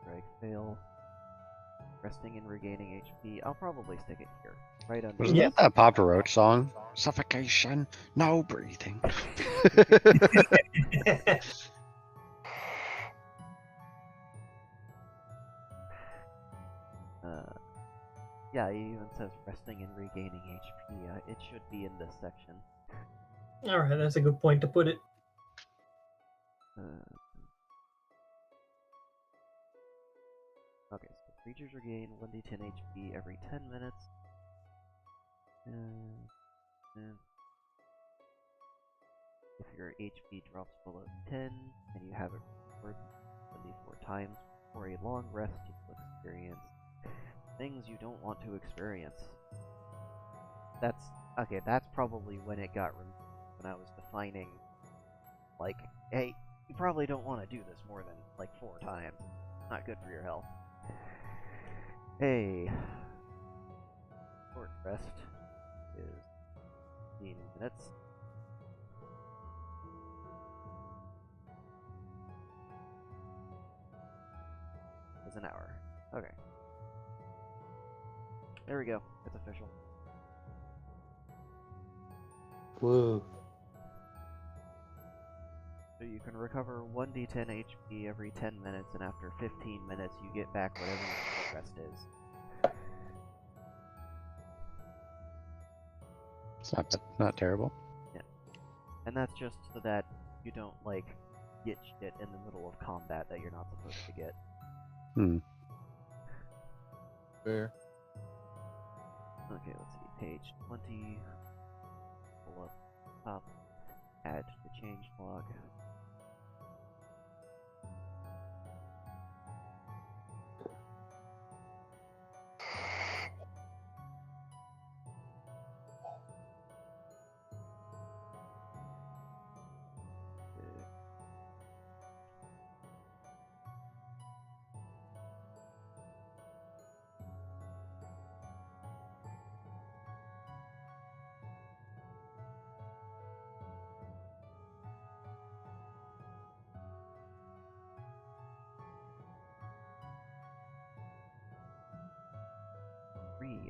strike, fail. Resting and regaining HP. I'll probably stick it here, right under. Wasn't Yeah. that Papa Roach song? Suffocation, no breathing. Yeah, it even says resting and regaining HP. It should be in this section. Alright, that's a good point to put it. Okay, so creatures regain 1d10 HP every 10 minutes. And if your HP drops below 10 and you have it restored 74 times for a long rest, you will experience things you don't want to experience. That's okay. That's probably when it got removed. When I was defining, like, hey, you probably don't want to do this more than like 4 times. Not good for your health. Hey, short rest is 15 minutes. Is an hour. Okay. There we go. It's official. Woo. So you can recover 1d10 HP every 10 minutes, and after 15 minutes you get back whatever your short rest is. It's not terrible. And that's just so that you don't, like, get shit in the middle of combat that you're not supposed to get. Fair. Okay, let's see. Page 20. Pull up top. Add to the change log.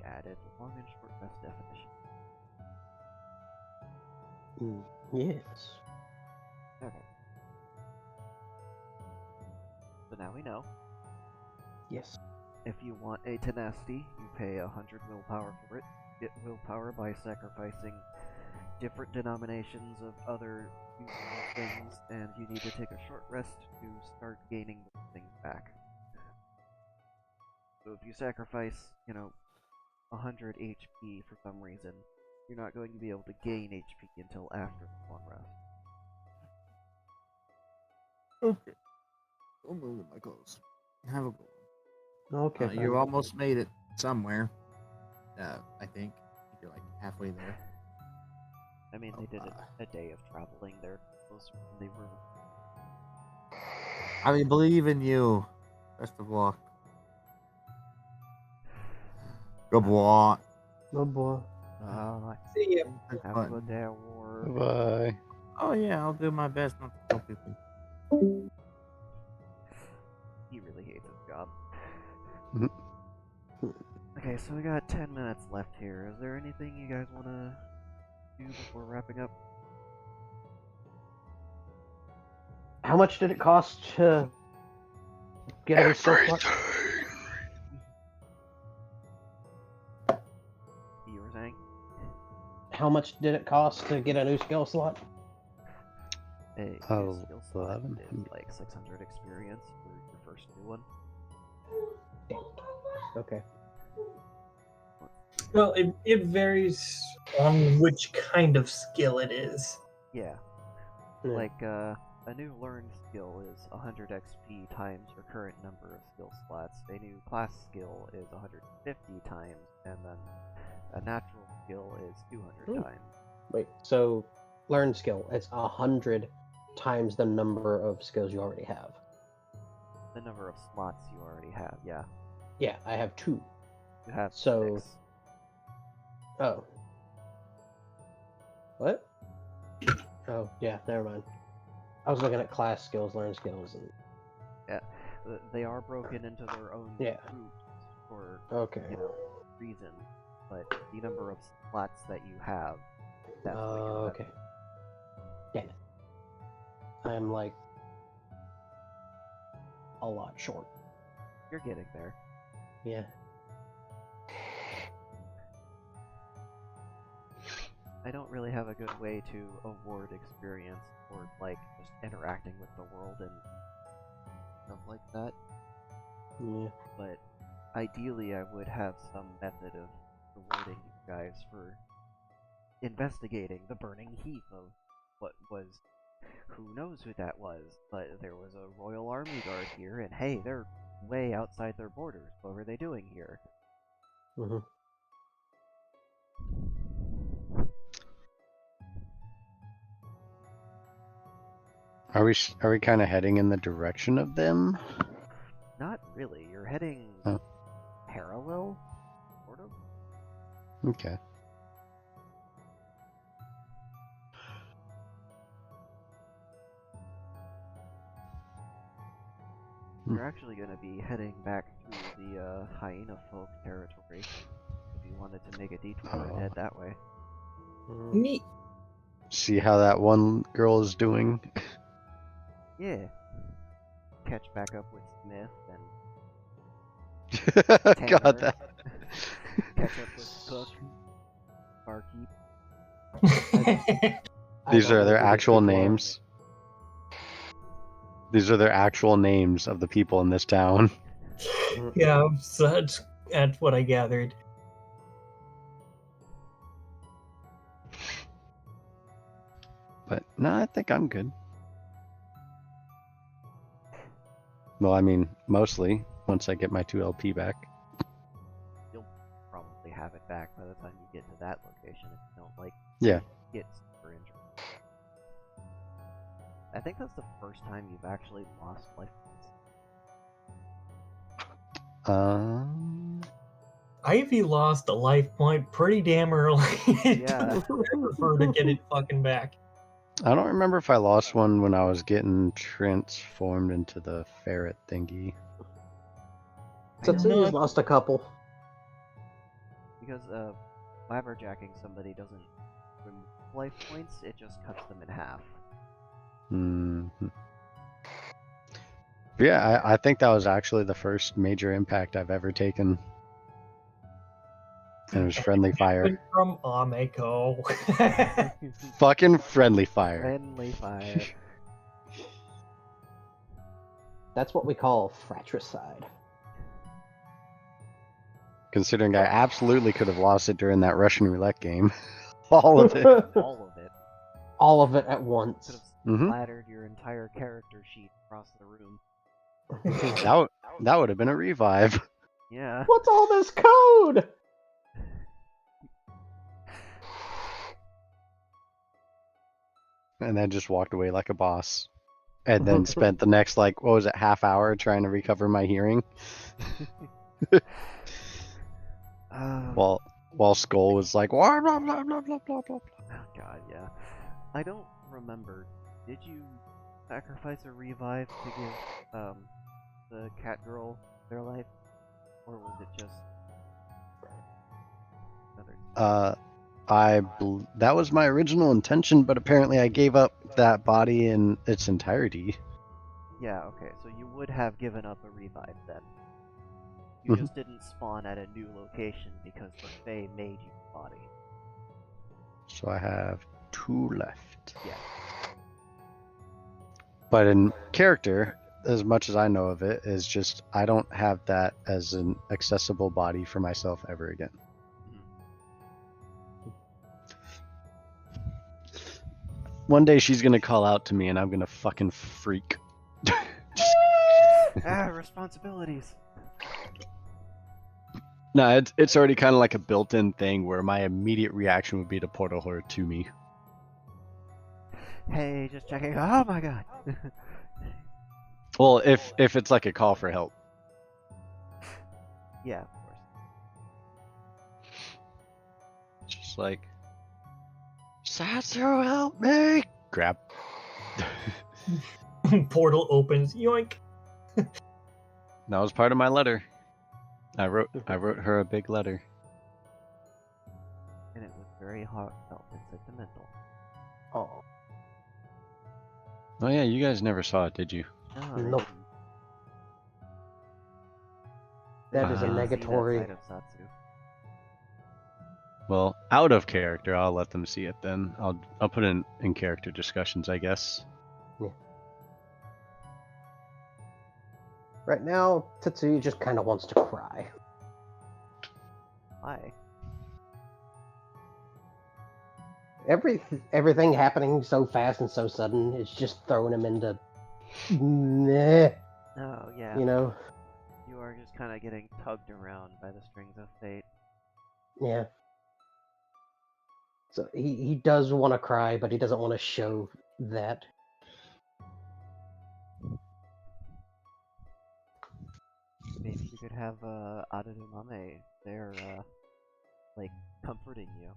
Added long and short rest definition. Yes. Okay. So now we know. Yes. If you want a tenacity, you pay 100 willpower for it. Get willpower by sacrificing different denominations of other useful things, and you need to take a short rest to start gaining those things back. So if you sacrifice, 100 HP for some reason, you're not going to be able to gain HP until after the long rest. Okay. I'll move my clothes. Have a good one. Okay. You almost made it somewhere. I think. you're like halfway there. I mean, they did a day of traveling. They're closer than they were. I believe in you. Best of luck. Good luck. Oh boy. See ya. Have a good day at war. Bye. Oh yeah, I'll do my best not to kill people. He really hates his job. Mhm. Okay, so we got 10 minutes left here. Is there anything you guys want to do before wrapping up? How much did it cost to get a skill slot? You were saying? How much did it cost to get a new skill slot? A new Oh, skill slot 11? is like 600 experience for your first new one. Okay. Well, it varies on which kind of skill it is. Yeah. Yeah. Like, a new learned skill is 100 XP times your current number of skill slots. A new class skill is 150 times, and then a natural skill is 200 times. Wait, so learn skill, it's 100 times the number of skills you already have. The number of slots you already have, yeah. Yeah, I have 2. You have So- 6. Oh. What? Oh, yeah, never mind. I was looking at class skills, learn skills, and They are broken into their own Yeah. groups for, okay. reasons, but the number of slots that you have, that's what you're Okay. Damn it. I'm like a lot short. You're getting there. Yeah. I don't really have a good way to award experience or like just interacting with the world and stuff like that. Yeah. But ideally, I would have some method of rewarding you guys for investigating the burning heap of what was. Who knows who that was? But there was a Royal Army Guard here, and hey, they're way outside their borders. What were they doing here? Mm-hmm. Are we kind of heading in the direction of them? Not really. You're heading Oh. parallel, sort of. Okay. You're actually going to be heading back through the hyena folk territory if you wanted to make a detour and head that way. Neat. See how that one girl is doing? Yeah. Catch back up with Smith and Tanner. God, that. Catch up with Cook, Barkeep. These are their actual names. These are their actual names of the people in this town. Yeah, so that's what I gathered. But no, I think I'm good. Well, I mean, mostly once I get my 2 LP back. You'll probably have it back by the time you get to that location if you don't, like, Yeah. get super injured. I think that's the first time you've actually lost life points. Ivy lost a life point pretty damn early. Yeah. I prefer to get it fucking back. I don't remember if I lost one when I was getting transformed into the ferret thingy. So Tsuyu's lost a couple. Because flabberjacking somebody doesn't remove life points, it just cuts them in half. Mm-hmm. Yeah, I think that was actually the first major impact I've ever taken. And it was friendly fire. From Ameko. Fucking friendly fire. Friendly fire. That's what we call fratricide. Considering I absolutely could have lost it during that Russian roulette game. All of it. All of it. All of it at Could once. have Mhm. splattered your entire character sheet across the room. That would have been a revive. Yeah. What's all this code? and then just walked away like a boss. And then spent the next, like, what was it, half hour trying to recover my hearing Oh while Skull was like, blah, blah, blah, blah, blah, blah, blah. god, yeah. I don't remember. Did you sacrifice a revive to give the cat girl their life, or was it just another? That was my original intention, but apparently I gave up that body in its entirety. Yeah, okay, so you would have given up a revive then. You Mhm. just didn't spawn at a new location because the Fae made you a body. So I have 2 left. Yeah. But in character, as much as I know of it, is just I don't have that as an accessible body for myself ever again. One day she's gonna call out to me and I'm gonna fucking freak. Responsibilities! No, it's already kind of like a built-in thing where my immediate reaction would be to portal her to me. Hey, just checking. Oh my god! Well, if it's like a call for help. Yeah, of course. Just like, Satsu, help me! Grab. Portal opens. Yoink. That was part of my letter. I wrote her a big letter. And it was very heartfelt and sentimental. Oh, Oh yeah, you guys never saw it, did you? No, I Nope. didn't. that is a I didn't see that negatory. side of Satsu. Well, out of character, I'll let them see it then. I'll put it in character discussions, I guess. Right now, Tetsuya just kind of wants to cry. Why? Everything happening so fast and so sudden is just throwing him into meh, Oh, yeah. you know? You are just kind of getting tugged around by the strings of fate. Yeah. So he does want to cry, but he doesn't want to show that. Maybe you could have Ararumame there, like, comforting you.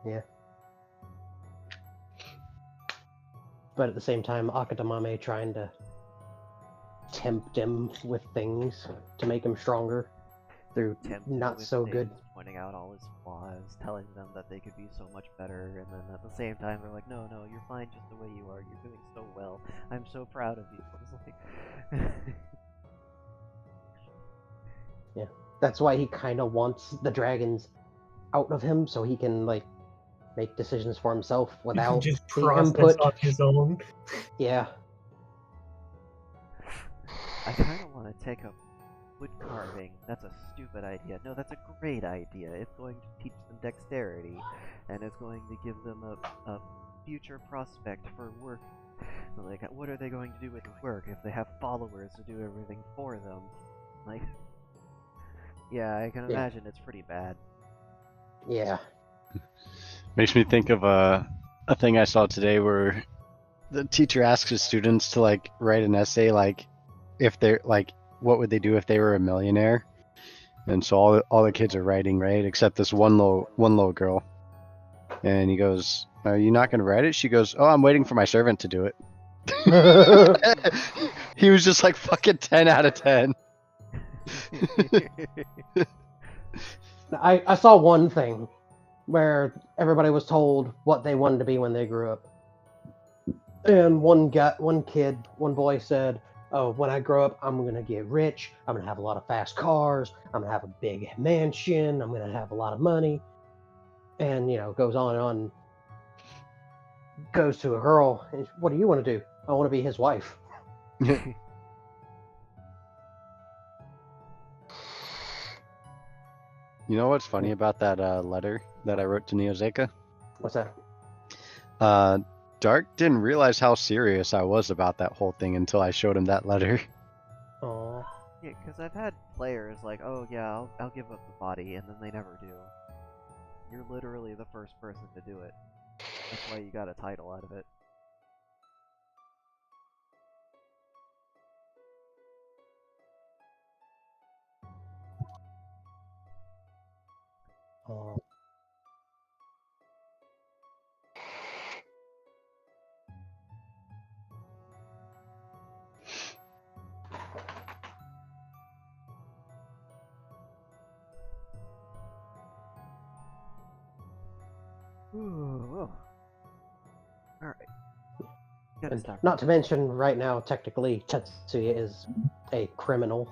Yeah. But at the same time, Akatamame trying to tempt him with things to make him stronger through Tempt him not with so good. things, pointing out all his flaws, telling them that they could be so much better, and then at the same time they're like, no, you're fine just the way you are. You're doing so well. I'm so proud of you. It's like... Yeah. That's why he kind of wants the dragons out of him so he can, like, make decisions for himself without Just the process input. on his own. Yeah. I kind of want to take up wood carving. That's a stupid idea. No, that's a great idea. It's going to teach them dexterity, and it's going to give them a future prospect for work. Like, what are they going to do with work if they have followers to do everything for them? Like, yeah, I can Yeah. imagine it's pretty bad. Yeah. Makes me think of a thing I saw today where the teacher asks his students to like write an essay like if they're like what would they do if they were a millionaire, and so all the kids are writing, right, except this one little girl, and he goes, are you not going to write it? She goes, oh, I'm waiting for my servant to do it. He was just like fucking 10 out of 10. I saw one thing where everybody was told what they wanted to be when they grew up. And one boy said, oh, when I grow up, I'm going to get rich. I'm going to have a lot of fast cars. I'm going to have a big mansion. I'm going to have a lot of money. And, goes on and on. Goes to a girl. And, what do you want to do? I want to be his wife. You know what's funny about that letter that I wrote to Neozeka? What's that? Dark didn't realize how serious I was about that whole thing until I showed him that letter. Oh. Yeah, because I've had players like, oh yeah, I'll give up the body, and then they never do. You're literally the first person to do it. That's why you got a title out of it. Uh, Ooh. Alright. Gotta and start. not to mention, right now, technically, Tetsuya is a criminal.